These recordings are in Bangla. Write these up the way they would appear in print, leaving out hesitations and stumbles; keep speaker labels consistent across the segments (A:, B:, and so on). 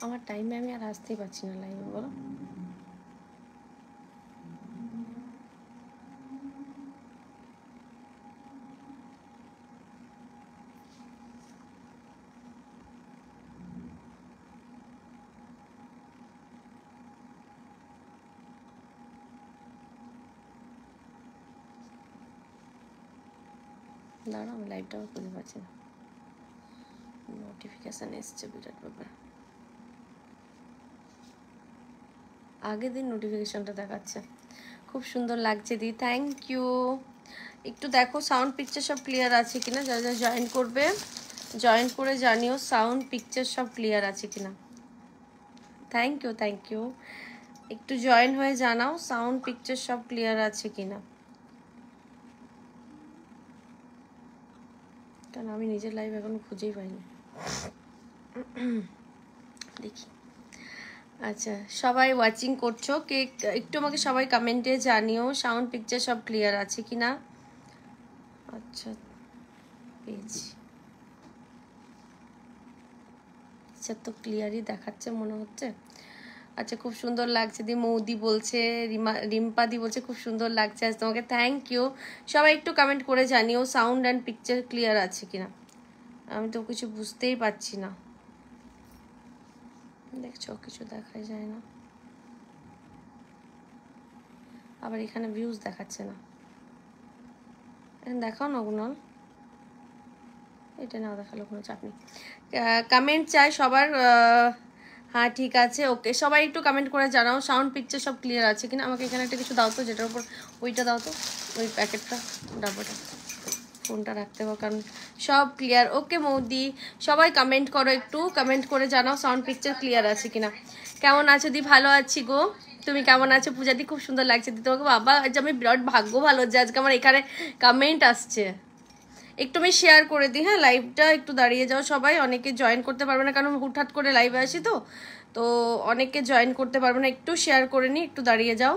A: আমার টাইমে আমি আর আসতেই পারছি না লাইভে, বলো। দাঁড়াও, আমি লাইভটা আবার খুঁজে পাচ্ছি না। নোটিফিকেশান এসছে, বিরাট ব্যাপার। আগের দিন নোটিফিকেশনটা দেখাচ্ছে। খুব সুন্দর লাগছে দি, থ্যাংক ইউ। একটু দেখো সাউন্ড পিকচার সব ক্লিয়ার আছে কিনা, যারা যারা জয়েন করবে জয়েন করে জানিও সাউন্ড পিকচার সব ক্লিয়ার আছে কিনা। Thank you, thank you. একটু জয়েন হয়ে জানাও সাউন্ড পিকচার সব ক্লিয়ার আছে কিনা, কারণ আমি নিজের লাইভ এখনো খুঁজেই পাইনি। দেখি। আচ্ছা, সবাই ওয়াচিং করছো কে? একটু আমাকে সবাই কমেন্টে জানিও সাউন্ড পিকচার সব ক্লিয়ার আছে কিনা। আচ্ছা, পেয়েছি। আচ্ছা, তো ক্লিয়ারই দেখাচ্ছে মনে হচ্ছে। আচ্ছা, খুব সুন্দর লাগছে দি, মৌদি বলছে, রিম্পাদি বলছে খুব সুন্দর লাগছে আজ তোমাকে, থ্যাংক ইউ। সবাই একটু কমেন্ট করে জানিও সাউন্ড অ্যান্ড পিকচার ক্লিয়ার আছে কিনা, আমি তো কিছু বুঝতেই পারছি না। দেখছো কিছু দেখা যায় না, আবার এখানে ভিউজ দেখাচ্ছে না। দেখাও না গুণল, এটা না দেখালো কোনো চাপ নেই। কমেন্ট চাই সবার। হ্যাঁ ঠিক আছে, ওকে। সবাই একটু কমেন্ট করে জানাও সাউন্ড পিকচার সব ক্লিয়ার আছে কিনা। আমাকে এখানে একটা কিছু দাও তো, যেটার উপর ওইটা দাও তো, ওই প্যাকেটটা, ডাব্বাটা, ফোনটা রাখতে হবে, কারণ সব ক্লিয়ার। ওকে মৌদি, সবাই কমেন্ট করো, একটু কমেন্ট করে জানাও সাউন্ড পিকচার ক্লিয়ার আছে কিনা। কেমন আছো দি? ভালো আছি গো, তুমি কেমন আছো? পূজা দি খুব সুন্দর লাগছে দি তোমাকে। বাবা আজ আমি বিরাট ভাগ্য ভালো যে আজকে আমার এখানে কমেন্ট আসছে। একটু আমি শেয়ার করে দিই, হ্যাঁ লাইভটা একটু দাঁড়িয়ে যাও সবাই, অনেকে জয়েন করতে পারবে না কারণ হুটহাট করে লাইভে আসি তো, তো অনেকে জয়েন করতে পারবে না। একটু শেয়ার করে নিই, একটু দাঁড়িয়ে যাও।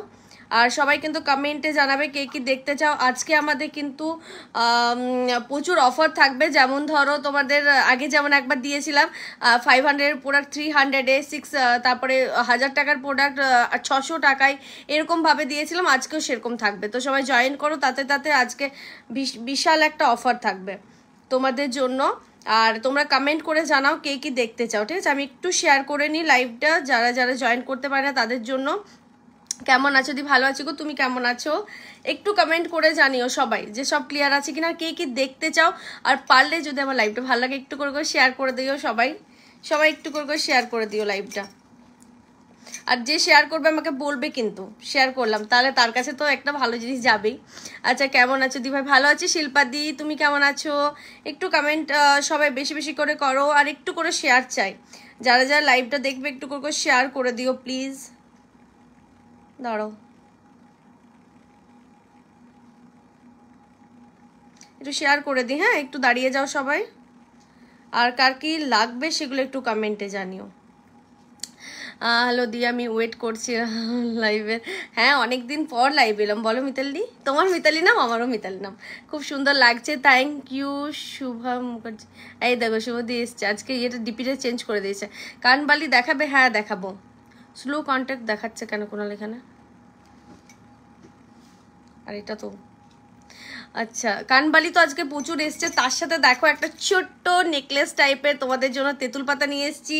A: আর সবাই কিন্তু কমেন্টে জানাবে কে কি দেখতে চাও। আজকে আমাদের কিন্তু প্রচুর অফার থাকবে, যেমন ধরো তোমাদের আগে যেমন একবার দিয়েছিলাম 500 প্রোডাক্ট 300-এ, 6 তারপরে 1000 টাকার প্রোডাক্ট 600 টাকায়, এরকমভাবে দিয়েছিলাম। আজকেও সেরকম থাকবে, তো সবাই জয়েন করো, তাতে তাতে আজকে বিশাল একটা অফার থাকবে তোমাদের জন্য। আর তোমরা কমেন্ট করে জানাও কে কি দেখতে চাও, ঠিক আছে। আমি একটু শেয়ার করে নিই লাইভটা, যারা যারা জয়েন করতে পারে না তাদের জন্য। কেমন আছো দি? ভালো আছি গো, তুমি কেমন আছো? একটু কমেন্ট করে জানিও সবাই যে সব ক্লিয়ার আছে কিনা, কে কি দেখতে চাও। আর পারলে যদি আমার লাইভটা ভালো লাগে একটু করে শেয়ার করে দিও সবাই, সবাই একটু করে শেয়ার করে দিও লাইভটা। আর যে শেয়ার করবে আমাকে বলবে কিন্তু শেয়ার করলাম, তাহলে তার কাছে তো একটা ভালো জিনিস যাবেই। আচ্ছা, কেমন আছো দি? ভাই ভালো আছি। শিল্পা দি তুমি কেমন আছো? একটু কমেন্ট সবাই বেশি বেশি করে করো, আর একটু করে শেয়ার চাই। যারা যারা লাইভটা দেখবে একটু করে শেয়ার করে দিও প্লিজ। দাঁড়াও একটু শেয়ার করে দিই, হ্যাঁ একটু দাঁড়িয়ে যাও সবাই। আর কার কি লাগবে সেগুলো একটু কমেন্টে জানিও। হ্যালো দি, আমি ওয়েট করছি লাইভের। হ্যাঁ অনেকদিন পর লাইভ এলাম, বলো মিতালি। তোমার মিতালি নাম, আমারও মিতালি নাম। খুব সুন্দর লাগছে, থ্যাংক ইউ। শুভা মুখার্জি, এই দেখো শুভদি এসছে আজকে, ইয়েটা ডিপিটা চেঞ্জ করে দিয়েছে। কানবালি দেখাবে? হ্যাঁ দেখাবো। স্লো কন্ট্যাক্ট দেখাচ্ছে কেন কোনো এখানে? আর এটা তো আচ্ছা, কানবালি তো আজকে প্রচুর এসছে, তার সাথে দেখো একটা ছোট্ট নেকলেস টাইপের তোমাদের জন্য তেঁতুল পাতা নিয়ে এসেছি,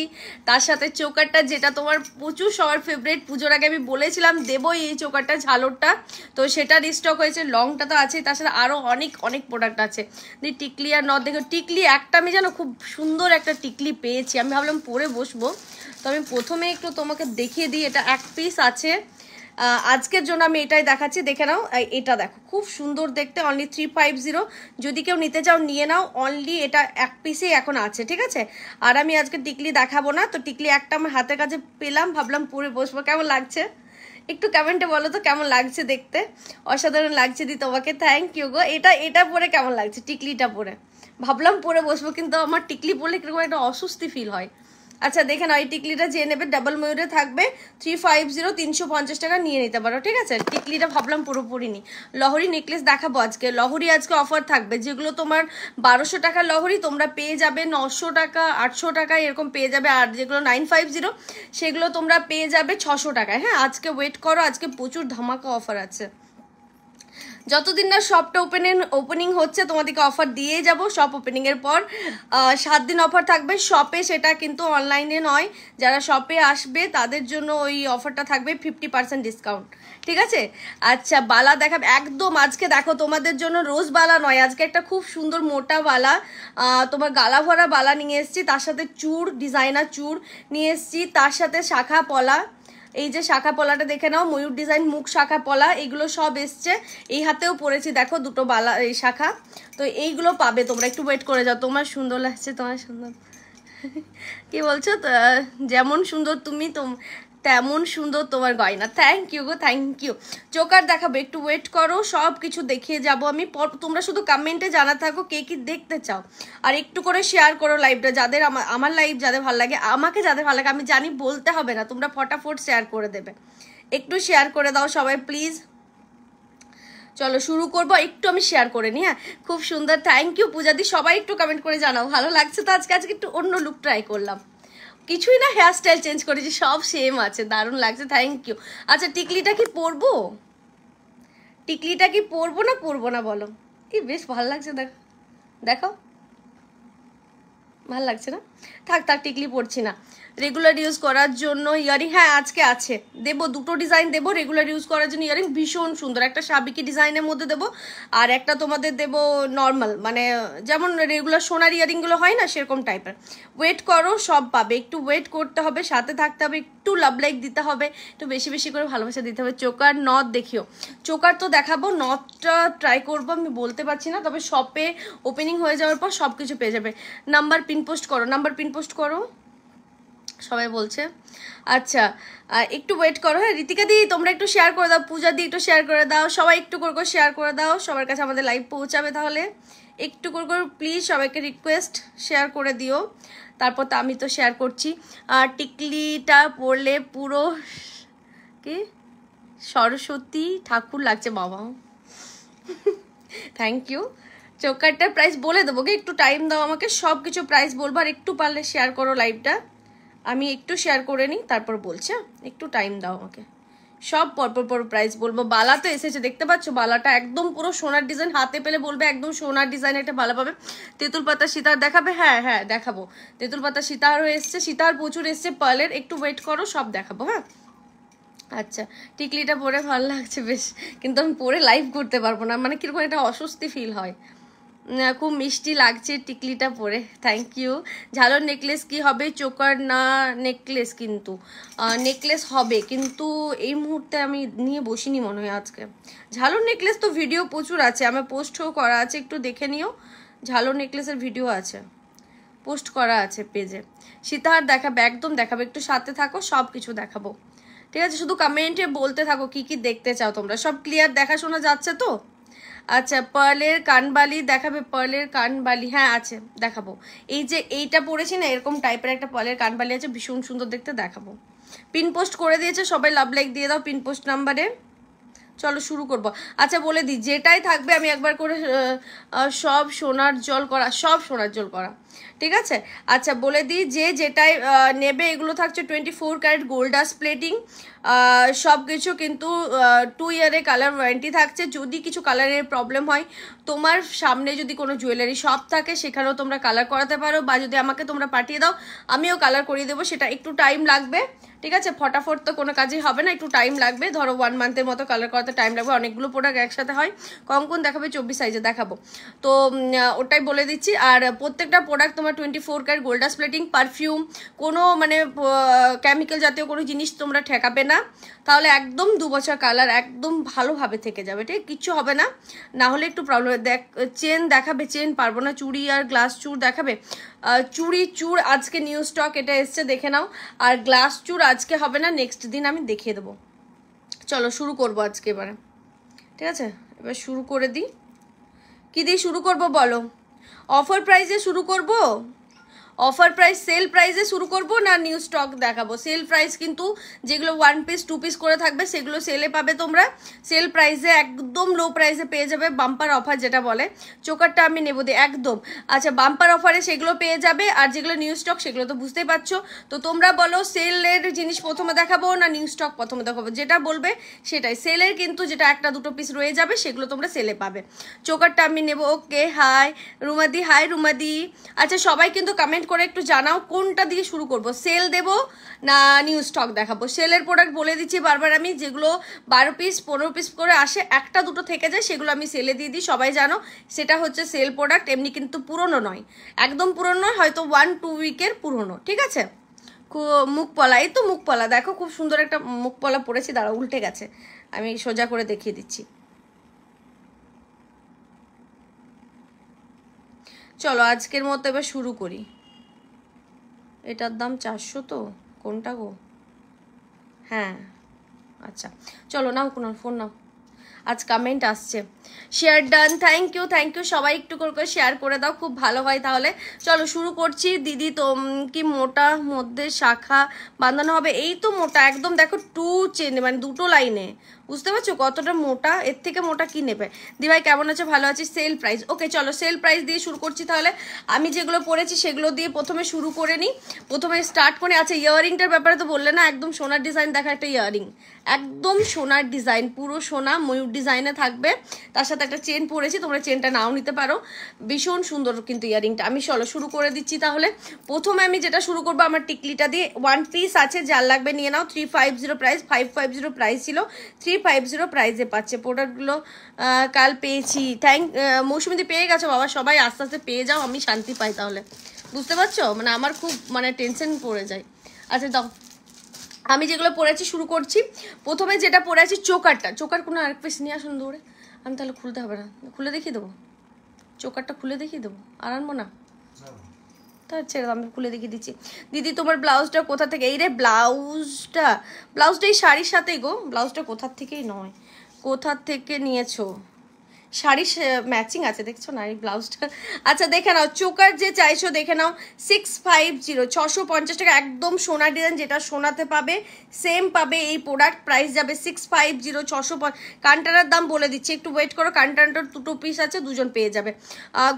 A: তার সাথে চোকারটা, যেটা তোমার প্রচুর সবার ফেভারিট। পুজোর আগে আমি বলেছিলাম দেবো এই চোকারটা, ঝালরটা, তো সেটা রিস্টক হয়েছে। লংটা তো আছে, তার সাথে আরও অনেক অনেক প্রোডাক্ট আছে। টিকলি আর নথ, দেখো টিকলি একটা আমি জানো খুব সুন্দর একটা টিকলি পেয়েছি, আমি ভাবলাম পরে বসবো, তো আমি প্রথমে একটু তোমাকে দেখিয়ে দিই। এটা এক পিস আছে, আজকের জন্য আমি এটাই দেখাচ্ছি, দেখে নাও। এটা দেখো খুব সুন্দর দেখতে, অনলি 350। যদি কেউ নিতে চাও নিয়ে নাও, অনলি এটা এক পিসেই এখন আছে, ঠিক আছে। আর আমি আজকে টিকলি দেখাবো না, তো টিকলি একটা আমার হাতের কাছে পেলাম, ভাবলাম পরে বসবো। কেমন লাগছে একটু কমেন্টে বলো তো, কেমন লাগছে দেখতে? অসাধারণ লাগছে দি তোমাকে, থ্যাংক ইউ গো। এটা পরে কেমন লাগছে? টিকলিটা পরে ভাবলাম পরে বসবো, কিন্তু আমার টিকলি পরলে কিরকম একটা অস্বস্তি ফিল হয়, আচ্ছা দেখে নাও, এই টিকলিটা যে নেবে ডাবল ময়ূরে থাকবে 350, 350 টাকা নিয়ে নিতে পারো, ঠিক আছে। টিকলিটা ভাবলাম পুরোপুরি নি। লহরি নেকলেস দেখাবো আজকে। লহরি আজকে অফার থাকবে, যেগুলো তোমার 1200 টাকা লহরি তোমরা পেয়ে যাবে 900 টাকা, 800 টাকা এরকম পেয়ে যাবে। আর যেগুলো 950 সেগুলো তোমরা পেয়ে যাবে 600 টাকায়। হ্যাঁ আজকে ওয়েট করো, আজকে প্রচুর ধামাকা অফার আছে। যতদিন না শপটা ওপেনিং হচ্ছে তোমাদেরকে অফার দিয়ে যাব। শপ ওপেনিংয়ের পর 7 দিন অফার থাকবে শপে, সেটা কিন্তু অনলাইনে নয়। যারা শপে আসবে তাদের জন্য ওই অফারটা থাকবে 50% ডিসকাউন্ট, ঠিক আছে। আচ্ছা বালা দেখাবে একদম আজকে, দেখো তোমাদের জন্য রোজ বালা নয়, আজকে একটা খুব সুন্দর মোটা বালা, তোমার গালা ভরা বালা নিয়ে এসেছি, তার সাথে চূড়, ডিজাইনার চূড় নিয়ে এসেছি, তার সাথে শাখা পলা। এই যে শাখা পলাটা দেখে নাও, ময়ূর ডিজাইন মুখ শাখা পলা, এগুলো সব এসছে। এই হাতেও পরেছি দেখো দুটো বালা, এই শাখা। তো এইগুলো পাবে তোমরা, একটু ওয়েট করে যাও। তোমার সুন্দর লাগছে, তোমার সুন্দর কি বলছো, যেমন সুন্দর তুমি তেমন সুন্দর তোমার গয়না। থ্যাংক ইউ গো, থ্যাংক ইউ। চোকার দেখাবো, একটু ওয়েট করো, সব কিছু দেখিয়ে যাব আমি। তোমরা শুধু কমেন্টে জানা থাকো কে কি দেখতে চাও, আর একটু করে শেয়ার করো লাইভটা। যাদের আমার লাইভ যাদের ভালো লাগে, আমাকে যাদের ভালো লাগে, আমি জানি বলতে হবে না, তোমরা ফটাফট শেয়ার করে দেবে। একটু শেয়ার করে দাও সবাই প্লিজ। চলো শুরু করবো, একটু আমি শেয়ার করে নিই। হ্যাঁ খুব সুন্দর, থ্যাংক ইউ পূজাদি। সবাই একটু কমেন্ট করে জানাও ভালো লাগছে তো। আজকে একটু অন্য লুক ট্রাই করলাম, কিছুই না, হেয়ার স্টাইল চেঞ্জ করেছি, সব সেম আছে, দারুণ লাগছে, থ্যাংক ইউ। আচ্ছা টিকলিটা কি পরবো, টিকলিটা কি পরবো না পরবো না বলো। এই বেশ ভালো লাগছে, দেখো দেখো ভালো লাগছে না। থাক থাক টিকলি পরছি না। রেগুলার ইউজ করার জন্য ইয়ারিং, হ্যাঁ আজকে আছে, দেবো দুটো ডিজাইন দেবো রেগুলার ইউজ করার জন্য। ইয়ারিং ভীষণ সুন্দর, একটা সাবিকি ডিজাইনের মধ্যে দেবো, আর একটা তোমাদের দেবো নর্মাল, মানে যেমন রেগুলার সোনার ইয়ারিংগুলো হয় না সেরকম টাইপের। ওয়েট করো, সব পাবে, একটু ওয়েট করতে হবে, সাথে থাকতে হবে, একটু লাভ লাইক দিতে হবে, একটু বেশি বেশি করে ভালোবাসা দিতে হবে। চোকার নথ দেখিও, চোকার তো দেখাবো, নথটা ট্রাই করবো, আমি বলতে পারছি না, তবে শপে ওপেনিং হয়ে যাওয়ার পর সব কিছু পেয়ে যাবে। নাম্বার পিন পোস্ট করো, নাম্বার পিন পোস্ট করো, সবাই বলছে। আচ্ছা একটু ওয়েট করো। হ্যাঁ ঋতিকা দি তোমরা একটু শেয়ার করে দাও, পূজা দি একটু শেয়ার করে দাও, সবাই একটু করে শেয়ার করে দাও, সবার কাছে আমাদের লাইভ পৌঁছাবে। তাহলে একটু করে প্লিজ সবাইকে রিকোয়েস্ট শেয়ার করে দিও। তারপর তো আমি তো শেয়ার করছি। আর টিকলিটা পরলে পুরো কি সরস্বতী ঠাকুর লাগছে বাবা। Thank you. চোকারটার প্রাইস বলে দেবো, একটু টাইম দাও আমাকে, সব কিছু প্রাইস বলবো। আর একটু পারলে শেয়ার করো লাইভটা, আমি একটু শেয়ার করে নিই তারপর বলছি। একটু টাইম দাও আমাকে, সব পর প্রাইস বলবো। বালা তো এসেছে দেখতে পাচ্ছ, বালাটা একদম পুরো সোনার ডিজাইন, হাতে পেলে বলবে একদম সোনার ডিজাইন, একটা ভালো পাবে। তেঁতুল পাতা সীতার দেখাবে, হ্যাঁ হ্যাঁ দেখাবো। তেঁতুল পাতা সীতারও এসছে, সীতার প্রচুর এসছে, পার্লের, একটু ওয়েট করো, সব দেখাবো। হ্যাঁ আচ্ছা টিকলিটা পরে ভালো লাগছে বেশ, কিন্তু আমি পরে লাইভ করতে পারবো না, মানে কিরকম একটা অস্বস্তি ফিল হয়। খুব মিষ্টি লাগছে টিকলিটা পরে, থ্যাংক ইউ। ঝালর নেকলেস কি হবে, চোকার না নেকলেস, কিন্তু নেকলেস হবে, কিন্তু এই মুহূর্তে আমি নিয়ে বসিনি মনে হয় আজকে। ঝালর নেকলেস তো ভিডিও প্রচুর আছে, আমার পোস্টও করা আছে, একটু দেখে নিও। ঝালর নেকলেসের ভিডিও আছে, পোস্ট করা আছে পেজে। সীতাহার দেখাবে, একদম দেখাবে, একটু সাথে থাকো, সব কিছু দেখাবো, ঠিক আছে। শুধু কমেন্টে বলতে থাকো কি কি দেখতে চাও তোমরা, সব ক্লিয়ার দেখাশোনা যাচ্ছে তো। আচ্ছা পার্লের কানবালি দেখাবে, পার্লের কানবালি হ্যাঁ আছে, দেখাবো। এই যে এইটা পরেছি না, এরকম টাইপের একটা পার্লের কানবালি আছে, ভীষণ সুন্দর দেখতে, দেখাবো। পিন পোস্ট করে দিয়েছে সবাই, লাভ লাইক দিয়ে দাও পিন পোস্ট নাম্বারে। চলো শুরু করব। আচ্ছা বলে দিই, যেটাই থাকবে আমি একবার করে সব সোনার জল করা, সব সোনার জল করা, ঠিক আছে। আচ্ছা বলে দিই, যে যেটাই নেবে এগুলো থাকছে 24 ক্যারেট গোল্ড ডাস্ট প্লেটিং, সব কিছু কিন্তু 2 ইয়ারে কালার ওয়ারেন্টি থাকছে। যদি কিছু কালারের প্রবলেম হয়, তোমার সামনে যদি কোনো জুয়েলারি শপ থাকে সেখানেও তোমরা কালার করাতে পারো, বা যদি আমাকে তোমরা পাঠিয়ে দাও আমিও কালার করিয়ে দেবো, সেটা একটু টাইম লাগবে, ঠিক আছে। ফটাফট তো কোনো কাজই হবে না, একটু টাইম লাগবে, ধরো 1 মান্থের মতো কালার করাতে টাইম লাগবে, অনেকগুলো প্রোডাক্ট একসাথে হয়। কঙ্কন দেখাবে 24 সাইজে, দেখাবো তো ওটাই বলে দিচ্ছি। আর প্রত্যেকটা প্রোডাক্ট তোমার 24 carat gold dust plating, perfume, কোনো মানে কেমিক্যাল জাতীয় কোনো জিনিস তোমরা ঠেকাবে না, তাহলে একদম 2 বছর কালার একদম ভালোভাবে থেকে যাবে, ঠিক, কিচ্ছু হবে না। না হলে একটু প্রবলেম। চেন দেখাবে, চেন পারবো না, চুড়ি আর গ্লাস চূড় দেখাবে। চুড়ি চূড় আজকে নিউ স্টক এটা এসছে, দেখে নাও। আর গ্লাস চূড় আজকে হবে না, নেক্সট দিন আমি দেখিয়ে দেবো। চলো শুরু করবো আজকে এবারে, ঠিক আছে। এবার শুরু করে দিই, কি দিয়ে শুরু করব বলো? অফার প্রাইসে শুরু করব, অফার প্রাইস সেল প্রাইসে শুরু করব না নিউ স্টক দেখাবো? সেল প্রাইস কিন্তু যেগুলো 1 পিস 2 পিস করে থাকবে সেগুলো সেলে পাবে তোমরা। সেল প্রাইসে একদম লো প্রাইসে পেয়ে যাবে, বাম্পার অফার যেটা বলে। চোকারটা আমি নেবো দিয়ে একদম। আচ্ছা, বাম্পার অফারে সেগুলো পেয়ে যাবে, আর যেগুলো নিউ স্টক সেগুলো তো বুঝতেই পারছো। তো তোমরা বলো সেলের জিনিস প্রথমে দেখাবো না নিউ স্টক প্রথমে দেখাবো? যেটা বলবে সেটাই। সেলের কিন্তু যেটা 1-2 পিস রয়ে যাবে সেগুলো তোমরা সেলে পাবে। চোকারটা আমি নেবো। ওকে, হাই রুমাদি, হাই রুমাদি। আচ্ছা, সবাই কিন্তু কমেন্ট করে একটু জানাও কোনটা দিয়ে শুরু করব, সেল দেবো না নিউ স্টক দেখাবো? সেলের প্রোডাক্ট বলে দিচ্ছি বারবার আমি, যেগুলো 12 পিস 15 পিস করে আসে, 1-2 থেকে যায়, সেগুলো আমি সেলে দিয়ে দিই, সবাই জানো। সেটা হচ্ছে সেল প্রোডাক্ট, এমনি কিন্তু পুরনো নয়, একদম পুরনো নয়, হয়তো 1-2 উইকের পুরনো, ঠিক আছে? মুখপলা, এই তো মুখপলা দেখো, খুব সুন্দর একটা মুখপলা পরেছি, দাঁড়া উল্টে গেছে, আমি সোজা করে দেখিয়ে দিচ্ছি। চলো আজকের মতো এবার শুরু করি। এটার দাম 400, তো কোনটা গো? হ্যাঁ, আচ্ছা চলো নাও, কোনো ফোন নাও। আজ কমেন্ট আসছে, শেয়ার ডান, থ্যাংক ইউ সবাই একটু করে শেয়ার করে দাও, খুব ভালো হয় তাহলে। চলো শুরু করছি। দিদি তো কি মোটা মধ্যে শাখা বাঁধানো হবে? এই তো মোটা একদম, দেখো 2 চেন, মানে 2টো লাইনে, বুঝতে পারছো কতটা মোটা? এর থেকে মোটা কি নেবে? দিভাই কেমন আছে? ভালো আছি। সেল প্রাইস, ওকে চলো সেল প্রাইস দিয়ে শুরু করছি তাহলে। আমি যেগুলো পরেছি সেগুলো দিয়ে প্রথমে শুরু করে নিই, প্রথমে স্টার্ট করে। আচ্ছা, ইয়াররিংটার ব্যাপারে তো বললে না, একদম সোনার ডিজাইন দেখা একটা ইয়াররিং, একদম সোনার ডিজাইন, পুরো সোনা ময়ূর ডিজাইনে থাকবে, তার সাথে একটা চেন পরেছি, তোমরা চেনটা নাও নিতে পারো, ভীষণ সুন্দর কিন্তু ইয়াররিংটা। আমি চলো শুরু করে দিচ্ছি তাহলে। প্রথমে আমি যেটা শুরু করবো আমার টিকলিটা দিয়ে, 1 পিস আছে, যার লাগবে নিয়ে নাও। 350 প্রাইস, 550 প্রাইস ছিল, 350 প্রাইসে পাচ্ছে প্রোডাক্টগুলো। কাল পেয়েছি, মৌসুমিদি পেয়ে গেছো বাবা, সবাই আস্তে আস্তে পেয়ে যাও, আমি শান্তি পাই তাহলে, বুঝতে পারছো? মানে আমার খুব মানে টেনশন পড়ে যায়। আচ্ছা দাও, আমি যেগুলো পরেছি শুরু করছি। প্রথমে যেটা পরে আছি চোকারটা, চোকার কোনো আরেক পিস নিয়ে আসুন দৌড়ে, আমি তাহলে খুলতে হবে না, খুলে দেখিয়ে দেবো, চোকারটা খুলে দেখিয়ে দেবো, আর আনবো না, তা ছেড়ে আমি খুলে দেখিয়ে দিচ্ছি। দিদি তোমার ব্লাউজটা কোথা থেকে? এই রে ব্লাউজটা এই শাড়ির সাথেই গো, ব্লাউজটা কোথার থেকেই নয়, কোথার থেকে নিয়েছো? শাড়ির ম্যাচিং আছে, দেখছো না এই ব্লাউজটা? আচ্ছা দেখে নাও, চোকার যে চাইছো দেখে নাও, 650, 650 টাকা, একদম সোনার ডিজাইন, যেটা সোনাতে পাবে সেম পাবে এই প্রোডাক্ট। প্রাইস যাবে 650, 650। কান্টানার দাম বলে দিচ্ছি, একটু ওয়েট করো, কান্টানার 2 পিস আছে, 2জন পেয়ে যাবে।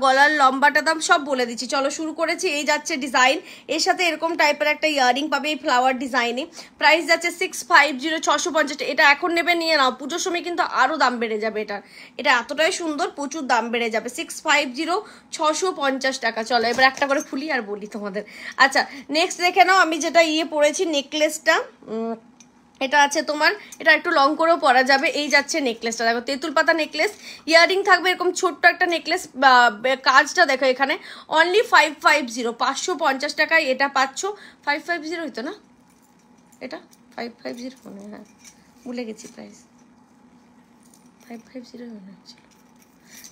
A: গলার লম্বাটা দাম সব বলে দিচ্ছি, চলো শুরু করেছি। এই যাচ্ছে ডিজাইন, এর সাথে এরকম টাইপের একটা ইয়ারিং পাবে এই ফ্লাওয়ার ডিজাইনে। প্রাইস যাচ্ছে 650, 650। এটা এখন নেবে নিয়ে নাও, পুজোর সময় কিন্তু আরও দাম বেড়ে যাবে এটার, এটা এতটাই সুন্দর, প্রচুর দাম বেড়ে যাবে। 650, 650 টাকা। চলো এবার একটা করে খুলি আর বলি তোমাদের। আচ্ছা নেক্সট দেখে নাও, আমি যেটা পরেছি নেকলেসটা, এটা আছে তোমার, এটা একটু লং করেও পরা যাবে। এই যাচ্ছে নেকলেসটা, দেখো তেঁতুল পাতা নেকলেস, ইয়ারিং থাকবে এরকম ছোট্ট একটা নেকলেস, কাজটা দেখো এখানে। অনলি 550, 550 টাকায় এটা পাচ্ছ। 550 হইতো না এটা? 550 মনে হয়, হ্যাঁ ভুলে গেছি প্রাইস, 550 মনে হচ্ছিল।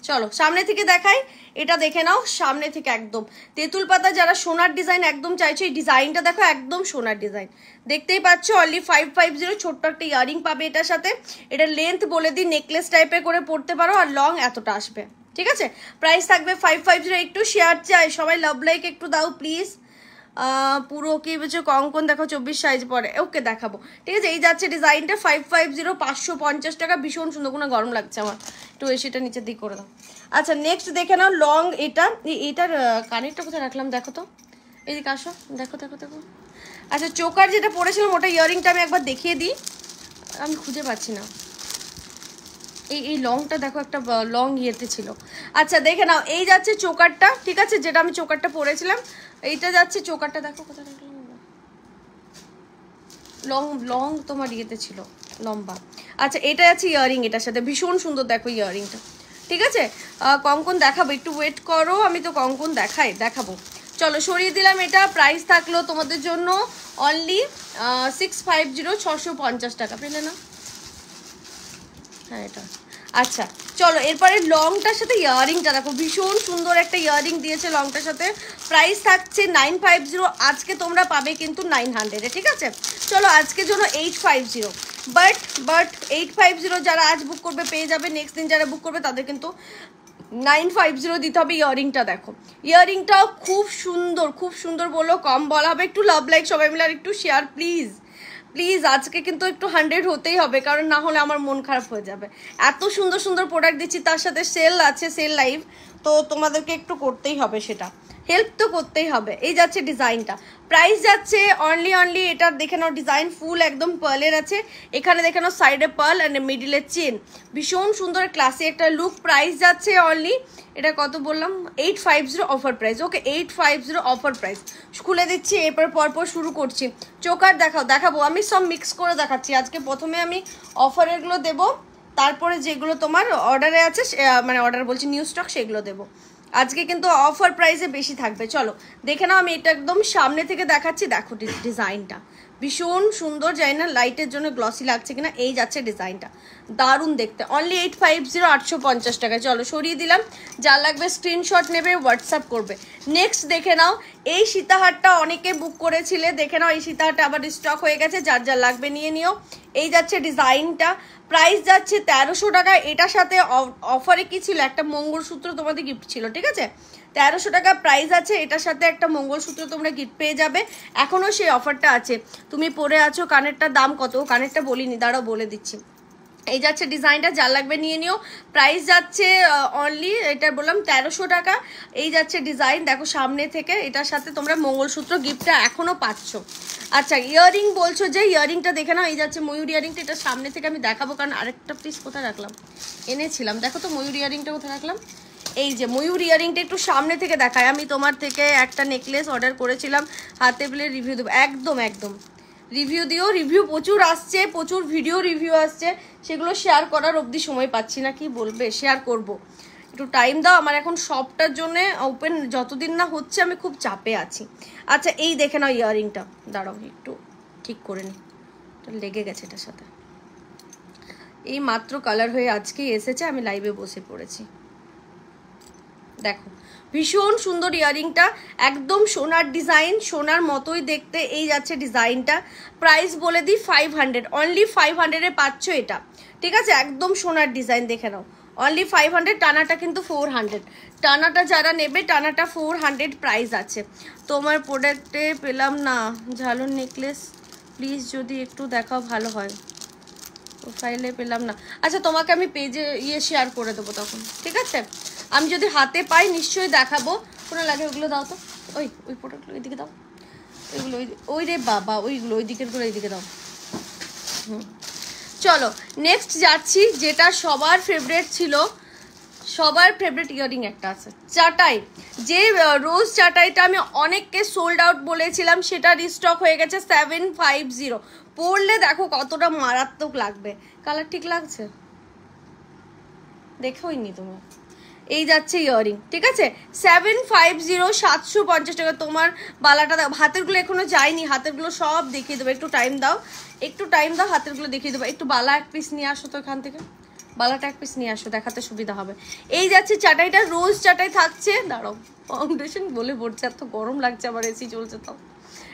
A: চলো সামনে থেকে দেখাই, এটা দেখে নাও সামনে থেকে, একদম তেঁতুল পাতা। যারা সোনার ডিজাইন একদম চাইছো, এই ডিজাইনটা দেখো, একদম সোনার ডিজাইন, দেখতেই পাচ্ছ। অনলি 550, ছোট্ট একটা ইয়ারিং পাবে এটার সাথে। এটা লেন্থ বলে দিই, নেকলেস টাইপের করে পড়তে পারো, আর লং এতটা আসবে, ঠিক আছে? প্রাইস থাকবে 550। একটু শেয়ার চাই সবাই, লাভ লাইক একটু দাও প্লিজ। পুরো কি বলছো কঙ্কন দেখো 24 সাইজ পরে, ওকে দেখাবো, ঠিক আছে? এই যাচ্ছে ডিজাইনটা 550, 550 টাকা, ভীষণ সুন্দর, কোনো গরম লাগছে আমার, একটু এসিটা নিচের দিক করে দাও। আচ্ছা নেক্সট দেখে নাও লং, এটার কানেরটা কোথায় রাখলাম দেখো তো, এইদিকে আসো, দেখো দেখো দেখো। আচ্ছা চোকার যেটা পরেছিলাম ওটা ইয়ারিংটা আমি একবার দেখিয়ে দিই, আমি খুঁজে পাচ্ছি না, এই লংটা দেখো, একটা লং ইয়েতে ছিল। আচ্ছা দেখে নাও, এই যাচ্ছে চোকারটা, ঠিক আছে? যেটা আমি চোকারটা পরেছিলাম, এইটা যাচ্ছে চোকারটা, দেখো কোথায় রাখলাম, লং তোমার ইয়েতে ছিল, লম্বা। আচ্ছা এটা যাচ্ছে ইয়ারিং, এটার সাথে ভীষণ সুন্দর, দেখো ইয়ারিংটা, ঠিক আছে? কঙ্কন দেখাবো, একটু ওয়েট করো, আমি তো কঙ্কন দেখাবো। চলো সরিয়ে দিলাম এটা। প্রাইস থাকলো তোমাদের জন্য অনলি 650, 650 টাকা, পেলে না? হ্যাঁ এটা। আচ্ছা চলো এরপরে লংটার সাথে ইয়ারিংটা দেখো, ভীষণ সুন্দর একটা ইয়ারিং দিয়েছে লংটার সাথে। প্রাইস থাকছে 950, আজকে তোমরা পাবে কিন্তু 900-এ, ঠিক আছে? চলো আজকের জন্য 850, বাট 850 যারা আজ বুক করবে পেয়ে যাবে, নেক্সট দিন যারা বুক করবে তাদের কিন্তু 950 দিতে হবে। ইয়াররিংটা দেখো, ইয়াররিংটাও খুব সুন্দর বলো, কম বলা হবে। একটু লাভ লাইক সবাই মিলে আর একটু শেয়ার প্লিজ প্লিজ। আজকে কিন্তু একটু 100 হতেই হবে, কারণ না হলে আমার মন খারাপ হয়ে যাবে। এত সুন্দর প্রোডাক্ট দিচ্ছি, তার সাথে সেল আছে, সেল লাইভ, তো তোমাদেরকে একটু করতেই হবে, সেটা হেল্প তো করতেই হবে। এই যাচ্ছে ডিজাইনটা, প্রাইস যাচ্ছে অনলি এটা দেখে নাও, ডিজাইন ফুল একদম পার্লের আছে, এখানে দেখে নাও সাইডে পার্ল অ্যান্ড মিডিলে চেন, ভীষণ সুন্দর ক্লাসি একটা লুক। প্রাইস যাচ্ছে অনলি, এটা কত বললাম, 850 অফার প্রাইস। ওকে 850 অফার প্রাইস। খুলে দিচ্ছি, এরপর পরপর শুরু করছি। চোকার দেখাবো, আমি সব মিক্স করে দেখাচ্ছি আজকে। প্রথমে আমি অফারেরগুলো দেবো, তারপরে যেগুলো তোমার অর্ডারে আছে, মানে অর্ডার বলছি নিউ স্টক, সেগুলো দেবো। আজকে কিন্তু অফার প্রাইসে বেশি থাকবে। চলো দেখে নাও, আমি এটা একদম সামনে থেকে দেখাচ্ছি। দেখো ডিজাইনটা ভীষণ সুন্দর, জানি না লাইটের জন্য গ্লসি লাগছে কিনা। এই যাচ্ছে ডিজাইনটা, দারুণ দেখতে। অনলি 850, 850 টাকায়। চলো সরিয়ে দিলাম, যা লাগবে স্ক্রিনশট নেবে, হোয়াটসঅ্যাপ করবে। নেক্সট দেখে নাও, এই সীতাহারটা অনেকে বুক করেছিলে, দেখে নাও এই সীতাহারটা আবার স্টক হয়ে গেছে, যার যা লাগবে নিয়ে নিও। এই যাচ্ছে ডিজাইনটা, প্রাইস যাচ্ছে 1300 টাকা। এটার সাথে অফারে কি ছিল, একটা মঙ্গলসূত্র তোমাদের গিফট ছিল, ঠিক আছে? 1300 টাকা প্রাইস আছে, এটার সাথে একটা মঙ্গলসূত্র তোমরা গিফট পেয়ে যাবে। এখনও সেই অফারটা আছে। তুমি পরে আছো, কানেরটার দাম কত, কানেরটা বলিনি, দাঁড়াও বলে দিচ্ছি। এই যাচ্ছে ডিজাইনটা, যা লাগবে নিয়ে নিও। প্রাইস যাচ্ছে অনলি, এটা বললাম 1300 টাকা। এই যাচ্ছে ডিজাইন, দেখো সামনে থেকে, এটার সাথে তোমরা মঙ্গলসূত্র গিফটটা এখনও পাচ্ছ। আচ্ছা ইয়াররিং বলছো যে, ইয়াররিংটা দেখে নাও। এই যাচ্ছে ময়ূর ইয়াররিংটা, এটা সামনে থেকে আমি দেখাবো, কারণ আরেকটা পিস কোথায় রাখলাম, এনেছিলাম, দেখো তো ময়ূর ইয়াররিংটা কোথায় রাখলাম। এই যে ময়ূর ইয়াররিংটা একটু সামনে থেকে দেখায়। আমি তোমার থেকে একটা নেকলেস অর্ডার করেছিলাম, হাতে পেলে রিভিউ দেবো, একদম রিভিউ দিও। রিভিউ প্রচুর আসছে, প্রচুর ভিডিও রিভিউ আসছে, সেগুলো শেয়ার করার অবধি সময় পাচ্ছি না। কি বলবে, শেয়ার করব, একটু টাইম দাও। আমার এখন সবটার জন্য ওপেন যতদিন না হচ্ছে, আমি খুব চাপে আছি। আচ্ছা এই দেখে নাও ইয়াররিংটা, দাঁড়াও একটু ঠিক করে নিই, লেগে গেছে এটার সাথে। এই মাত্র কালার হয়ে আজকেই এসেছে, আমি লাইভে বসে পড়েছি। দেখো ভীষণ সুন্দর ইয়াররিংটা, একদম সোনার ডিজাইন, সোনার মতোই দেখতে। এই যাচ্ছে ডিজাইনটা, প্রাইস বলে দিই 500, অনলি 500-এ পাচ্ছ এটা, ঠিক আছে? একদম সোনার ডিজাইন, দেখে নাও, অনলি 500। টানাটা কিন্তু 400, টানাটা যারা নেবে, টানাটা 400 প্রাইস আছে। তোমার প্রোডাক্টে পেলাম না ঝালর নেকলেস, প্লিজ যদি একটু দেখাও ভালো হয়। প্রোফাইলে পেলাম না, আচ্ছা তোমাকে আমি পেজে শেয়ার করে দেবো তখন, ঠিক আছে? আমি যদি হাতে পাই নিশ্চয়ই দেখাবো। কোনো লাগে ওইগুলো দাও তো, ওই প্রোডাক্টগুলো এইদিকে দাও, ওইগুলো ওই রে বাবা, ওইগুলো ওই দিকের করে এইদিকে দাও। চলো নেক্সট যাচ্ছি, যেটা সবার ফেভারিট ছিল, সবার ফেভারিট ইয়াররিং একটা আছে, চাটাই। যে রোজ চাটাইটা আমি অনেককে সোল্ড আউট বলেছিলাম, সেটা রিস্টক হয়ে গেছে 750। পরলে দেখো কতটা মারাত্মক লাগবে। কালার ঠিক লাগছে, দেখোইনি তুমি। এই যাচ্ছে ইয়াররিং, ঠিক আছে? 750, 750 টাকা। তোমার বালাটা দাও, হাতেরগুলো এখনো যায়নি, হাতেরগুলো সব দেখিয়ে দেবো। একটু টাইম দাও, হাতেরগুলো দেখিয়ে দেবো। একটু বালা এক পিস নিয়ে আসো তো এখান থেকে, বালাটা এক পিস নিয়ে আসো, দেখাতে সুবিধা হবে। এই যাচ্ছে চাটাইটা, রোজ চাটাই থাকছে। দাঁড়াও, ফাউন্ডেশন বলে পড়ছে, এত গরম লাগছে, আবার এসি চলছে তো,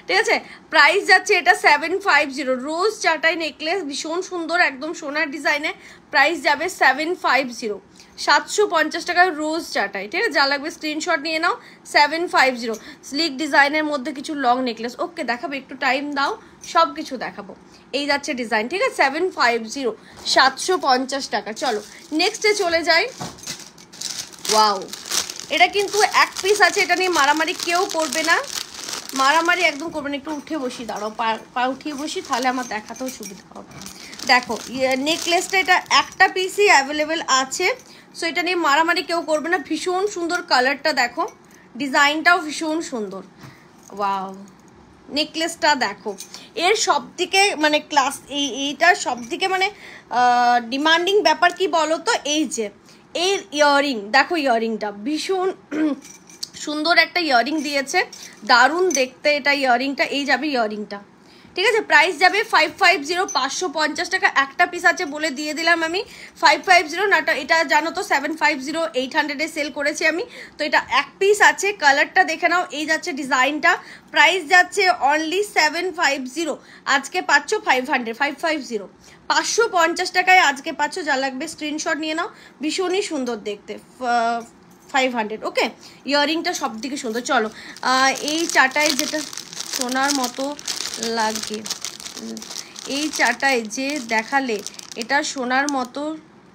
A: ঠিক আছে? প্রাইস যাচ্ছে এটা 750, রোজ চাটাই নেকলেস, ভীষণ সুন্দর, একদম সোনার ডিজাইনে। প্রাইস যাবে 750, 750 টাকায় রোজ চাটাই, ঠিক আছে? যা লাগবে স্ক্রিনশট নিয়ে নাও। 750 স্লিক ডিজাইনের মধ্যে কিছু লং নেকলেস। ওকে দেখাবো, একটু টাইম দাও, সব কিছু দেখাবো। এই যাচ্ছে ডিজাইন, ঠিক আছে? 750, 750 টাকা। চলো নেক্সটে চলে যাই। ওয়াও, এটা কিন্তু এক পিস আছে, এটা নিয়ে মারামারি কেউ করবে না, মারামারি একদম করবে না। একটু উঠে বসি, দাঁড়াও, পা উঠিয়ে বসি, তাহলে আমার দেখাতেও সুবিধা হবে। দেখো নেকলেসটা, এটা একটা পিসই অ্যাভেলেবেল আছে, সো এটা নিয়ে মারামারি কেউ করবে না। ভীষণ সুন্দর কালারটা দেখো, ডিজাইনটাও ভীষণ সুন্দর। ওয়াও, নেকলেসটা দেখো, এর সব থেকে মানে ক্লাস, এইটার সব থেকে মানে ডিমান্ডিং ব্যাপার কি বলো তো, এই যে এর ইয়াররিং দেখো, ইয়াররিংটা ভীষণ সুন্দর একটা ইয়াররিং দিয়েছে, দারুণ দেখতে এটা ইয়াররিংটা। এই যাবে ইয়াররিংটা, ঠিক আছে, প্রাইস যাবে 550, 550 টাকা একটা পিস আছে বলে দিয়ে দিলাম আমি 550, না এটা জানো তো 750 800-এ সেল করেছি আমি, তো এটা এক পিস আছে। কালারটা দেখে নাও, এই যাচ্ছে ডিজাইনটা, প্রাইস যাচ্ছে অনলি 750, আজকে পাচ্ছ 550, 550 টাকায় আজকে পাচ্ছ। যা লাগবে স্ক্রিনশট নিয়ে নাও, ভীষণই সুন্দর দেখতে, 500। ওকে, ইয়াররিংটা সব থেকে সুন্দর। চলো এই চাটায় যেটা সোনার মতো লাগে, এই চাটায় যে দেখালে এটা সোনার মতো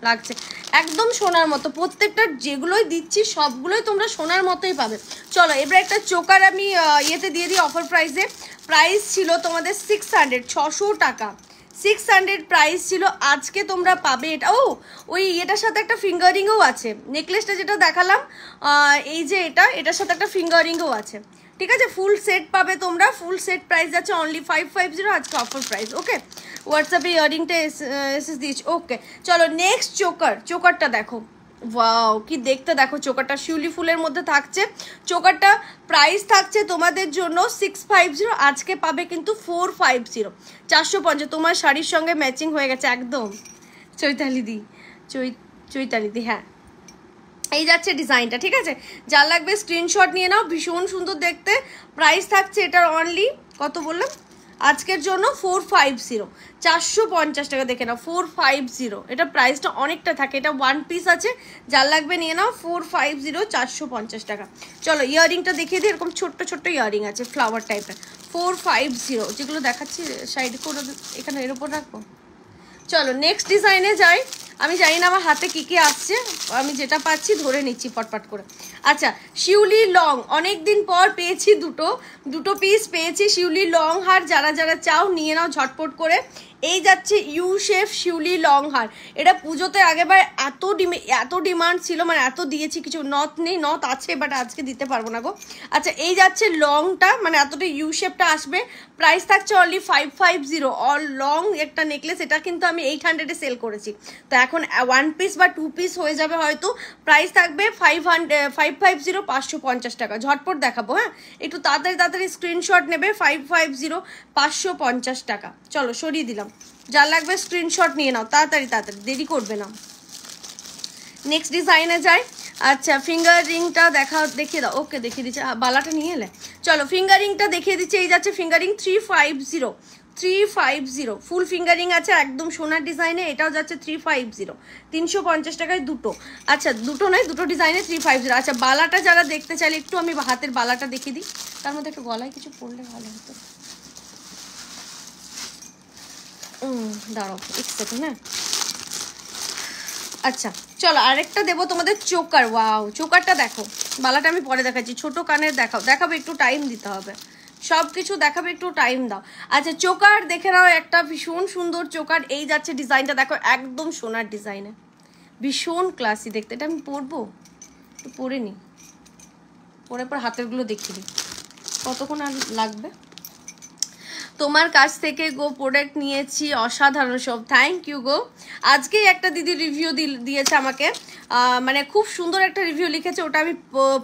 A: লাগছে, একদম সোনার মতো। প্রত্যেকটা যেগুলোই দিচ্ছি সবগুলোই তোমরা সোনার মতোই পাবে। চলো এবার একটা চোকার আমি ইয়েতে দিয়ে দিই অফার প্রাইসে। প্রাইস ছিল তোমাদের 600, 600 টাকা, 600 প্রাইস ছিল, আজকে তোমরা পাবে এটা। ও ওই এটার সাথে একটা ফিঙ্গারিংও আছে, নেকলেসটা যেটা দেখালাম, এই যে এটার সাথে একটা ফিঙ্গারিংও আছে। ঠিক আছে, ফুল সেট পাবে তোমরা, ফুল সেট প্রাইস যাচ্ছে অনলি 550, আজকে অফার প্রাইস। ওকে, হোয়াটসঅ্যাপে ইয়াররিংটা এসএস দিয়েছি। ওকে চলো নেক্সট চোকারটা দেখো, ওয়াও কি দেখতে দেখো, চোকারটা শিউলি ফুলের মধ্যে থাকছে। চোকারটা প্রাইস থাকছে তোমাদের জন্য 650, আজকে পাবে কিন্তু 450, 450। তোমার শাড়ির সঙ্গে ম্যাচিং হয়ে গেছে একদম, চৈতালিদি হ্যাঁ, এই যাচ্ছে ডিজাইনটা। ঠিক আছে, যা লাগবে স্ক্রিনশট নিয়ে নাও, ভীষণ সুন্দর দেখতে। প্রাইস থাকছে এটার অনলি কত বললাম আজকের জন্য 450, 450 টাকা দেখে নাও, 450। এটা প্রাইসটা অনেকটা থাকে, এটা ওয়ান পিস আছে, যার লাগবে নিয়ে নাও, 450, 450 টাকা। চলো ইয়াররিংটা দেখিয়ে দিই, এরকম ছোট্ট ছোট্ট ইয়াররিং আছে ফ্লাওয়ার টাইপের, 450। যেগুলো দেখাচ্ছি সাইড করে এখানে এর উপর রাখবো। চলো নেক্সট ডিজাইনে যাই, আমি জানি না আমার হাতে কি কি আসছে, আমি যেটা পাচ্ছি ধরে নিচ্ছি পটপট করে। আচ্ছা, শিউলি লং, অনেক দিন পর পেয়েছি, দুটো পিস পেয়েছি শিউলি লং হার, যারা যারা চাও নিয়ে নাও ঝটপট করে। এই যাচ্ছে ইউ শেপ শিউলি লং হার, এটা পুজোতে আগেবার এত ডিমান্ড ছিল, মানে এত দিয়েছি, কিছু নথ নেই, নথ আছে বাট আজকে দিতে পারবো না গো। আচ্ছা এই যাচ্ছে লংটা, মানে এতটা ইউ শেপটা আসবে, প্রাইস থাকছে অনলি 550। অল লং একটা নেকলেস, এটা কিন্তু আমি 800-এ সেল করেছি, তো এখন ওয়ান পিস বা টু পিস হয়ে যাবে হয়তো। প্রাইস থাকবে 550, 550 টাকা। ঝটপট দেখাবো, হ্যাঁ একটু তাড়াতাড়ি স্ক্রিনশট নেবে, 550, 550 টাকা। চলো সরিয়ে দিলাম, যা লাগবে স্ক্রিনশট নিয়ে নাও, তাড়াতাড়ি দেরি করবে না। নেক্সট ডিজাইনে যাই। আচ্ছা ফিঙ্গার রিংটা দেখিয়ে দাও। ওকে দেখিয়ে দিচ্ছে, বালাটা নিয়ে এলে। চলো ফিঙ্গার রিংটা দেখিয়ে দিচ্ছে, এই যাচ্ছে ফিঙ্গার রিং 350, ফুল ফিঙ্গারিং আছে একদম সোনার ডিজাইনে, এটাও যাচ্ছে 350, 350 টাকায় দুটো। আচ্ছা দুটো নয়, দুটো ডিজাইনে 350। আচ্ছা বালাটা যারা দেখতে চাইলে একটু আমি হাতের বালাটা দেখিয়ে দিই, তার মধ্যে একটু গলায় কিছু পড়লে ভালো হতো। দাঁড়াও এক সেকেন্ড, হ্যাঁ আচ্ছা চলো আরেকটা দেবো তোমাদের চোকার। ওয়াও চোকারটা দেখো, বালাটা আমি পরে দেখাচ্ছি, ছোট কানের দেখাবো, একটু টাইম দিতে হবে, সব কিছু দেখাবে, একটু টাইম দাও। আচ্ছা চোকার দেখে নাও, একটা ভীষণ সুন্দর চোকার, এই যাচ্ছে ডিজাইনটা দেখো, একদম সোনার ডিজাইনে, ভীষণ ক্লাসি দেখতে। এটা আমি পরবো, একটু পরে নিই, পরে পর হাতেরগুলো দেখিয়ে দিই কতক্ষণ আর লাগবে। তোমার কাছ থেকে গো প্রোডাক্ট নিয়েছি, অসাধারণ সব, থ্যাংক ইউ গো। আজকেই একটা দিদি রিভিউ দিয়েছে আমাকে, মানে খুব সুন্দর একটা রিভিউ লিখেছে, ওটা আমি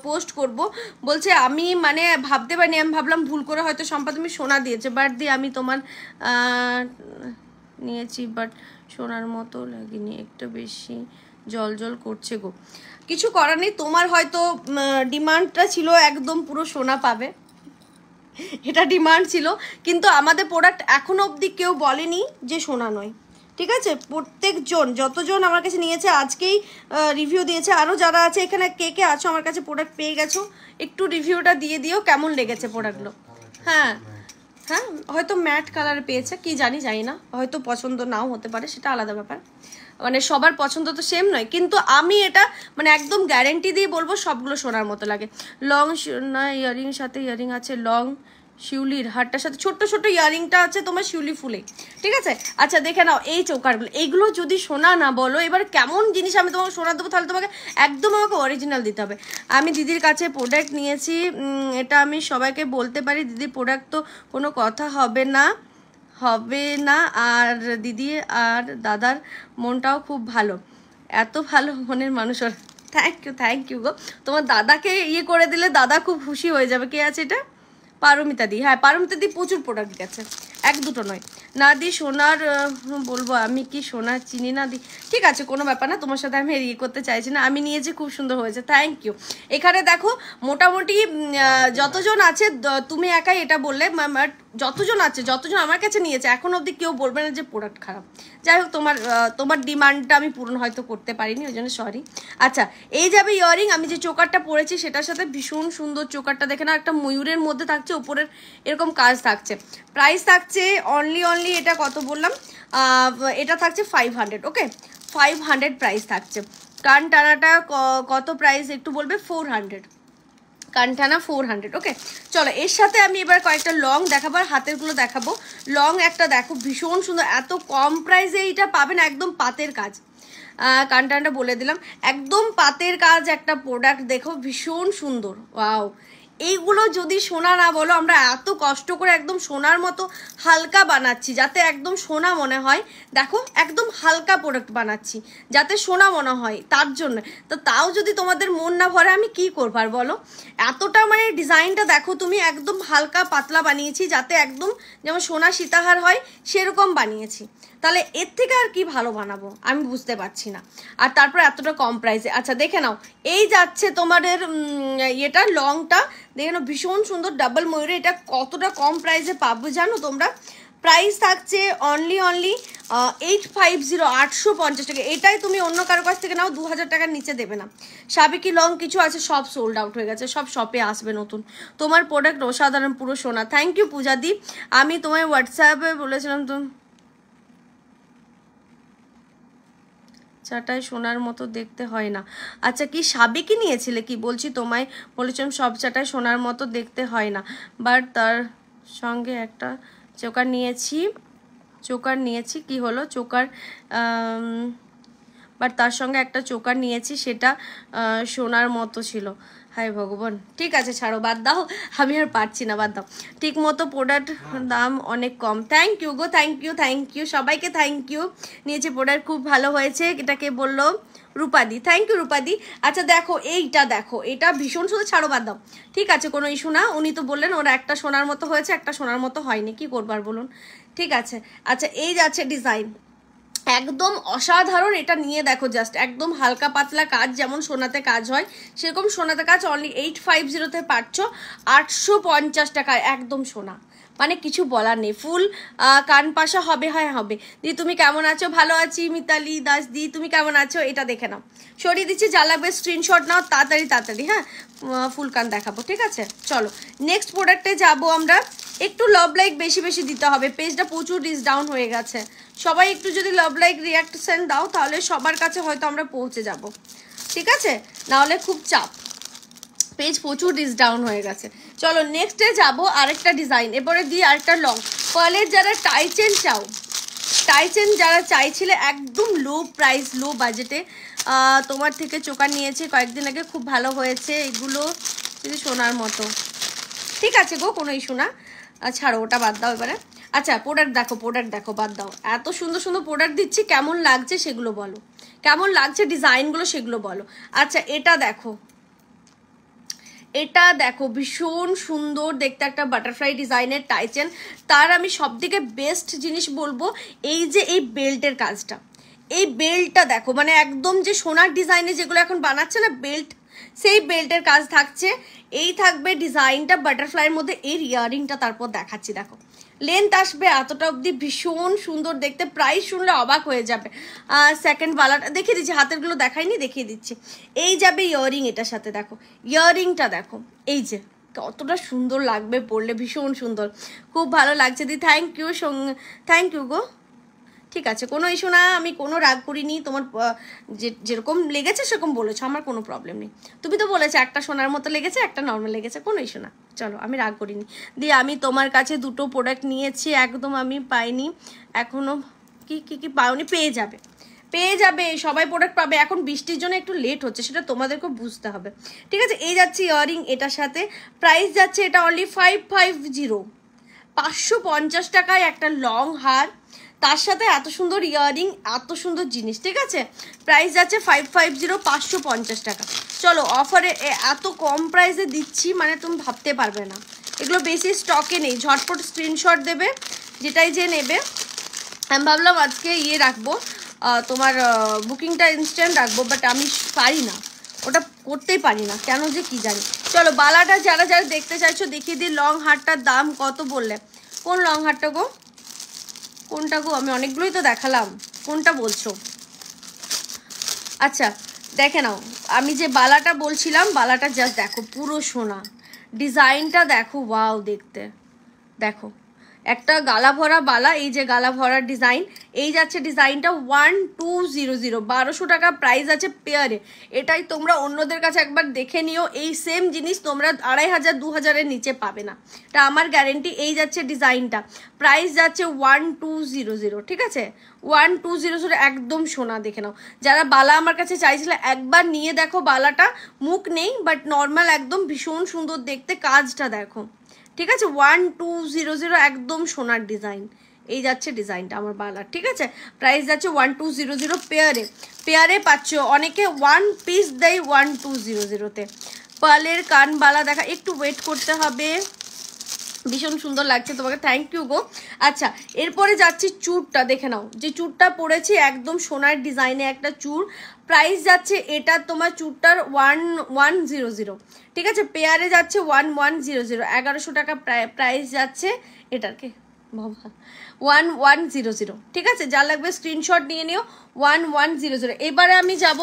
A: পোস্ট করব। বলছে আমি মানে ভাবতে পারিনি, আমি ভাবলাম ভুল করে হয়তো সম্পা তুমি সোনা দিয়েছে, বাট আমি তোমার নিয়েছি বাট সোনার মতো লাগেনি, একটু বেশি জল করছে গো। কিছু করার নেই, তোমার হয়তো ডিমান্ডটা ছিল একদম পুরো সোনা পাবে, এটা ডিমান্ড ছিল, কিন্তু আমাদের প্রোডাক্ট এখনো অবধি কেউ বলেনি যে সোনা নয়। ঠিক আছে, প্রত্যেকজন যতজন আমার কাছে নিয়েছে আজকেই রিভিউ দিয়েছে, আরও যারা আছে এখানে কে কে আছো আমার কাছে প্রোডাক্ট পেয়ে গেছো, একটু রিভিউটা দিয়ে দিও কেমন লেগেছে প্রোডাক্টগুলো। হ্যাঁ হ্যাঁ হয়তো ম্যাট কালার পেয়েছে, কি জানি না, হয়তো পছন্দ নাও হতে পারে, সেটা আলাদা ব্যাপার, মানে সবার পছন্দ তো সেম নয়, কিন্তু আমি এটা মানে একদম গ্যারেন্টি দিয়ে বলবো সবগুলো সোনার মতো লাগে। লং না ইয়ারিং সাথে ইয়ারিং আছে, লং শিউলির হারটার সাথে ছোট্ট ছোট্ট ইয়ারিংটা আছে তোমার শিউলি ফুলে। ঠিক আছে, আচ্ছা দেখে নাও এই চৌকারগুলো, এইগুলো যদি সোনা না বলো এবার কেমন জিনিস আমি তোমাকে সোনা দেবো, তাহলে তোমাকে একদম আমাকে অরিজিনাল দিতে হবে। আমি দিদির কাছে প্রোডাক্ট নিয়েছি, এটা আমি সবাইকে বলতে পারি, দিদির প্রোডাক্ট তো কোনো কথা হবে না, আর দিদি আর দাদার মনটাও খুব ভালো, এত ভালো মনের মানুষ। থ্যাংক ইউ গো, তোমার দাদাকে ইয়ে করে দিলে দাদা খুব খুশি হয়ে যাবে। কে আছে এটা? পারমিতা দি, হ্যাঁ পারমিতা দি প্রচুর প্রোডাক্ট গেছে, এক দুটো নয়। না দি সোনার বলবো, আমি কি সোনার চিনি না দি? ঠিক আছে, কোনো ব্যাপার না, তোমার সাথে আমি ইয়ে করতে চাইছি না, আমি নিয়েছি, খুব সুন্দর হয়েছে, থ্যাংক ইউ। এখানে দেখো মোটামুটি যতজন আছে, তুমি একাই এটা বললে, যতজন আছে, যতজন আমার কাছে নিয়েছে এখন অবধি কেউ বলবে না যে প্রোডাক্ট খারাপ। যাই হোক, তোমার ডিমান্ডটা আমি পূরণ হয়তো করতে পারিনি, ওই জন্য সরি। আচ্ছা, এই যাবে ইয়াররিং। আমি যে চোকারটা পরেছি সেটার সাথে ভীষণ সুন্দর চোকারটা, দেখে না, একটা ময়ূরের মধ্যে থাকছে, উপরের এরকম কাজ থাকছে। প্রাইস থাকছে অনলি এটা কত বললাম, এটা থাকছে 500। ওকে, 500 প্রাইস থাকছে। কান টানাটা কত প্রাইস একটু বলবে? 400 কানটানা 400। ওকে, চলো এর সাথে আমি এবার কয়েকটা লং দেখাবো, আর হাতেরগুলো দেখাবো। লং একটা দেখো, ভীষণ সুন্দর, এত কম প্রাইসে এইটা পাবেন, একদম পাতের কাজ। কানটানাটা বলে দিলাম, একদম পাতের কাজ একটা প্রোডাক্ট, দেখো ভীষণ সুন্দর। ওয়াও, এইগুলো যদি সোনা না বলো, আমরা এত কষ্ট করে একদম সোনার মতো হালকা বানাচ্ছি যাতে একদম সোনা মনে হয়। দেখো একদম হালকা প্রোডাক্ট বানাচ্ছি যাতে সোনা মনে হয়, তার জন্য। তো তাও যদি তোমাদের মন না ভরে আমি কি করবো আর বলো? এতটা মানে ডিজাইনটা দেখো তুমি, একদম হালকা পাতলা বানিয়েছি যাতে একদম যেমন সোনা সীতাহার হয় সেরকম বানিয়েছি। তাহলে এর থেকে আর কি ভালো বানাবো আমি বুঝতে পারছি না। আর তারপর এতটা কম প্রাইসে। আচ্ছা দেখে নাও, এই যাচ্ছে তোমাদের এটা লংটা, দেখে নাও ভীষণ সুন্দর ডাবল ময়ূরে। এটা কতটা কম প্রাইসে পাবো জানো তোমরা? প্রাইস থাকছে অনলি 850, 850 টাকা। এটাই তুমি অন্য কারো কাছ থেকে নাও 2000 টাকার নিচে দেবে না। সাবেকি লং কিছু আছে, সব সোল্ড আউট হয়ে গেছে, সব শপে আসবে নতুন। তোমার প্রোডাক্ট অসাধারণ, পুরো সোনা। থ্যাংক ইউ পূজাদি। আমি তোমায় হোয়াটসঅ্যাপে বলেছিলাম চাটাই সোনার মতো দেখতে হয় না। আচ্ছা, কি সাবেকি নিয়েছিলে কি? বলছি তোমায় বলেছিলাম সব চাটাই সোনার মতো দেখতে হয় না, বাট তার সঙ্গে একটা চোকার নিয়েছি কি হলো? বাট তার সঙ্গে একটা চোকার নিয়েছি, সেটা সোনার মতো ছিল। হায় ভগবান, ঠিক আছে ছাড়ো, বাদ দাও, আমি আর পারছি না, বাদ দাও। ঠিক মতো প্রোডাক্ট দাম অনেক কম। থ্যাংক ইউ গো, থ্যাংক ইউ সবাইকে, থ্যাংক ইউ। নিয়েছে প্রোডাক্ট খুব ভালো হয়েছে। এটাকে বললো রূপাদি, থ্যাংক ইউ রূপাদি। আচ্ছা দেখো এইটা, দেখো এটা ভীষণ সুন্দর, ছাড়ো বাদ দাও, ঠিক আছে কোনো ইস্যু না। উনি তো বললেন ওরা একটা সোনার মতো হয়েছে, একটা সোনার মতো হয়নি, কি করবার বলুন? ঠিক আছে। আচ্ছা, এই যাচ্ছে ডিজাইন, একদম অসাধারণ। এটা নিয়ে দেখো, জাস্ট একদম হালকা পাতলা কাজ, যেমন সোনাতে কাজ হয় সেরকম সোনাতে কাজ। অনলি 850-তে পাচ্ছ 850 টাকায়, একদম সোনা, মানে কিছু বলার নেই। ফুল কান পাশা হবে, হ্যাঁ হবে। দি তুমি কেমন আছো? ভালো আছি। মিতালি দাস দি তুমি কেমন আছো? এটা দেখে নাও, সরিয়ে দিচ্ছি, যা লাগবে স্ক্রিনশট নাও তাড়াতাড়ি। হ্যাঁ, ফুল কান দেখাবো, ঠিক আছে। চলো নেক্সট প্রোডাক্টে যাবো আমরা। একটু লাভ লাইক বেশি দিতে হবে, পেজটা প্রচুর রিচ ডাউন হয়ে গেছে। সবাই একটু যদি লাভ লাইক রিয়াকশন দাও তাহলে সবার কাছে হয়তো আমরা পৌঁছে যাব, ঠিক আছে? নাহলে খুব চাপ, পেজ প্রচুর রিচ ডাউন হয়ে গেছে। চলো নেক্সটে যাবো আরেকটা ডিজাইন, এরপরে দিয়ে আরেকটা লং পার্লের। যারা টাইচেন চাও, টাইচেন যারা চাইছিলে একদম লো প্রাইস, লো বাজেটে, তোমার থেকে চোকার নিয়েছে কয়েকদিন আগে, খুব ভালো হয়েছে। এগুলো যদি সোনার মতো, ঠিক আছে গো, কোনো ইস্যু না, ছাড়ো ওটা বাদ দাও এবারে। আচ্ছা প্রোডাক্ট দেখো, বাদ দাও। এত সুন্দর সুন্দর প্রোডাক্ট দিচ্ছি, কেমন লাগছে সেগুলো বলো, কেমন লাগছে ডিজাইনগুলো সেগুলো বলো। আচ্ছা এটা দেখো ভীষণ সুন্দর দেখতে, একটা বাটারফ্লাই ডিজাইনের টাইচেন। তার আমি সবথেকে বেস্ট জিনিস বলবো এই যে এই বেল্টের কাজটা, এই বেল্টটা দেখো, মানে একদম যে সোনার ডিজাইনে যেগুলো এখন বানাচ্ছে না বেল্ট, সেই বেল্টের কাজ থাকছে। এই থাকবে ডিজাইনটা বাটারফ্লাইয়ের মধ্যে, এর ইয়ারিংটা তারপর দেখাচ্ছি। দেখো লেন্থ আসবে এতটা অবধি, ভীষণ সুন্দর দেখতে। প্রাইস শুনলে অবাক হয়ে যাবে। সেকেন্ড বালাটা দেখিয়ে দিচ্ছি, হাতেরগুলো দেখাইনি, দেখিয়ে দিচ্ছি। এই যাবে ইয়ারিং এটার সাথে, দেখো ইয়ারিংটা দেখো, এই যে কতটা সুন্দর লাগবে পরলে, ভীষণ সুন্দর, খুব ভালো লাগছে দি। থ্যাংক ইউ গো, ঠিক আছে কোনো ইস্যু না, আমি কোনো রাগ করিনি। তোমার যেরকম লেগেছে সেরকম বলেছো, আমার কোনো প্রবলেম নেই। তুমি তো বলেছো একটা সোনার মতো লেগেছে, একটা নর্মাল লেগেছে, কোনো ইস্যু না। চলো আমি রাগ করিনি। দিয়ে আমি তোমার কাছে দুটো প্রোডাক্ট নিয়েছি, একদম আমি পাইনি এখনও। কি পাওনি? পেয়ে যাবে, সবাই প্রোডাক্ট পাবে। এখন বৃষ্টির জন্য একটু লেট হচ্ছে, সেটা তোমাদেরকে বুঝতে হবে, ঠিক আছে। এই যাচ্ছে ইয়ারিং এটার সাথে, প্রাইস যাচ্ছে এটা অনলি 550, 550 টাকায় একটা লং হার, তার সাথে এত সুন্দর ইয়ারিং, এত সুন্দর জিনিস, ঠিক আছে। প্রাইস যাচ্ছে 550, 550 টাকা। চলো অফারে এত কম প্রাইসে দিচ্ছি, মানে তুমি ভাবতে পারবে না, এগুলো বেশি স্টকে নেই, ঝটপট স্ক্রিনশট দেবে যেটাই যে নেবে। আমি ভাবলাম আজকে ইয়ে রাখবো, তোমার বুকিংটা ইনস্ট্যান্ট রাখবো, বাট আমি পারি না, ওটা করতেই পারি না, কেন যে কি জানি। চলো বালাটা যারা যারা দেখতে চাইছো দেখিয়ে দিই। লং হারটার দাম কত বললে? কোন লং হারটা গো? কোনটা গো? আমি অনেকগুলোই তো দেখালাম, কোনটা বলছো? আচ্ছা দেখে নাও, আমি যে বালাটা বলছিলাম, বালাটা জাস্ট দেখো, পুরো সোনা, ডিজাইনটা দেখো, ওয়াও দেখতে, দেখো একটা গালা ভরা বালা, এই যে গালা ভরার ডিজাইন, এই যাচ্ছে ডিজাইনটা 1200, 1200 টাকা প্রাইস আছে পেয়ারে। এটাই তোমরা অন্যদের কাছে একবার দেখে নিও, এই সেম জিনিস তোমরা 2500 2000-এর নিচে পাবে না, এটা আমার গ্যারেন্টি। এই যাচ্ছে ডিজাইনটা, প্রাইস যাচ্ছে 1200, ঠিক আছে 1200, একদম সোনা। দেখে নাও, যারা বালা আমার কাছে চাইছিলে একবার নিয়ে দেখো, বালাটা মুখ নেই বাট নর্মাল, একদম ভীষণ সুন্দর দেখতে, কাজটা দেখো, ঠিক আছে 1200, একদম সোনার ডিজাইন। এই যাচ্ছে ডিজাইনটা আমার বালার, ঠিক আছে প্রাইস যাচ্ছে 1200 পেয়ারে। পেয়ারে পাচ্ছ, অনেকে ওয়ান পিস দেয় 1200-তে। পার্লের কানবালা দেখা, একটু ওয়েট করতে হবে, ভীষণ সুন্দর লাগছে তোমাকে, থ্যাংক ইউ গো। আচ্ছা এরপরে যাচ্ছি চূড়টা, দেখে নাও যে চূড়টা পরেছি, একদম সোনার ডিজাইনে একটা চূড়, প্রাইস যাচ্ছে এটা তোমার চূড়টার 1100, ঠিক আছে পেয়ারে যাচ্ছে 1100, 1100 টাকা প্রাইস যাচ্ছে এটার, কে বাবা 1100, ঠিক আছে যার লাগবে স্ক্রিনশট নিয়ে নিও 1100। এবারে আমি যাব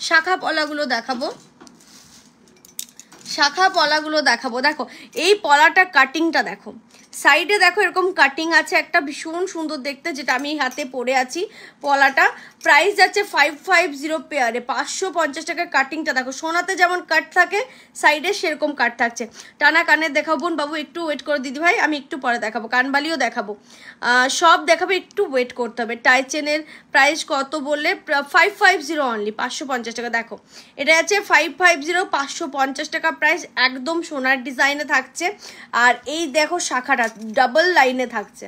A: শাখা পলাগুলো দেখাবো, শাখা পলাগুলো দেখাবো। দেখো এই পলাটা কাটিংটা দেখো, সাইডে দেখো এরকম কাটিং আছে একটা, ভীষণ সুন্দর দেখতে, যেটা আমি হাতে পরে আছি পলাটা। প্রাইস যাচ্ছে 550 পেয়ারে, 550 টাকার কাটিংটা দেখো, সোনাতে যেমন কাট থাকে সাইডে সেরকম কাট থাকছে। টানা কানের দেখাবো বোন বাবু, একটু ওয়েট করো দিদি ভাই, আমি একটু পরে দেখাবো, কানবালিও দেখাবো, সব দেখাবো, একটু ওয়েট করতে হবে। টাই চেনের প্রাইস কত বললে? 550 অনলি, 550 টাকা। দেখো এটা আছে 550, 550 টাকা প্রাইস, একদম সোনার ডিজাইনে থাকছে। আর এই দেখো শাখাটা ডাবল লাইনে থাকছে,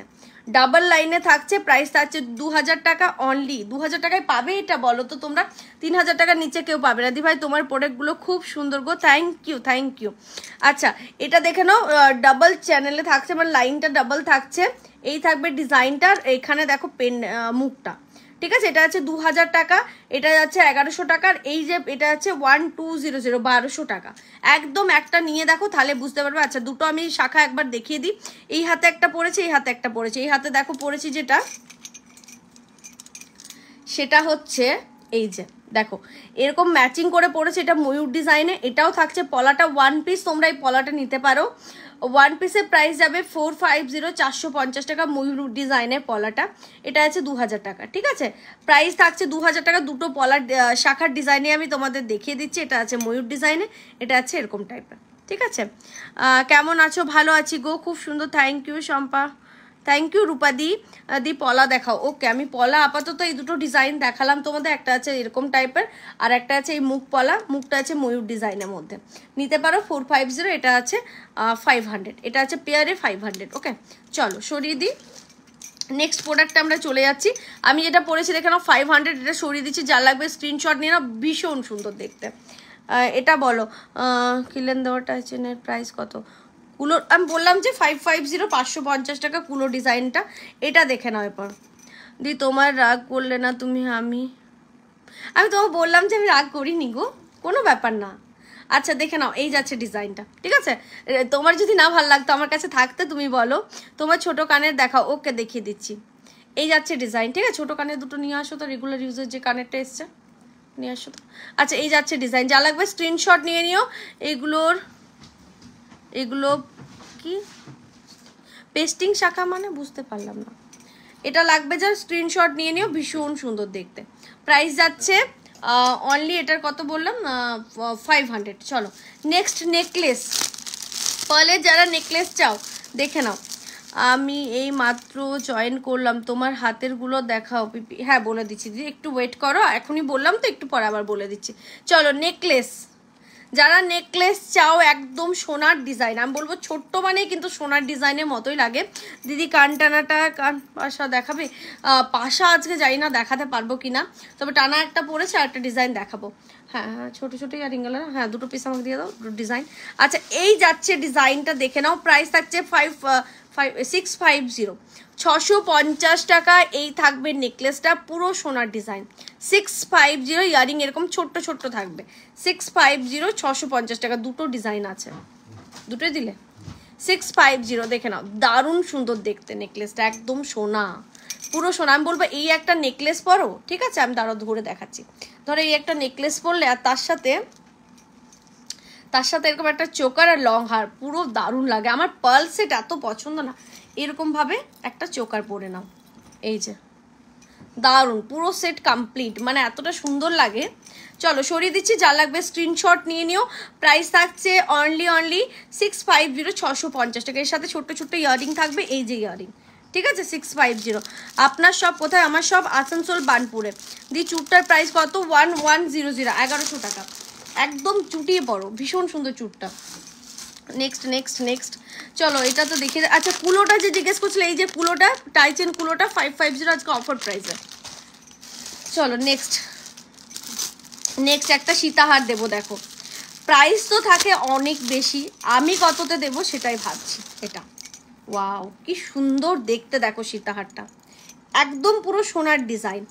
A: ডাবল লাইনে থাকছে, প্রাইস থাকছে 2000 টাকা অনলি। 2000 টাকায় পাবে এটা বলো তো তোমরা? 3000 টাকার নিচে কেউ পাবে না। দি ভাই তোমার প্রোডাক্টগুলো খুব সুন্দর গো, থ্যাংক ইউ থ্যাংক ইউ। আচ্ছা এটা দেখে নাও, ডাবল চ্যানেলে থাকছে, মানে লাইনটা ডাবল থাকছে, এই থাকবে ডিজাইনটার, এখানে দেখো পেন মুখটা, ঠিক আছে এটা আছে 2000 টাকা, এটা যাচ্ছে 1100 টাকার, এই যে এটা আছে 1200, 1200 টাকা। একদম একটা নিয়ে দেখো তাহলে বুঝতে পারবে। আচ্ছা দুটো আমি শাখা একবার দেখিয়ে দিই, এই হাতে একটা পড়েছে, এই হাতে একটা পড়েছে। এই হাতে দেখো পড়েছি যেটা, সেটা হচ্ছে এই যে দেখো এরকম ম্যাচিং করে পড়েছে, এটা ময়ূর ডিজাইনে, এটাও থাকছে পলাটা ওয়ান পিস, তোমরা এই পলাটা নিতে পারো। ওয়ান পিসের প্রাইস যাবে 450, 450 টাকা, ময়ূর ডিজাইনের পলাটা, এটা আছে 2000 টাকা, ঠিক আছে প্রাইস থাকছে 2000 টাকা। দুটো পলার শাখার ডিজাইনে আমি তোমাদের দেখিয়ে দিচ্ছি, এটা আছে ময়ূর ডিজাইনে, এটা আছে এরকম টাইপের, ঠিক আছে। কেমন আছো? ভালো আছি গো, খুব সুন্দর, thank you Shampa, thank you রূপাদি। দি পলা দেখাও, ওকে আমি পলা আপাতত এই দুটো ডিজাইন দেখালাম তোমাদের, একটা আছে এরকম টাইপের আর একটা আছে এই মুখ পলা, মুখটা আছে ময়ূর ডিজাইনের মধ্যে, নিতে পারো 450, এটা আছে 500, এটা আছে পেয়ারে 500, ওকে চলো সরিয়ে দিই। নেক্সট প্রোডাক্টটা আমরা চলে যাচ্ছি, আমি যেটা পরেছি দেখে নাও 500, এটা সরিয়ে দিচ্ছি, যার লাগবে স্ক্রিনশট নিয়ে নাও, ভীষণ সুন্দর দেখতে। এটা বলো কিলেন দেওয়াটা চেনের প্রাইস কত? কুলো আমি বললাম যে 550, 550 টাকা কুলো ডিজাইনটা, এটা দেখে নাও এরপর। দি তোমার রাগ করলে না তুমি? আমি তোমাকে বললাম যে আমি রাগ করিনি গো, কোনো ব্যাপার না। আচ্ছা দেখে নাও, এই যাচ্ছে ডিজাইনটা, ঠিক আছে তোমার যদি না ভালো লাগতো আমার কাছে থাকতে তুমি বলো। তোমার ছোট কানের দেখাও, ওকে দেখিয়ে দিচ্ছি, এই যাচ্ছে ডিজাইন, ঠিক আছে ছোট কানের দুটো নিয়ে আসো তো, রেগুলার ইউজের যে কানেরটা এসছে নিয়ে আসো তো। আচ্ছা এই যাচ্ছে ডিজাইন, যা লাগবে স্ক্রিনশট নিয়ে নিও। এগুলো কি পেস্টিং শাখা মানে বুঝতে পারলাম না, এটা লাগবে যা স্ক্রিনশট নিয়ে নিও, ভীষণ সুন্দর দেখতে। প্রাইস যাচ্ছে অনলি, এটার কত বললাম 500। চলো নেক্সট নেকলেস, পার্লের যারা নেকলেস চাও দেখে নাও, আমি এই মাত্র জয়েন করলাম, তোমার হাতেরগুলো দেখাও পিপি। হ্যাঁ বলে দিচ্ছি দিদি, একটু ওয়েট করো, এখনই বললাম তো, একটু পরে আবার বলে দিচ্ছি। চলো নেকলেস যারা নেকলেস চাও একদম সোনার ডিজাইন, আমি বলবো ছোট্ট মানে কিন্তু সোনার ডিজাইনের মতোই লাগে। দিদি কান টানাটা, কান পাশা দেখাবে? পাশা আজকে জানি না দেখাতে পারবো কিনা, তবে টানা একটা পরেছে আর একটা ডিজাইন দেখাবো। হ্যাঁ হ্যাঁ, ছোটো ছোটো ইয়ারিংগুলো, হ্যাঁ দুটো পিস আমাকে দিয়ে দাও, দুটো ডিজাইন। আচ্ছা এই যাচ্ছে ডিজাইনটা দেখে নাও, প্রাইস থাকছে 650, 650 টাকা। এই থাকবে নেকলেসটা, পুরো সোনার ডিজাইন 650। ইয়ারিং এরকম ছোট্ট ছোট্ট থাকবে, 650, 650 টাকা। দুটো ডিজাইন আছে, দুটোই দিলে 650। দেখে নাও, দারুণ সুন্দর দেখতে নেকলেসটা, একদম সোনা, পুরো সোনা। আমি বলবো এই একটা নেকলেস পরো, ঠিক আছে? আমি দাঁড়াও ধরে দেখাচ্ছি। ধরো এই একটা নেকলেস পরলে আর তার সাথে এরকম একটা চোকার আর লং হার, পুরো দারুণ লাগে। আমার পার্ল সেট এত পছন্দ না, এরকমভাবে একটা চোকার পরে নাও, এই যে দারুণ, পুরো সেট কমপ্লিট, মানে এতটা সুন্দর লাগে। চলো সরিয়ে দিচ্ছি, যা লাগবে স্ক্রিনশট নিয়ে নিও। প্রাইস থাকছে অনলি 650, 650 টাকা। এর সাথে ছোট্ট ছোট্ট ইয়ারিং থাকবে, এই যে ইয়ারিং, ঠিক আছে? 650। আপনার সব কোথায়? আমার সব আসানসোল বানপুরে। দি চুটটার প্রাইস কত? 1100, 1100 টাকা। একদম চুটিয়ে পড়ো, ভীষণ সুন্দর চুটটা। নেক্সট চলো এটা তো দেখিয়ে। আচ্ছা কুলোটা যে জিজ্ঞেস করছিল, এই যে কুলোটা, টাইচেন কুলোটা 550 আজকে অফার প্রাইসে। চলো নেক্সট একটা সীতাহার দেবো। দেখো প্রাইস তো থাকে অনেক বেশি, আমি কততে দেবো সেটাই ভাবছি। এটা ওয়াও কি সুন্দর দেখতে, দেখো সীতাহারটা একদম পুরো সোনার ডিজাইন।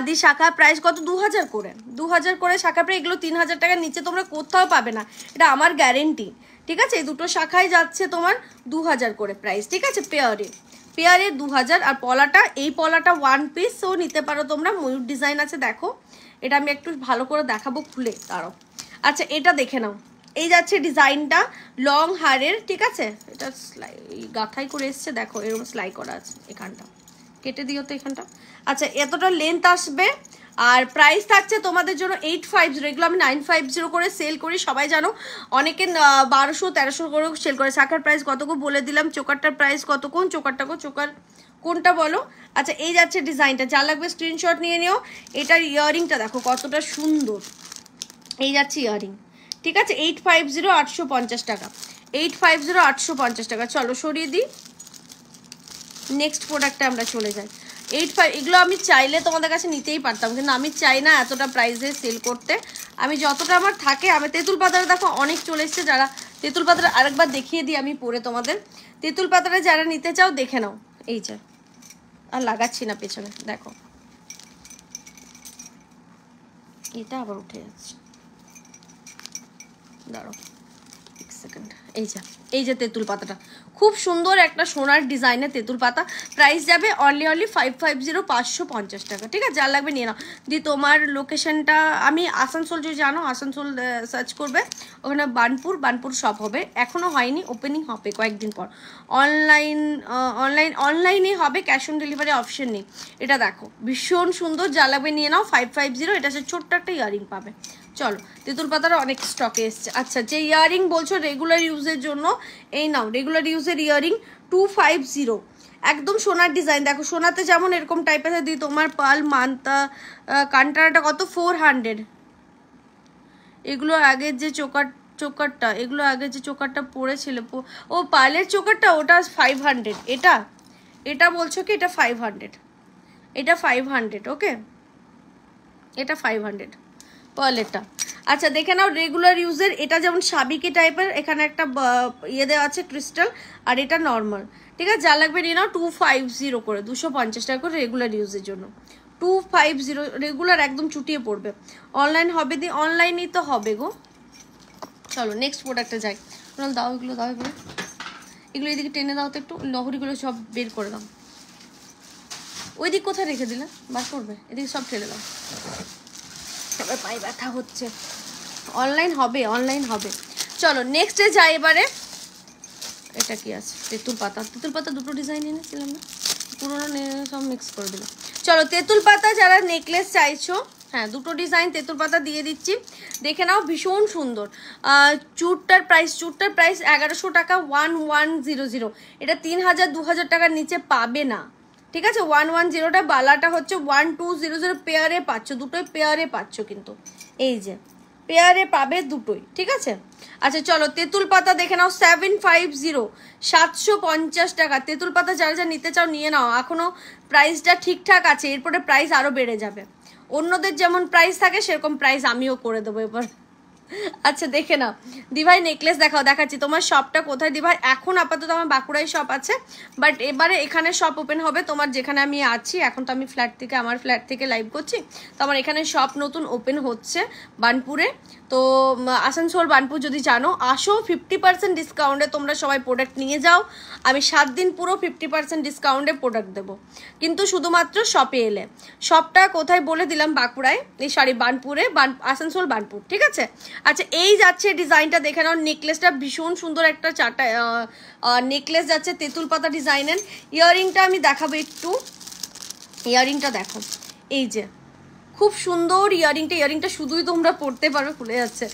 A: দি শাখা প্রাইস কত? 2000 করে, 2000 করে শাখা প্রায়। এগুলো 3000 টাকার নিচে তোমরা কোথাও পাবে না, এটা আমার গ্যারেন্টি, ঠিক আছে? এই দুটো শাখায় যাচ্ছে তোমার 2000 করে প্রাইস, ঠিক আছে? পেয়ারে 2000। আর পলাটা, এই পলাটা ওয়ান পিসও নিতে পারো তোমরা, ময়ূর ডিজাইন আছে। দেখো এটা আমি একটু ভালো করে দেখাবো খুলে, তারও। আচ্ছা এটা দেখে নাও, এই যাচ্ছে ডিজাইনটা লং হারের, ঠিক আছে? এটা গাথাই করে এসছে, দেখো এরকম সেলাই করা আছে, এখানটা কেটে দিও তো এখানটা। আচ্ছা এতটা লেন্থ আসবে। আর প্রাইস থাকছে তোমাদের জন্য 850। এগুলো আমি 950 করে সেল করি, সবাই জানো। অনেকে 1200-1300 করে সেল করে। শাখার প্রাইস কত গো বলে দিলাম। চোকারটার প্রাইস কত? কোন চোকারটা গো? চোকার কোনটা বলো? আচ্ছা এই যাচ্ছে ডিজাইনটা, যা লাগবে স্ক্রিনশট নিয়ে নিও। এটার ইয়ারিংটা দেখো কতটা সুন্দর, এই যাচ্ছে ইয়ারিং, ঠিক আছে? 850, 850 টাকা। 850, 850 টাকা। চলো সরিয়ে দিই, নেক্সট প্রোডাক্টে আমরা চলে যাই। 85, এগুলো আমি চাইলে তোমাদের কাছে নিতেই পারতাম, কিন্তু আমি চাই না এতটা প্রাইসে সেল করতে। আমি যতটা আমার থাকে, আমি তেঁতুল পাতাটা দেখো অনেক চলে এসছে। যারা তেঁতুল পাতাটা আরেকবার দেখিয়ে দিই আমি পরে তোমাদের। তেঁতুল পাতাটা যারা নিতে চাও দেখে নাও, এই যে, আর লাগাচ্ছি না পেছনে, দেখো এটা আবার উঠে যাচ্ছে, দাঁড়াও এক সেকেন্ড। এই যে তেঁতুল পাতাটা খুব সুন্দর একটা সোনার ডিজাইনের তেঁতুল পাতা। প্রাইস যাবে অনলি 550, 550 টাকা, ঠিক আছে? যা লাগবে নিয়ে নাও। দি তোমার লোকেশনটা আমি আসানসোল, যদি জানো আসানসোল সার্চ করবে, ওখানে বানপুর সব হবে। এখনও হয়নি, ওপেনিং হবে কয়েকদিন পর। অনলাইনে হবে, ক্যাশ অন ডেলিভারি অপশন নেই। এটা দেখো ভীষণ সুন্দর, যা লাগবে নিয়ে নাও। 550। এটা হচ্ছে ছোট্ট একটা ইয়ারিং পাবে। চলো তেঁতুল পাতার অনেক স্টকে এসছে। আচ্ছা যে ইয়ারিং বলছো রেগুলার ইউজের জন্য, এই নাও রেগুলার ইউজের ইয়ারিং 250, একদম সোনার ডিজাইন। দেখো সোনাতে যেমন এরকম টাইপের দিই, তোমার পাল মানতা কান্টারাটা কত? 400। এগুলো আগের যে চোকারটা, এগুলো আগের যে চোকারটা পড়েছিল, ও পালের চোকারটা, ওটা 500। এটা বলছো কি? এটা 500, এটা 500, ওকে? এটা 500 পার্লেরটা। আচ্ছা দেখে নাও রেগুলার ইউজের, এটা যেমন সাবিকি টাইপের, এখানে একটা ইয়ে দেওয়া আছে ক্রিস্টাল, আর এটা নর্মাল, ঠিক আছে? যা লাগবে নিয়ে নাও। 250 করে, 250 টাকা করে রেগুলার ইউজের জন্য। 250 রেগুলার, একদম চুটিয়ে পড়বে। অনলাইন হবে, দি অনলাইনেই তো হবে গো। চলো নেক্সট প্রোডাক্টে যাই। দাও এগুলো, দাও এগুলো এদিকে টেনে দাও তো একটু, লহরিগুলো সব বের করে দাও। ওই দিক কোথায় রেখে দিলে? বার করবে, এদিকে সব ঠেলে দাও। এবার পায়ে ব্যথা হচ্ছে। অনলাইন হবে। চলো নেক্সটে যাই এবারে। এটা কি আছে? তেঁতুল পাতা দুটো ডিজাইন এনেছিলাম না, পুরোনো সব মিক্স করে দিলাম। চলো তেঁতুল পাতা যারা নেকলেস চাইছো, হ্যাঁ দুটো ডিজাইন তেঁতুল পাতা দিয়ে দিচ্ছি, দেখে নাও ভীষণ সুন্দর। চুটটার প্রাইস 1100 টাকা, 1100। এটা 3000-2000 টাকার নিচে পাবে না, ঠিক আছে? 110টা, বালাটা হচ্ছে 1200 পেয়ারে পাচ্ছ, দুটোই পেয়ারে পাচ্ছ কিন্তু। এই যে পেয়ারে পাবে দুটোই, ঠিক আছে। আচ্ছা চলো তেঁতুল পাতা দেখে নাও 750, 750 টাকা। তেঁতুল পাতা যারা যা নিতে চাও নিয়ে নাও, এখনো প্রাইসটা ঠিকঠাক আছে, এরপরে প্রাইস আরো বেড়ে যাবে। অন্যদের যেমন প্রাইস থাকে সেরকম প্রাইস আমিও করে দেবো এবার। আচ্ছা দেখে নাও দিভাই নেকলেস দেখাও, দেখাচ্ছি। তোমার শপটা কোথায় দিভাই? এখন আপাতত আমার বাঁকুড়ায় শপ আছে, বাট এবারে এখানে শপ ওপেন হবে তোমার যেখানে আমি আছি। এখন তো আমি আমার ফ্ল্যাট থেকে লাইভ করছি, তো আমার এখানে শপ নতুন ওপেন হচ্ছে বার্নপুরে। তো আসানসোল বার্নপুর যদি জানো, আসো 50% ডিসকাউন্টে তোমরা সবাই প্রোডাক্ট নিয়ে যাও। আমি 7 দিন পুরো 50% ডিসকাউন্টে প্রোডাক্ট দেবো, কিন্তু শুধুমাত্র শপে এলে। শপটা কোথায় বলে দিলাম, বাঁকুড়ায়, এই সরি বার্নপুরে, আসানসোল বার্নপুর, ঠিক আছে। আচ্ছা এই যাচ্ছে ডিজাইনটা দেখে নাও, নেকলেসটা ভীষণ সুন্দর একটা চারটা নেকলেস যাচ্ছে তেঁতুল পাতা ডিজাইনের। ইয়াররিংটা আমি দেখাবো একটু, ইয়াররিংটা দেখো, এই যে খুব সুন্দর ইয়াররিংটা শুধুই তোমরা পরতে পারবে, খুলে যাচ্ছে,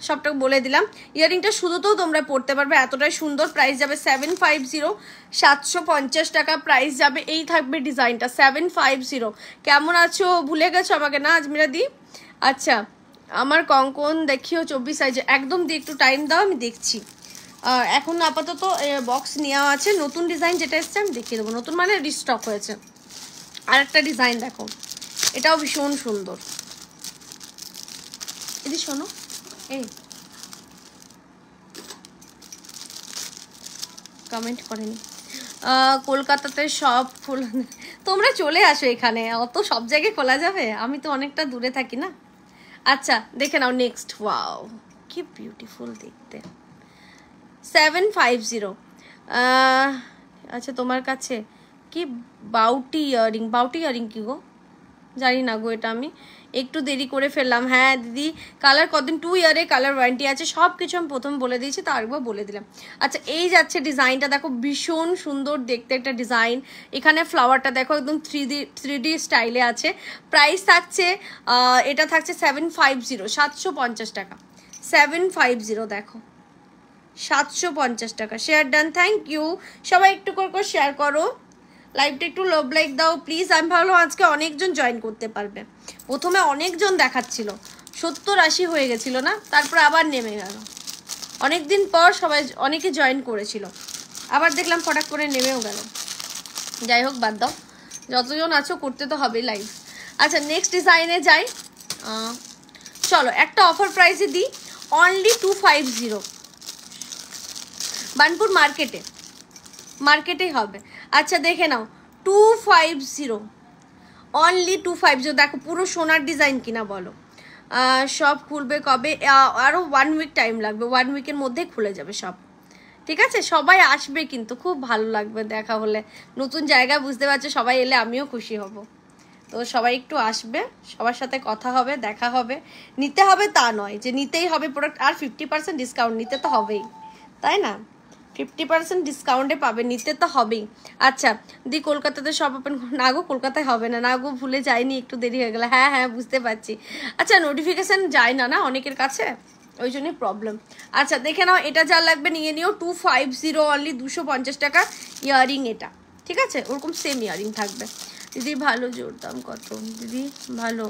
A: সবটা বলে দিলাম। ইয়াররিংটা শুধুতেও তোমরা পরতে পারবে, এতটাই সুন্দর। প্রাইস যাবে 750, 750 টাকা প্রাইস যাবে। এই থাকবে ডিজাইনটা 750। কেমন আছো? ভুলে গেছো আমাকে না আজমিরা দি? আচ্ছা আমার কঙ্কন দেখিও 24 সাইজে, একদম দিয়ে একটু টাইম দাও, আমি দেখছি। এখন আপাতত বক্স নেওয়া আছে, নতুন ডিজাইন যেটা এসছে আমি দেখিয়ে দেবো। নতুন মানে রিস্টক হয়েছে। আর একটা ডিজাইন দেখো, এটাও ভীষণ সুন্দর। এদি শোনো, এই কমেন্ট করেনি, কলকাতাতে সব খোলা, তোমরা চলে আসো এখানে, অত সব জায়গায় খোলা যাবে? আমি তো অনেকটা দূরে থাকি না। আচ্ছা দেখে নাও নেক্সট, ওয়াও কি বিউটিফুল দেখতে, 750। আচ্ছা তোমার কাছে কি বাউটি ইয়ারিং কি গো, জানি না গো, এটা আমি একটু দেরি করে ফেললাম। হ্যাঁ দিদি কালার কতদিন, 2 ইয়ারে কালার ওয়ারেন্টি আছে, সব কিছু আমি প্রথম বলে দিয়েছি, তো আরেকবার বলে দিলাম। আচ্ছা এই যাচ্ছে ডিজাইনটা দেখো, ভীষণ সুন্দর দেখতে একটা ডিজাইন। এখানে ফ্লাওয়ারটা দেখো একদম 3D স্টাইলে আছে। প্রাইস থাকছে এটা থাকছে 750, 750 টাকা, 750 দেখো, 750 টাকা। Share done, thank you. সবাই একটু করে শেয়ার করো, লাইভটা একটু লাভ লাইক দাও প্লিজ। আমি ভাবলাম আজকে অনেকজন জয়েন করতে পারবে। প্রথমে অনেকজন দেখাচ্ছিল, 70-80 হয়ে গেছিল না, তারপর আবার নেমে গেল। অনেকদিন পর সবাই অনেকে জয়েন করেছিল, আবার দেখলাম ফটাক করে নেমেও গেল। যাই হোক বাদ দাও, যতজন আছো করতে তো হবেই লাইভ। আচ্ছা নেক্সট ডিজাইনে যাই, চলো একটা অফার প্রাইসে দিই, অনলি 250, বার্নপুর মার্কেটেই হবে। আচ্ছা দেখে নাও 250, অনলি 250। দেখো পুরো সোনার ডিজাইন কিনা বলো। সব খুলবে কবে? আরও 1 উইক টাইম লাগবে, 1 উইকের মধ্যে খুলে যাবে সব, ঠিক আছে। সবাই আসবে কিন্তু, খুব ভালো লাগবে দেখা হলে, নতুন জায়গা বুঝতে পারছো, সবাই এলে আমিও খুশি হব। তো সবাই একটু আসবে, সবার সাথে কথা হবে, দেখা হবে। নিতে হবে তা নয় যে নিতেই হবে প্রোডাক্ট, আর 50% ডিসকাউন্ট নিতে তো হবেই, তাই না? 50% ডিসকাউন্টে পাবে, নিতে তো হবেই। আচ্ছা দি কলকাতাতে সব ওপেন, না গো কলকাতায় হবে না, না গো ভুলে যাইনি, একটু দেরি হয়ে গেল। হ্যাঁ হ্যাঁ বুঝতে পারছি। আচ্ছা নোটিফিকেশান যায় না অনেকের কাছে, ওই জন্যই প্রবলেম। আচ্ছা দেখে নাও, এটা যা লাগবে নিয়ে নিও, 250 অনলি, 250 টাকা ইয়াররিং এটা, ঠিক আছে। ওরকম সেম ইয়াররিং থাকবে। দিদি ভালো জোর দাম কত? দিদি ভালো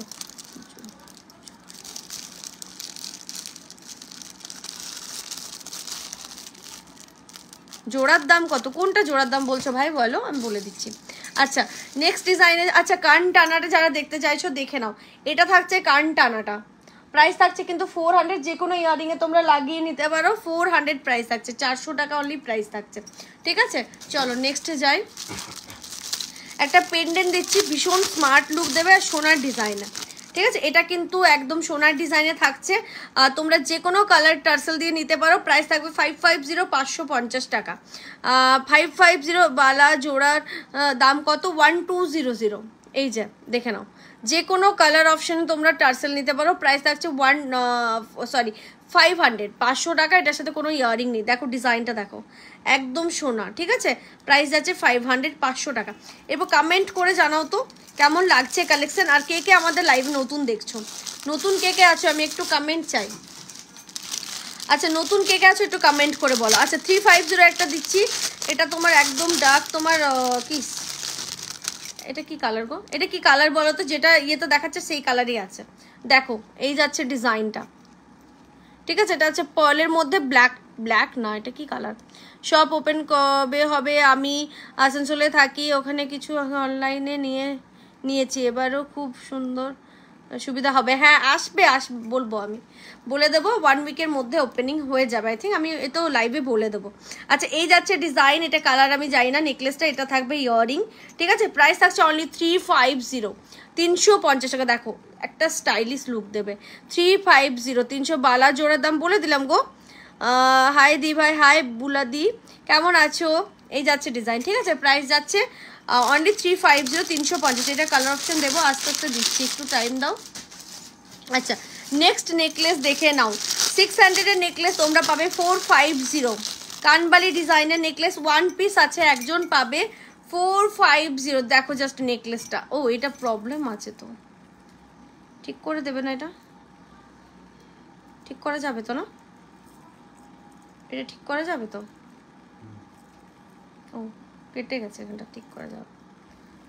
A: জোড়ার দাম কত? কোনটা জোড়ার দাম বলছো ভাই বলো, আমি বলে দিচ্ছি। আচ্ছা নেক্সট ডিজাইনে, আচ্ছা কান টানাটা যারা দেখতে চাইছো দেখে নাও, এটা থাকছে কান টানাটা, প্রাইস থাকছে কিন্তু 400। যে কোনো ইয়ারিংয়ে তোমরা লাগিয়ে নিতে পারো, 400 প্রাইস থাকছে, 400 টাকা অনলি প্রাইস থাকছে, ঠিক আছে। চলো নেক্সটে যাই। একটা পেন্ডেন্ট দিচ্ছি, ভীষণ স্মার্ট লুক দেবে, আর সোনার ডিজাইনে, ঠিক আছে। এটা কিন্তু একদম সোনার ডিজাইনে থাকছে, তোমরা যে কোনো কালার টার্সেল দিয়ে নিতে পারো। প্রাইস থাকবে 550, 550 টাকা। 550 বালা জোড়ার দাম কত? 1200। এই যে দেখে নাও, যে কোনো কালার অপশানে তোমরা টার্সেল নিতে পারো। প্রাইস থাকছে 500, 500 টাকা। এটার সাথে কোনো ইয়ারিং নেই, দেখো ডিজাইনটা দেখো, একদম সোনা, ঠিক আছে। প্রাইস যাচ্ছে 500, 500 টাকা। এবার কমেন্ট করে জানাও তো কেমন লাগছে কালেকশন, আর কে কে আমাদের লাইভ নতুন দেখছো, নতুন কে কে আছো, আমি একটু কমেন্ট চাই। আচ্ছা নতুন কে কে আছো একটু কমেন্ট করে বলো। আচ্ছা 350 একটা দিচ্ছি, এটা তোমার একদম ডার্ক, তোমার কি এটা কি কালার গো, এটা কি কালার বলো তো, যেটা ইয়েতে দেখাচ্ছে সেই কালারই আছে। দেখো এই যাচ্ছে ডিজাইনটা, ঠিক আছে? এটা হচ্ছে পার্লের মধ্যে ব্ল্যাক না, এটা কি কালার? শপ ওপেন কবে হবে? আমি আসানসোলে থাকি, ওখানে কিছু অনলাইনে নিয়েছি, এবারও খুব সুন্দর সুবিধা হবে। হ্যাঁ আসবে বলবো, আমি বলে দেবো 1 উইকের মধ্যে ওপেনিং হয়ে যাবে। আই থিঙ্ক আমি এতো লাইভে বলে দেবো। আচ্ছা এই যাচ্ছে ডিজাইন, এটা কালার আমি জানি না। নেকলেসটা এটা থাকবে ইয়াররিং, ঠিক আছে? প্রাইস থাকছে অনলি 350, 350 টাকা। দেখো একটা স্টাইলিশ লুক দেবে। 350, 300 বালা জোড়ার দাম বলে দিলাম গো। হাই দি ভাই, হাই বুলাদি, কেমন আছো? এই যাচ্ছে ডিজাইন, ঠিক আছে? প্রাইস যাচ্ছে অনলি 350, 350। এটা কালার অপশন দেবো, আস্তে আস্তে দিচ্ছি, একটু টাইম দাও। আচ্ছা নেক্সট নেকলেস দেখে নাও। 600 নেকলেস তোমরা পাবে 450। কানবালি ডিজাইনের নেকলেস 1 পিস আছে, একজন পাবে 450। দেখো জাস্ট নেকলেসটা। ও এটা প্রবলেম আছে তো, ঠিক করে দেবে না? এটা ঠিক করা যাবে তো না? এটা ঠিক করা যাবে তো? ও কেটে গেছে এখানটা, ঠিক করা যাবে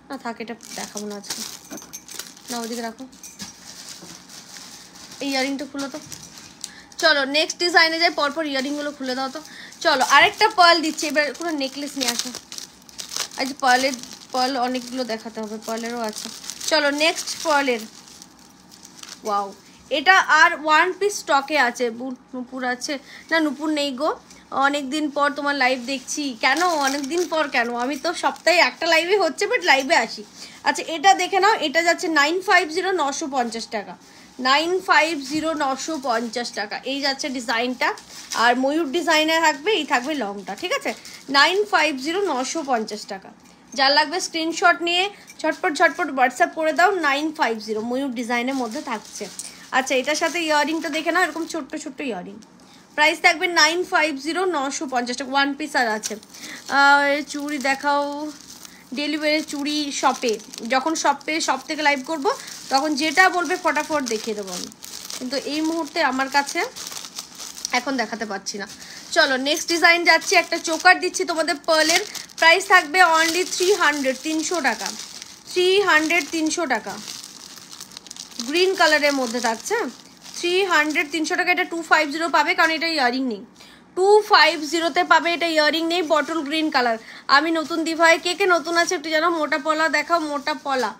A: না? থাক, এটা দেখাবো না আজকে, না ওদিকে রাখো। এই ইয়ারিংটা খুলো তো। চলো নেক্সট ডিজাইনে যাই, পরপর ইয়ারিংগুলো খুলে দাও তো। চলো আরেকটা পার্ল দিচ্ছি, এবার কোনো নেকলেস নিয়ে আসো। আজ পার্ল অনেকগুলো দেখাতে হবে, পার্লেরও আছে। চলো নেক্সট পার্লের, ওয়াও এটা আর 1 পিস স্টকে আছে। নুপুর আছে না? নুপুর নেই গো, অনেক দিন পর তোমার লাইভ দেখছি। কেন অনেক দিন পর কেন? আমি তো সপ্তাহে একটা লাইভে হচ্ছে, বাট লাইভে আসি। আচ্ছা এটা দেখে নাও, এটা যাচ্ছে 950, 950 টাকা। 950, 950 টাকা। এই যাচ্ছে ডিজাইনটা, আর ময়ূর ডিজাইনে থাকবে, এই থাকবে লংটা, ঠিক আছে? 950, 950 টাকা। যার লাগবে স্ক্রিনশট নিয়ে ঝটপট হোয়াটসঅ্যাপ করে দাও। 950 ময়ূর ডিজাইনের মধ্যে থাকছে। আচ্ছা এটার সাথে ইয়াররিংটা দেখে নাও, এরকম ছোট্ট ছোট্ট ইয়াররিং। প্রাইস থাকবে 950, 950 টাকা। 1 পিস আর আছে। চুড়ি দেখাও, ডেলিভারি চুড়ি শপে, যখন শপ থেকে লাইভ করব তখন যেটা বলবে ফটাফট দেখিয়ে দেবো আমি, কিন্তু এই মুহূর্তে আমার কাছে এখন দেখাতে পাচ্ছি না। চলো নেক্সট ডিজাইন যাচ্ছি, একটা চোকার দিচ্ছি তোমাদের পার্লের। প্রাইস থাকবে অনলি 300, 300 টাকা। 300, 300 টাকা। গ্রিন কালারের মধ্যে থাকছে। 300, 300 টাকা। এটা 250 পাবে, কারণ এটা ইয়ারিং নেই। 250-তে পাবে, এটা ইয়ারিং নেই, বটল গ্রিন কালার। আমি নতুন দিভাই, কে নতুন আছে একটু জানো? মোটা পলা দেখাও, মোটা পলা।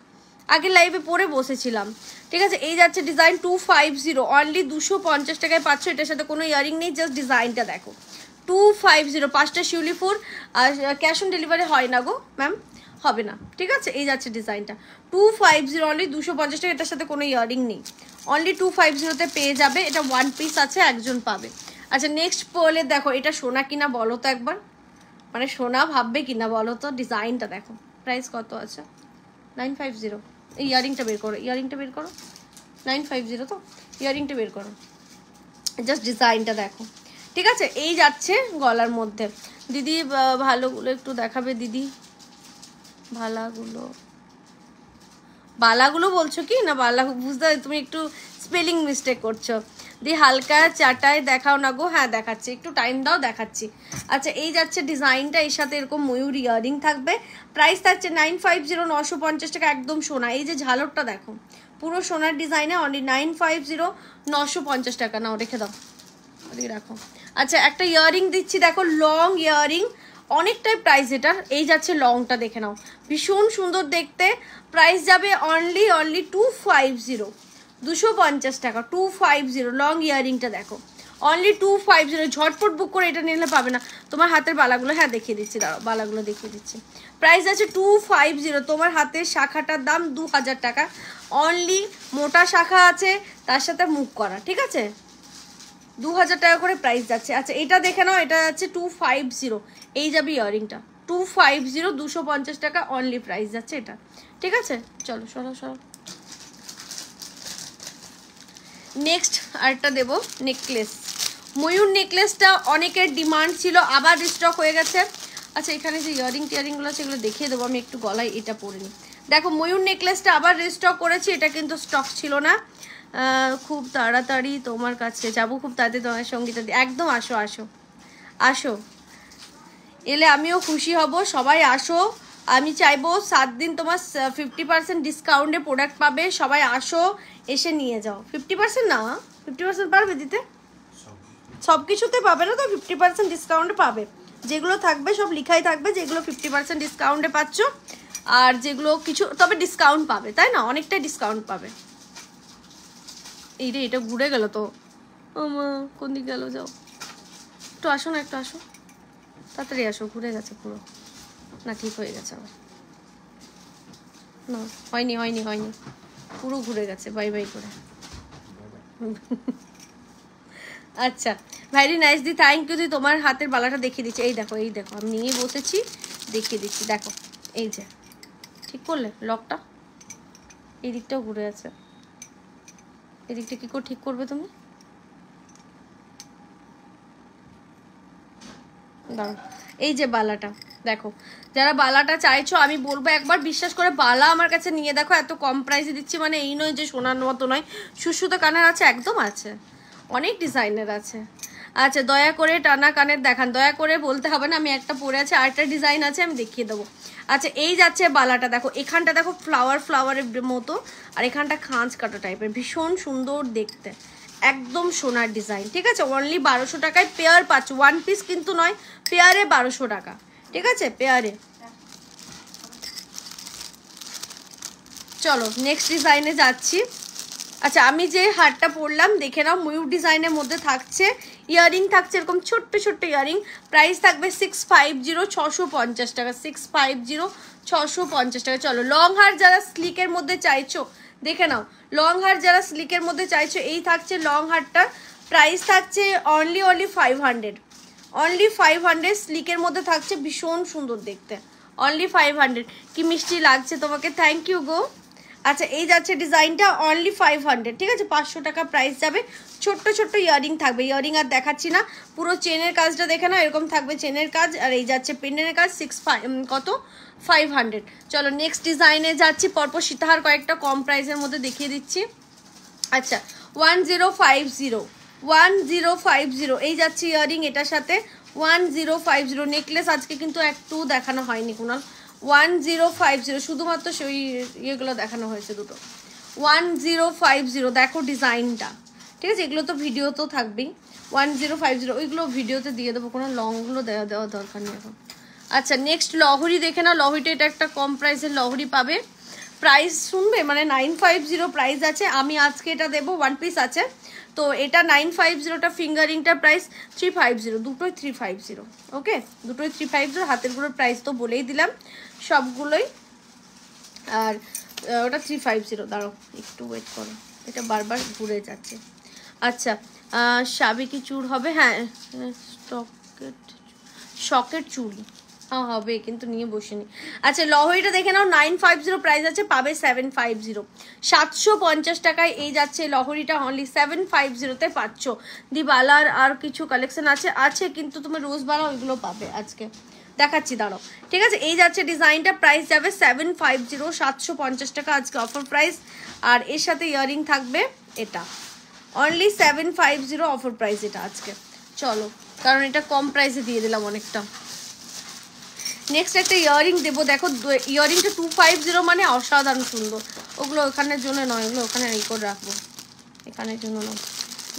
A: আগে লাইভে পরে বসেছিলাম, ঠিক আছে? এই যাচ্ছে ডিজাইন 250, অনলি 250 টাকায় পাচ্ছ। এটার সাথে কোনো ইয়ারিং নেই, জাস্ট ডিজাইনটা দেখো। 250, 5টা শিউলি ফুল। আর ক্যাশ অন ডেলিভারি হয় না গো ম্যাম, হবে না, ঠিক আছে? এই যাচ্ছে ডিজাইনটা 250, অনলি 250 টাকা। এটার সাথে কোনো ইয়ারিং নেই, অনলি 250-তে পেয়ে যাবে। এটা 1 পিস আছে, একজন পাবে। আচ্ছা নেক্সট পার্লে দেখো, এটা সোনা কিনা বলো তো একবার, মানে সোনা ভাববে কিনা বলো তো? ডিজাইনটা দেখো, প্রাইস কত আছে? 950। এই ইয়ারিংটা বের করো, ইয়ারিংটা বের করো। 950 তো, ইয়ারিংটা বের করো। জাস্ট ডিজাইনটা দেখো, ঠিক আছে? এই যাচ্ছে গলার মধ্যে। দিদি ভালোগুলো একটু দেখাবে দিদি, বালাগুলো বলছো কি না? বালা বুঝতে, তুমি একটু স্পেলিং মিস্টেক করছো। দি হালকা চাটায় দেখাও না গো। হ্যাঁ দেখাচ্ছি, একটু টাইম দাও, দেখাচ্ছি। আচ্ছা এই যাচ্ছে ডিজাইনটা, এর সাথে এরকম ময়ূর ইয়ারিং থাকবে। প্রাইস থাকছে 950, 950 টাকা। একদম সোনা, এই যে ঝালরটা দেখো, পুরো সোনার ডিজাইনে অনলি 950, 950 টাকা। নাও রেখে দাও, ওদিকে রাখো। আচ্ছা একটা ইয়ারিং দিচ্ছি, দেখো লং ইয়ারিং, অনেকটাই প্রাইস এটার। এই যাচ্ছে লংটা, দেখে নাও, ভীষণ সুন্দর দেখতে। প্রাইস যাবে অনলি 250, 250 টাকা। 250 লং ইয়ারিংটা দেখো, অনলি 250। ঝটপট বুক করে এটা নিলে পাবে না। তোমার হাতের বালাগুলো, হ্যাঁ দেখিয়ে দিচ্ছি, দাঁড়াও বালাগুলো দেখিয়ে দিচ্ছি। প্রাইস আছে 250। তোমার হাতের শাখাটার দাম 2000 টাকা। অনলি মোটা শাখা আছে, তার সাথে মুখ করা, ঠিক আছে? 2000 টাকা করে প্রাইস যাচ্ছে। আচ্ছা এটা দেখে নাও, এটা যাচ্ছে 250। এই যাবে ইয়ারিংটা 250, 250 টাকা অনলি প্রাইস যাচ্ছে এটা, ঠিক আছে? চলো সরো। নেক্সট আরেকটা দেবো নেকলেস, ময়ূর নেকলেসটা অনেকের ডিমান্ড ছিল, আবার রিস্টক হয়ে গেছে। আচ্ছা এখানে যে ইয়ারিংগুলো আছে এগুলো দেখিয়ে দেবো আমি, একটু গলায় এটা পরে নিই। দেখো ময়ূর নেকলেসটা আবার রিস্টক করেছি, এটা কিন্তু স্টক ছিল না। খুব তাড়াতাড়ি তোমার কাছে যাবো, খুব তাড়াতাড়ি তোমার সঙ্গীতা দি। একদম আসো এলে আমিও খুশি হব। সবাই আসো, আমি চাইবো 7 দিন তোমার 50% ডিসকাউন্টে প্রোডাক্ট পাবে। সবাই আসো, এসে নিয়ে যাও। 50% না, 50% পারবে দিতে? সব কিছুতে পাবে না তো, 50% ডিসকাউন্টে পাবে। যেগুলো থাকবে সব লিখাই থাকবে যেগুলো 50% ডিসকাউন্টে পাচ্ছ, আর যেগুলো কিছু তবে ডিসকাউন্ট পাবে, তাই না? অনেকটাই ডিসকাউন্ট পাবে। এই রে, এটা ঘুরে গেল তো। ও মা, কোন দিকে গেল? যাও একটু আসো না, একটু আসো, তাড়াতাড়ি আসো। ঘুরে গেছে পুরো। না, ঠিক হয়ে গেছে আবার। না, হয়নি হয়নি হয়নি, পুরো ঘুরে গেছে বাই বাই করে। আচ্ছা, ভেরি নাইস দি, থ্যাংক ইউ দি। তোমার হাতের বালাটা দেখিয়ে দিচ্ছি। এই দেখো, এই দেখো, আমি নিয়ে বসেছি, দেখিয়ে দিচ্ছি। দেখো, এই যে ঠিক করলে লকটা, এই দিকটাও ঘুরে আছে। এই দিকটা কী করে ঠিক করবে তুমি? দাঁড়াও, এই যে বালাটা দেখো, যারা বালাটা চাইছো আমি বলবো একবার বিশ্বাস করে বালা আমার কাছে নিয়ে দেখো। এত কম প্রাইসে দিচ্ছি, মানে এই নয় যে সোনার মতো নয়, সুসুতো কানের আছে, একদম আছে, অনেক ডিজাইনের আছে। আচ্ছা, দয়া করে টানা কানের দেখান। দয়া করে বলতে হবে না, আমি একটা পরে আছে, আরেকটা ডিজাইন আছে, আমি দেখিয়ে দেবো। আচ্ছা, এই যাচ্ছে বালাটা, দেখো এখানটা দেখো ফ্লাওয়ারের মতো, আর এখানটা খাঁজ কাটা টাইপের, ভীষণ সুন্দর দেখতে, একদম সোনার ডিজাইন। ঠিক আছে, অনলি 1200 টাকায় পেয়ার পাচ্ছ, ওয়ান পিস কিন্তু নয়, পেয়ারে 1200 টাকা। ঠিক আছে, পেয়ারে। চলো নেক্সট ডিজাইনে যাচ্ছি। আচ্ছা, আমি যে হারটা পরলাম দেখে নাও, ময়ূর ডিজাইনের মধ্যে থাকছে, ইয়ারিং থাকছে এরকম ছোট্ট ছোট্ট ইয়ারিং। প্রাইস থাকবে 650, 650 টাকা, 650, 650 টাকা। চলো, লং হার যারা স্লিকের মধ্যে চাইছো দেখে নাও, লং হার যারা স্লিকের মধ্যে চাইছো, এই থাকছে লং হারটার প্রাইস থাকছে অনলি 500, অনলি 500। স্লিকের মধ্যে থাকছে, ভীষণ সুন্দর দেখতে, অনলি 500। কি মিষ্টি লাগছে তোমাকে, থ্যাংক ইউ গো। আচ্ছা, এই যাচ্ছে ডিজাইনটা অনলি 500। ঠিক আছে, 500 টাকা প্রাইস যাবে। ছোট্ট ছোট্ট ইয়ারিং থাকবে, ইয়ারিং আর দেখাচ্ছি না, পুরো চেনের কাজটা দেখে না, এরকম থাকবে চেনের কাজ, আর এই যাচ্ছে পেন্ডেন্টের কাজ। 500। চলো নেক্সট ডিজাইনে যাচ্ছি, পরপর সীতাহার কয়েকটা কম প্রাইসের মধ্যে দেখিয়ে দিচ্ছি। আচ্ছা, 1050, এই যাচ্ছে ইয়ারিং, এটার সাথে 1050 নেকলেস। আজকে কিন্তু একটু দেখানো হয়নি কুনাল, 1050 শুধুমাত্র সেই ইয়েগুলো দেখানো হয়েছে দুটো। 1050 দেখো ডিজাইনটা। ঠিক আছে, এগুলো তো ভিডিও তো থাকবেই। 1050 ওইগুলো ভিডিওতে দিয়ে দেবো, কোনো লংগুলো দেওয়া দরকার নেই এখন। আচ্ছা, নেক্সট লহরি দেখে নাও। লহরিটা এটা একটা কম প্রাইসের লহরি পাবে। প্রাইস শুনবে, মানে 950 প্রাইস আছে। আমি আজকে এটা দেবো, ওয়ান পিস আছে তো এটা 950টা, ফিঙ্গারিংটা প্রাইস 350, দুটোই 350। ওকে, দুটোই 350। হাতের গুলোর প্রাইস তো বলেই দিলাম সবগুলোই, আর ওটা 350। দাঁড়াও একটু ওয়েট করো, এটা বারবার ঘুরে যাচ্ছে। আচ্ছা, সাবেকি চুড় হবে, হ্যাঁ শকেট চুড়ি হবে, কিন্তু নিয়ে বসিনি। আচ্ছা, লহরিটা দেখে নাও, 950 প্রাইস আছে, পাবে 750, 750 টাকায় এই যাচ্ছে লহরিটা, অনলি 750-তে পাচ্ছ। দিবালার আর কিছু কালেকশন আছে কিন্তু তুমি রোজবালা ওইগুলো পাবে আজকে দেখাচ্ছি, দাঁড়াও। ঠিক আছে, এই যাচ্ছে ডিজাইনটা, প্রাইস যাবে 750, 750 টাকা আজকে অফার প্রাইস। আর এর সাথে ইয়ারিং থাকবে, এটা অনলি 750 অফার প্রাইস এটা আজকে। চলো, কারণ এটা কম প্রাইসে দিয়ে দিলাম অনেকটা। নেক্সট একটা ইয়ারিং দেবো, দেখো ইয়ারিংটা 250, মানে অসাধারণ সুন্দর। ওগুলো ওখানের জন্য নয়, ওগুলো ওখানে এই করে রাখবো, এখানের জন্য নয়।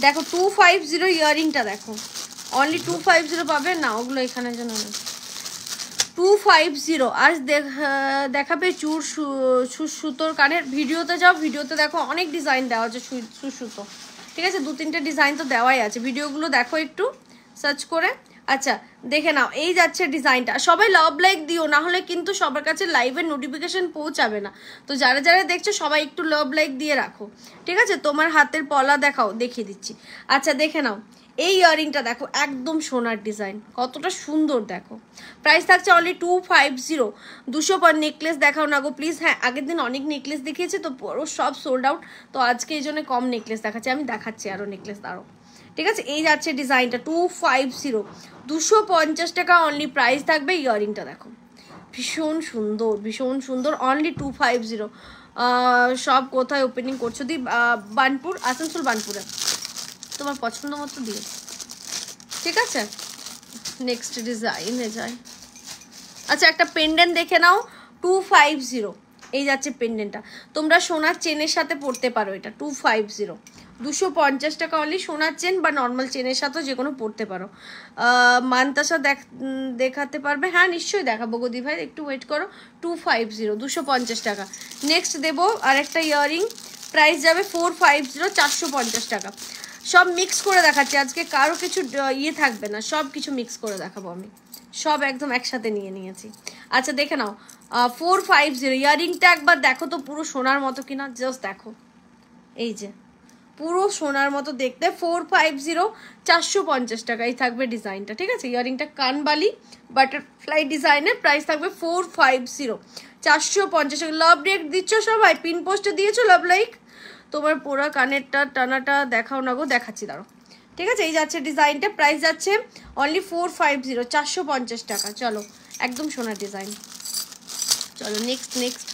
A: দেখো 250 ইয়ারিংটা দেখো, অনলি 250 পাবে না, ওগুলো এখানের জন্য নয়, 250। আর দেখাবে চুর সুতোর কানের। ভিডিওতে যাও, ভিডিওতে দেখো অনেক ডিজাইন দেওয়া আছে সুতো। ঠিক আছে, 2-3টে ডিজাইন তো দেওয়াই আছে, ভিডিওগুলো দেখো একটু সার্চ করে। আচ্ছা, দেখে নাও, এই যাচ্ছে ডিজাইনটা। সবাই লাভ লাইক দিও, না হলে কিন্তু সবার কাছে লাইভের নোটিফিকেশন পৌঁছাবে না। তো যারা যারা দেখছো সবাই একটু লাভ লাইক দিয়ে রাখো। ঠিক আছে, তোমার হাতের পলা দেখাও, দেখিয়ে দিচ্ছি। আচ্ছা, দেখে নাও, এই ইয়ারিংটা দেখো, একদম সোনার ডিজাইন, কতটা সুন্দর দেখো। প্রাইস থাকছে অনলি 250। 200 পর নেকলেস দেখাও না গো প্লিজ। হ্যাঁ, আগের দিন অনেক নেকলেস দেখিয়েছে তো পুরো সব সোল্ড আউট, তো আজকে এই জন্য কম নেকলেস দেখাচ্ছি। আমি দেখাচ্ছি আরও নেকলেস, দাঁড়ো। ঠিক আছে, এই যাচ্ছে ডিজাইনটা 250, 250 টাকা অনলি প্রাইস থাকবে। ইয়ারিংটা দেখো, ভীষণ সুন্দর, ভীষণ সুন্দর, অনলি 250। সব কোথায় ওপেনিং করছো দি? বানপুর, আসানসোল বানপুরে, তোমার পছন্দ মতো দিয়ে। ঠিক আছে, নেক্সট ডিজাইনে যাই। আচ্ছা, একটা পেন্ডেন্ট দেখে নাও, 250। এই যাচ্ছে পেন্ডেন্টটা, তোমরা সোনার চেনের সাথে পরতে পারো এটা 250, 250 টাকা অনলি। সোনার চেন বা নর্মাল চেনের সাথেও যে কোনো পরতে পারো। মান্তাসা দেখাতে পারবে? হ্যাঁ নিশ্চয়ই দেখাবো গদি ভাই, একটু ওয়েট করো। 250, 250 টাকা। নেক্সট দেবো আরেকটা ইয়াররিং, প্রাইস যাবে 450, 450 টাকা। সব মিক্স করে দেখাচ্ছি আজকে, কারো কিছু ইয়ে থাকবে না, সব কিছু মিক্স করে দেখাবো আমি, সব একদম একসাথে নিয়ে নিয়েছি। আচ্ছা দেখে নাও 450। ইয়াররিংটা একবার দেখো তো পুরো সোনার মতো কিনা, জাস্ট দেখো, এই যে পুরো সোনার মতো দেখতে। 450, 450 টাকাই থাকবে ডিজাইনটা, ঠিক আছে। ইয়াররিংটা কানবালি বাটারফ্লাই ডিজাইনের, প্রাইস থাকবে 450, 450 টাকা। লাভ রেক দিচ্ছ সবাই, পিন পোস্টে দিয়েছো লাভ লাইক। তোমার পুরো কানেরটা টানাটা দেখাও না গো, দেখাচ্ছি দাঁড়ো, ঠিক আছে। এই যাচ্ছে ডিজাইনটা, প্রাইস যাচ্ছে অনলি 450, 450 টাকা। চলো একদম সোনার ডিজাইন। চলো নেক্সট নেক্সট।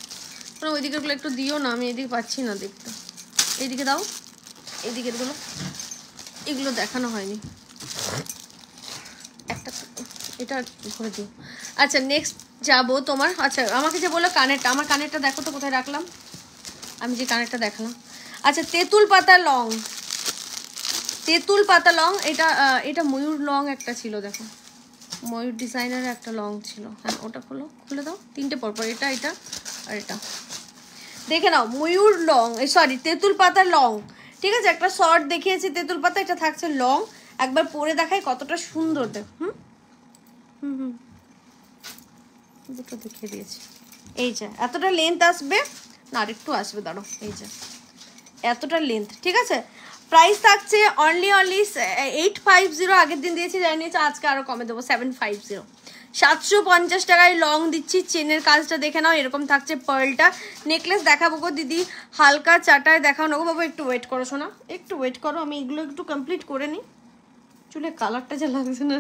A: ওইদিকেরগুলো একটু দিও না, আমি এদিকে পাচ্ছি না দেখতে। এইদিকে দাও, এইদিকেরগুলো, এগুলো দেখানো হয়নি, একটা এটা করে দিও। আচ্ছা নেক্সট যাবো তোমার, আচ্ছা আমাকে যে বললো কানেরটা, আমার কানেরটা দেখো তো কোথায় রাখলাম, আমি যে কানেরটা দেখালাম। আচ্ছা তেঁতুল পাতা লং, তেঁতুল পাতা লং, এটা এটা ময়ূর লং একটা ছিল, দেখো ময়ূর ডিজাইনের একটা লং ছিল। হ্যাঁ ওটা খোলো, খুলে দাও, তিনটে পরপর, এটা এটা আর এটা দেখে নাও। ময়ূর লং, সরি তেঁতুল পাতা লং, ঠিক আছে। একটা শর্ট দেখিয়েছি তেঁতুল পাতা, এটা থাকছে লং। একবার পরে দেখাই কতটা সুন্দর, দেখ। হুম হুম হুম দুটো দেখিয়ে দিয়েছি। এই যে এতটা লেন্থ আসবে না, আরেকটু আসবে, দাঁড়ো, এই যে এতটা লেন্থ, ঠিক আছে। প্রাইস থাকছে অনলি 850, আগের দিন দিয়েছি জানি নিয়েছি, আজকে আরো কমে দেবো 750, 750 টাকায় লং দিচ্ছি। চেনের কাজটা দেখে নাও, এরকম থাকছে পার্লটা। নেকলেস দেখাবো গো দিদি, হালকা চাটায় দেখাও না গো বাবা, একটু ওয়েট করো শোনা, একটু ওয়েট করো, আমি এগুলো একটু কমপ্লিট করে নিই। চুলে কালারটা যা লাগছে না,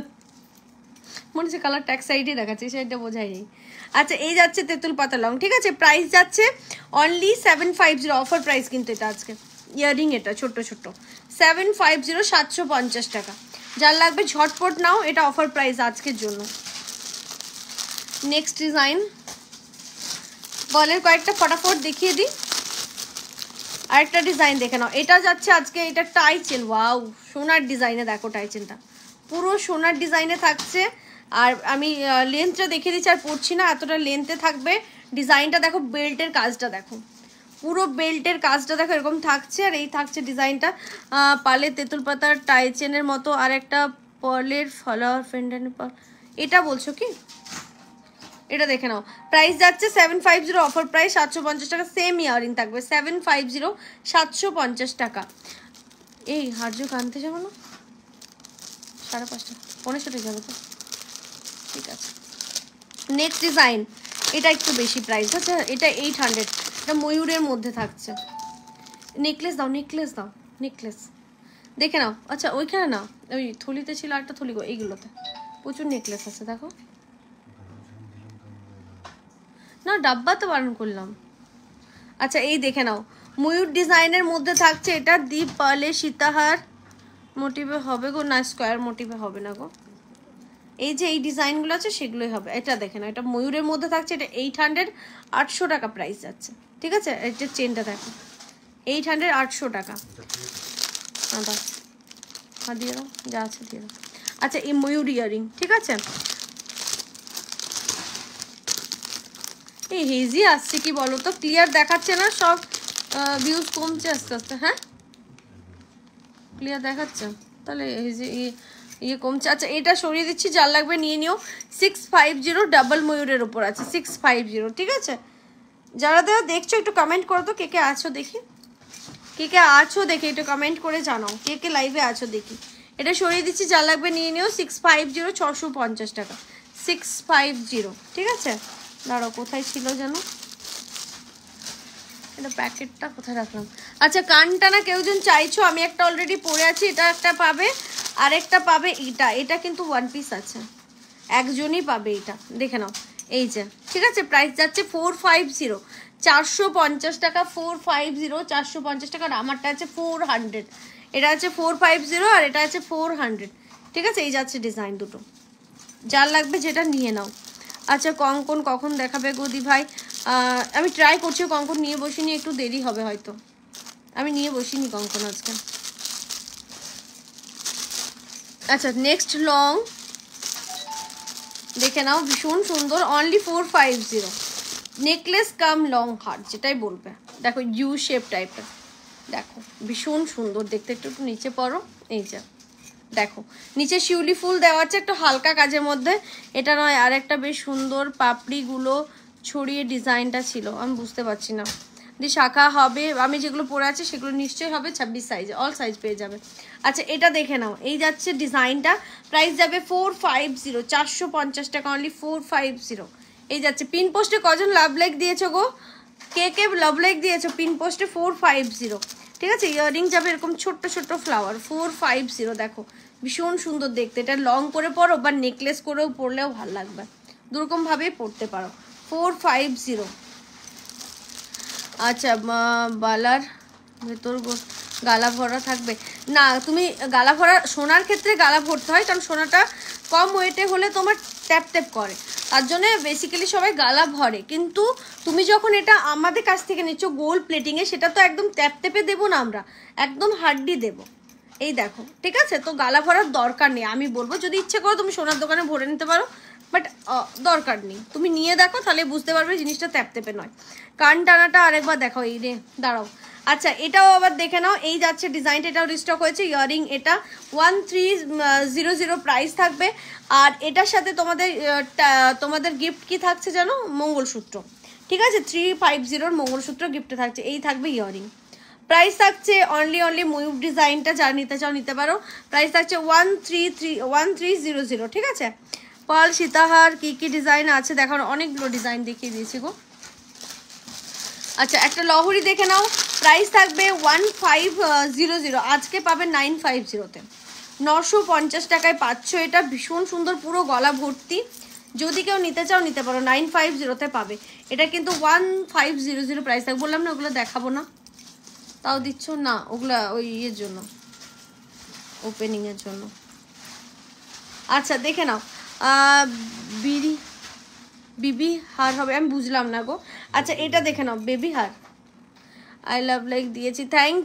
A: মনে হচ্ছে কালারটা এক সাইডে দেখাচ্ছে, সেটা বোঝাই নেই। আচ্ছা এই যাচ্ছে তেঁতুল পাতা লং, ঠিক আছে। প্রাইস যাচ্ছে অনলি 750, অফার প্রাইস কিন্তু এটা আজকে। ইয়াররিং এটা ছোট্ট ছোট্ট, 750, 750 টাকা। যার লাগবে ঝটপট নাও, এটা অফার প্রাইস আজকের জন্য। নেক্সট ডিজাইন, বলের কয়েকটা ফটাফট দেখিয়ে দিই। আরেকটা ডিজাইন দেখে নাও, এটা যাচ্ছে আজকে, এটা টাই চেন, ওয়াও সোনার ডিজাইনে, দেখো টাই চেনটা পুরো সোনার ডিজাইনে থাকছে। আর আমি লেন্থটা দেখিয়ে দিচ্ছি, আর পড়ছি না, এতটা লেন্থে থাকবে। ডিজাইনটা দেখো, বেল্টের কাজটা দেখো, পুরো বেল্টের কাজটা দেখো এরকম থাকছে। আর এই থাকছে ডিজাইনটা পালে তেঁতুল পাতার টাই চেনের মতো, আর একটা পার্লের ফলোয়ার ফেন্ডেন্ট, এটা বলছো কি? এটা দেখে নাও, প্রাইস যাচ্ছে 750, অফার প্রাইস 750 টাকা। সেম ইয়াররিং থাকবে 750, 750 টাকা। এই হারজুক আনতে যাবো না, 5:30, 5:45 যাবে তো, ঠিক আছে। নেক্সট ডিজাইন, এটা একটু বেশি প্রাইস, আচ্ছা এটা 800, এটা ময়ূরের মধ্যে থাকছে। নেকলেস দাও, নেকলেস দাও, নেকলেস দেখে নাও। আচ্ছা ওইখানে না, ওই থলিতে ছিল একটা থলি গো, এইগুলোতে প্রচুর নেকলেস আছে দেখো না, ডাব্বা তো বারণ করলাম। আচ্ছা এই দেখে নাও, ময়ূর ডিজাইনের মধ্যে থাকছে, এটা ডিপ পার্লে সীতাহার মোটিভে হবে গো, না স্কোয়ার মোটিভে হবে না গো। এই যে এই ডিজাইনগুলো আছে সেগুলোই হবে। এটা দেখে নাও, এটা ময়ূরের মধ্যে থাকছে, এটা 800, 800 টাকা প্রাইস যাচ্ছে, ঠিক আছে। এটা চেনটা দেখো 800, 800 টাকা। হ্যাঁ দাও, হ্যাঁ দিয়ে দাও, যা আছে দিয়ে দাও। আচ্ছা এই ময়ূর ইয়ারিং, ঠিক আছে। এই হেজি আসছে কি বলো তো, ক্লিয়ার দেখাচ্ছে না, সব ভিউজ কমছে আস্তে আস্তে। হ্যাঁ ক্লিয়ার দেখাচ্ছে, তাহলে হেজি ইয়ে কমছে। আচ্ছা এটা সরিয়ে দিচ্ছি, যার লাগবে নিয়ে নিও। 650 ডাবল ময়ূরের উপর আছে, 650, ঠিক আছে। যারা যারা দেখছো একটু কমেন্ট করো তো, কে কে আছো দেখি, কে কে আছো দেখি, একটু কমেন্ট করে জানাও কে কে লাইভে আছো দেখি। এটা সরিয়ে দিচ্ছি, যার লাগবে নিয়ে নিও। 650, 650 টাকা, 650, ঠিক আছে। দাঁড়াও কোথায় ছিল যেন, এটা প্যাকেটটা কোথায় রাখলাম। আচ্ছা কানটা না কেউ জন চাইছো, আমি একটা অলরেডি পরে আছি, এটা একটা পাবে, আরেকটা পাবে এটা। এটা কিন্তু ওয়ান পিস আছে, একজনই পাবে এটা, দেখে নাও। এই যে ঠিক আছে, প্রাইস যাচ্ছে 450, 450 টাকা, 450, 450 টাকা। আর আমারটা আছে 400, এটা আছে 450 আর এটা আছে 400, ঠিক আছে। এই যাচ্ছে ডিজাইন দুটো, যার লাগবে যেটা নিয়ে নাও। আচ্ছা কঙ্কন কখন দেখাবে গদি ভাই? আমি ট্রাই করছি, কঙ্কন নিয়ে বসিনি, একটু দেরি হবে হয়তো, আমি নিয়ে বসিনি কঙ্কন আজকে। আচ্ছা নেক্সট লং দেখে নাও, ভীষণ সুন্দর, অনলি 450, নেকলেস কাম লং হার্ট যেটাই বলবে। দেখো ইউ শেপ টাইপের, দেখো ভীষণ সুন্দর দেখতে। একটু একটু নিচে পড়ো, এই যে দেখো নিচে শিউলি ফুল দেওয়া আছে একটু হালকা কাজের মধ্যে। এটা নয় আর একটা বেশ সুন্দর পাপড়িগুলো ছড়িয়ে ডিজাইনটা ছিল, আমি বুঝতে পারছি না। দিয়ে শাখা হবে, আমি যেগুলো পরে আছে সেগুলো নিশ্চয়ই হবে 26 সাইজে, অল সাইজ পেয়ে যাবে। আচ্ছা এটা দেখে নাও, এই যাচ্ছে ডিজাইনটা, প্রাইস যাবে 450, 450 টাকা অনলি, 450। এই যাচ্ছে পিন পোস্টে কজন লাভ লাইক দিয়েছো গো, কে কে লাভ লাইক দিয়েছো পিন পোস্টে? 450, ঠিক আছে। ইয়াররিং যাবে এরকম ছোট্ট ছোট্ট ফ্লাওয়ার, 450। দেখো ভীষণ সুন্দর দেখতে, এটা লং করে পরো বা নেকলেস করেও পরলেও ভালো লাগবে, দুরকমভাবেই পরতে পারো। 450। আচ্ছা বালার ভেতর গালা ভরা থাকবে না, তুমি গালা ভরা, সোনার ক্ষেত্রে গালা ভরতে হয়, কারণ সোনাটা কম ওয়েটে হলে তোমার ট্যাপ ট্যাপ করে, তার জন্য বেসিক্যালি সবাই গালা ভরে। কিন্তু তুমি যখন এটা আমাদের কাছ থেকে নিচ্ছ গোল্ড প্লেটিংয়ে, সেটা তো একদম ট্যাপ ট্যাপে দেবো না, আমরা একদম হাড্ডি দেবো। এই দেখো ঠিক আছে, তো গালা ভরার দরকার নেই, আমি বলবো যদি ইচ্ছে করো তুমি সোনার দোকানে ভরে নিতে পারো, বাট দরকার নেই, তুমি নিয়ে দেখো তাহলে বুঝতে পারবে জিনিসটা ট্যাপ ট্যাপে নয়। কান টানাটা আরেকবার দেখো, এই রে দাঁড়াও। আচ্ছা এটাও আবার দেখে নাও, এই যাচ্ছে ডিজাইনটা, এটাও রিস্টক হয়েছে ইয়াররিং, এটা 1300 প্রাইস থাকবে। আর এটার সাথে তোমাদের গিফট কি থাকছে জানো? মঙ্গলসূত্র, ঠিক আছে, 350 মঙ্গলসূত্র গিফটে থাকছে, এই থাকবে ইয়াররিং। প্রাইস থাকছে অনলি ময়ূর ডিজাইনটা, যারা নিতে চাও নিতে পারো, প্রাইস থাকছে 1300, ঠিক আছে। পাল সীতাহার কি কি ডিজাইন আছে দেখো, অনেকগুলো ডিজাইন দেখিয়ে দিয়েছি গো। আচ্ছা একটা লহরি দেখে নাও, প্রাইস থাকবে 1500, আজকে পাবে 950-তে, 950 টাকায় পাচ্ছ এটা, ভীষণ সুন্দর পুরো গলা ভর্তি। যদি কেউ নিতে চাও নিতে পারো, 950-তে পাবে এটা, কিন্তু 1500 প্রাইস থাকবে। বললাম না ওগুলো দেখাবো না, তাও দিচ্ছ না, ওগুলা ওই ইয়ের জন্য, ওপেনিংয়ের জন্য। আচ্ছা দেখে নাও, বিবি হার হবে, আমি বুঝলাম না গো। আচ্ছা এটা দেখে নাও, বেবি হার, আই লাভ লাইক দিয়েছি, থ্যাংক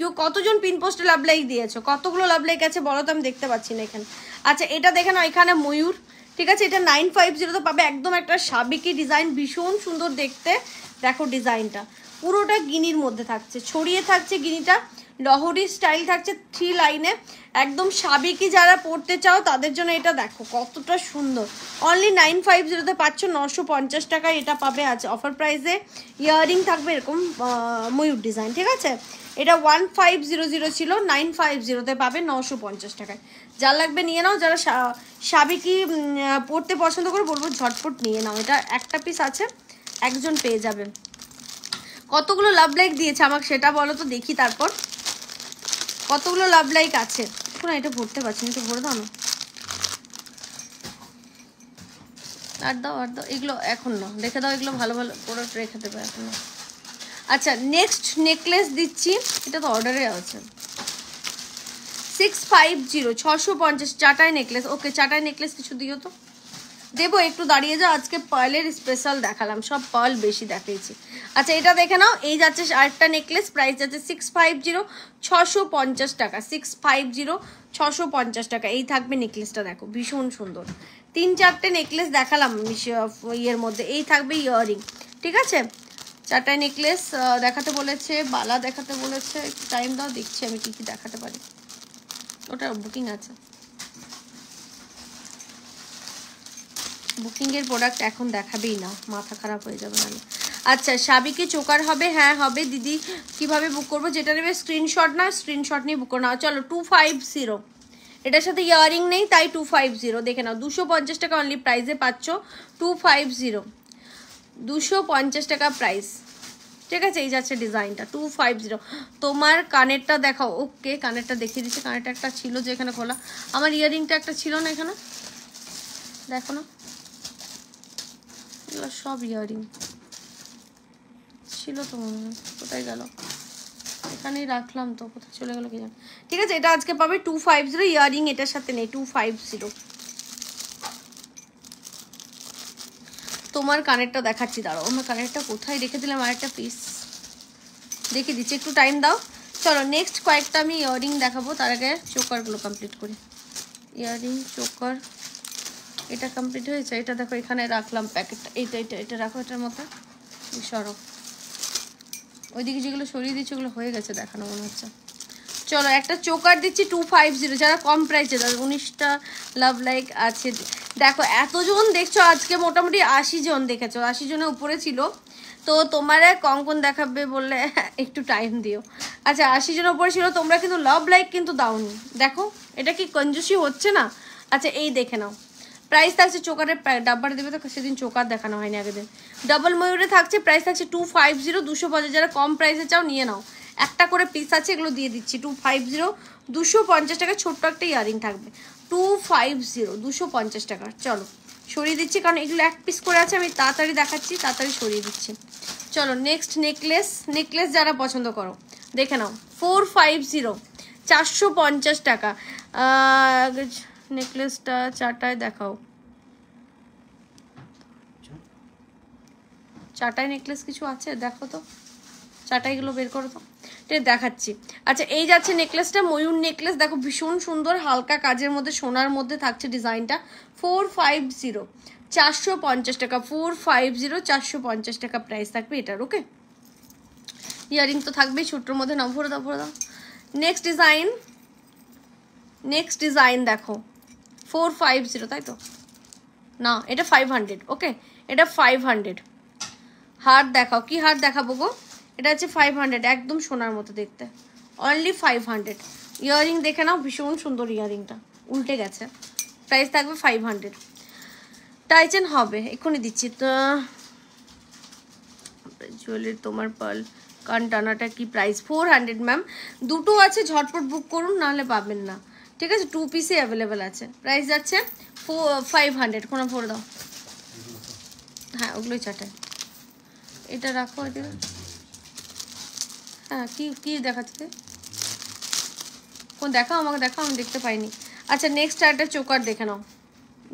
A: ইউ। কতজন পিন পোস্টে লাভ লাইক দিয়েছো, কতগুলো লাভ লাইক আছে বলো তো, আমি দেখতে পাচ্ছি না এখানে। আচ্ছা এটা দেখে নাও, এখানে ময়ূর, ঠিক আছে, এটা 950-তে পাবে, একদম একটা সাবেকি ডিজাইন, ভীষণ সুন্দর দেখতে। দেখো ডিজাইনটা পুরোটা গিনির মধ্যে থাকছে, ছড়িয়ে থাকছে গিনিটা, লহরি স্টাইল থাকছে 3 লাইনে, একদম সাবেকি যারা পড়তে চাও তাদের জন্য এটা দেখো কতটা সুন্দর। অনলি 950-তে পাচ্ছ, 950 টাকায় এটা পাবে। আছে অফার প্রাইসে, ইয়াররিং থাকবে এরকম ময়ূর ডিজাইন, ঠিক আছে। এটা 1500 ছিল, 950-তে পাবে 950 টাকায়। যার লাগবে নিয়ে নাও, যারা সাবেকি পড়তে পছন্দ করে বলবো ঝটপট নিয়ে নাও, এটা একটা পিস আছে, একজন পেয়ে যাবে। কতগুলো লাভ লাইক দিয়েছে আমাকে সেটা বলো তো দেখি, তারপর কতগুলো লাভ লাইক আছে। না এটা ভরতে পারছি না, একটু ভরে দাও না, আর দাও, এগুলো এখন না, রেখে দাও, এগুলো ভালো করে রেখে দেবে এখন। আচ্ছা নেক্সট নেকলেস দিচ্ছি, এটা তো অর্ডারে আছে, 650, 650 চাটাই নেকলেস। ওকে চাটাই নেকলেস কিছু দিও তো, দেবো, একটু দাঁড়িয়ে যাও, আজকে পার্লের স্পেশাল দেখালাম, সব পার্ল বেশি দেখিয়েছি। আচ্ছা এটা দেখে নাও, এই যাচ্ছে আরেকটা নেকলেস, প্রাইস যাচ্ছে 650, 650 টাকা, 650, 650 টাকা, এই থাকবে নেকলেসটা। দেখো ভীষণ সুন্দর, 3-4টে নেকলেস দেখালাম ইয়ের মধ্যে, এই থাকবে ইয়াররিং, ঠিক আছে। চারটায় নেকলেস দেখাতে বলেছে, বালা দেখাতে বলেছে, একটু টাইম দাও, দেখছি আমি কি কি দেখাতে পারি। ওটা বুকিং আছে, বুকিংয়ের প্রোডাক্ট এখন দেখাবেই না, মাথা খারাপ হয়ে যাবে না। আচ্ছা সাবিকি চোকার হবে, হ্যাঁ হবে দিদি, কিভাবে বুক করবো? যেটা নেবে স্ক্রিনশট নিয়ে বুক করে নাও। চলো 250, এটার সাথে ইয়াররিং নেই তাই 250, দেখে নাও 250 টাকা অনলি প্রাইসে পাচ্ছ, 250, 250 টাকা প্রাইস, ঠিক আছে। এই যাচ্ছে ডিজাইনটা 250। তোমার কানেরটা দেখাও, ওকে কানেরটা দেখিয়ে দিচ্ছি, কানেরটা একটা ছিল যে এখানে খোলা, আমার ইয়াররিংটা একটা ছিল না এখানে, দেখো না, এগুলো সব ইয়াররিং ছিল তো মনে হয়, কোথায় গেল, এখানেই রাখলাম তো, কোথায় চলে গেল কি জানি। ঠিক আছে এটা আজকে পাবে 250, ইয়াররিং এটার সাথে নেই, 250। তোমার কানেরটা দেখাচ্ছি, দাঁড়াও আমার কানেরটা কোথায় রেখে দিলাম, আরেকটা পিস দেখিয়ে দিচ্ছি, একটু টাইম দাও। চলো নেক্সট কয়েকটা আমি ইয়াররিং দেখাবো, তার আগে চোকারগুলো কমপ্লিট করি। ইয়াররিং চোকার এটা কমপ্লিট হয়েছে, এটা দেখো এখানে রাখলাম প্যাকেটটা, এটা রাখো এটার মধ্যে, সরো ওইদিকে যেগুলো সরিয়ে দিচ্ছি ওগুলো হয়ে গেছে দেখানো মনে হচ্ছে। চলো একটা চোকার দিচ্ছি 250, যারা কম প্রাইসে, 19টা লাভ লাইক আছে। দেখো এতজন দেখছো আজকে, মোটামুটি 80 জন দেখেছো, 80 জনের উপরে ছিল। তো তোমার কঙ্কন দেখাবে বললে একটু টাইম দিও। আচ্ছা 80 জনের উপরে ছিল, তোমরা কিন্তু লাভ লাইক কিন্তু দাওনি। দেখো এটা কি কঞ্জুসি হচ্ছে না? আচ্ছা এই দেখে নাও, প্রাইস থাকছে চোকারের ডাব্বাটা দেবে তো, সেদিন চোকার দেখানো হয়নি আগের দিন। ডাবল ময়ূরে থাকছে, প্রাইস থাকছে 250, 250। যারা কম প্রাইসে চাও নিয়ে নাও, একটা করে পিস আছে, এগুলো দিয়ে দিচ্ছি 250, 250 টাকা। ছোট্ট একটা ইয়ারিং থাকবে 250, 250 টাকা। চলো সরিয়ে দিচ্ছি, কারণ এগুলো এক পিস করে আছে, আমি তাড়াতাড়ি দেখাচ্ছি, তাড়াতাড়ি সরিয়ে দিচ্ছি। চলো নেক্সট নেকলেস যারা পছন্দ করো দেখে নাও, 450, 450 টাকা। নেকলেসটা চারটায় দেখাও, চারটায় নেকলেস কিছু আছে দেখো তো, চারটাইগুলো বের করো তো, এটা দেখাচ্ছি। আচ্ছা এই যাচ্ছে নেকলেসটা, ময়ূর নেকলেস, দেখো ভীষণ সুন্দর, হালকা কাজের মধ্যে সোনার মধ্যে থাকছে ডিজাইনটা। 450, 450 টাকা, 450, 450 টাকা প্রাইস থাকবে এটার। ওকে ইয়ারিং তো থাকবেই, ছোট্টোর মধ্যে নাও, ভরে দাও। নেক্সট ডিজাইন দেখো 450, তাই তো না, এটা 500। ওকে এটা 500। হার দেখাও, কি হার দেখাবো গো? এটা হচ্ছে 500, একদম সোনার মতো দেখতে, অনলি 500। ইয়ারিং দেখে নাও, ভীষণ সুন্দর ইয়ারিংটা, উল্টে গেছে, প্রাইস থাকবে 500। টাইচেন হবে, এক্ষুনি দিচ্ছি তো। জুয়েলারি তোমার পার্ল কান টানাটা কি প্রাইস? 400 ম্যাম, দুটো আছে, ঝটপট বুক করুন নাহলে পাবেন না, ঠিক আছে? 2 পিসে অ্যাভেলেবেল আছে, প্রাইস যাচ্ছে 500। কোনো ভরে দাও, হ্যাঁ ওগুলোই চাটায়, এটা রাখো এটা। হ্যাঁ কি দেখাচ্ছে, কোন দেখাও আমাকে, দেখাও, আমি দেখতে পাইনি। আচ্ছা নেক্সট একটা চোকার দেখে নাও,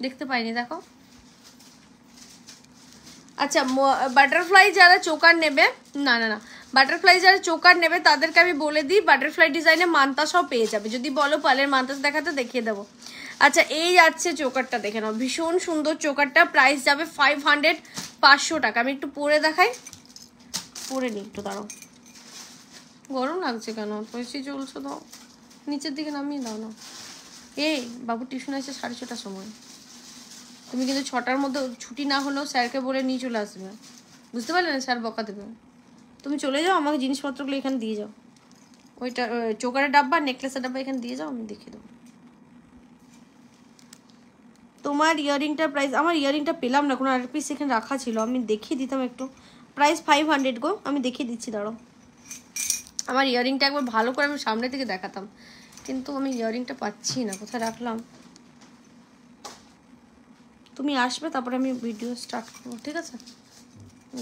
A: দেখতে পাইনি, দেখো। আচ্ছা বাটারফ্লাই যারা চোকার নেবে, না বাটারফ্লাই যারা চোকার নেবে তাদেরকে আমি বলে দিই, বাটারফ্লাই ডিজাইনে মান্তাসাও পেয়ে যাবে, যদি বলো পালের মান্তাস দেখাতে দেখিয়ে দেবো। আচ্ছা এই যাচ্ছে চোকারটা দেখে নাও, ভীষণ সুন্দর চোকারটা, প্রাইস যাবে 500, 500 টাকা। আমি একটু পরে দেখাই, পরে নিই একটু, দাঁড়াও, গরম লাগছে কেন, পয়সা চলছে, দাও নিচের দিকে নামিয়ে দাও না। এই বাবু টিউশন আসছে 6:30টার সময়, তুমি কিন্তু 6টার মধ্যে ছুটি না হলেও স্যারকে বলে নিয়ে চলে আসবে, বুঝতে পারলে না? স্যার বকা দেবে। তুমি চলে যাও, আমাকে জিনিসপত্রগুলো এখানে দিয়ে যাও, ওইটা চোকারের ডাব্বা, নেকলেসের ডাব্বা এখানে দিয়ে যাও, আমি দেখিয়ে দেবো। তোমার ইয়ারিংটার প্রাইস, আমার ইয়ারিংটা পেলাম না, কোনো আরেক পিস এখানে রাখা ছিল, আমি দেখিয়ে দিতাম একটু। প্রাইস 500 গো, আমি দেখিয়ে দিচ্ছি, দাঁড়াও। আমার ইয়ারিংটা একবার ভালো করে আমি সামনে থেকে দেখাতাম, কিন্তু আমি ইয়ারিংটা পাচ্ছি না, কোথায় রাখলাম। তুমি আসবে তারপরে আমি ভিডিও স্টার্ট করবো, ঠিক আছে?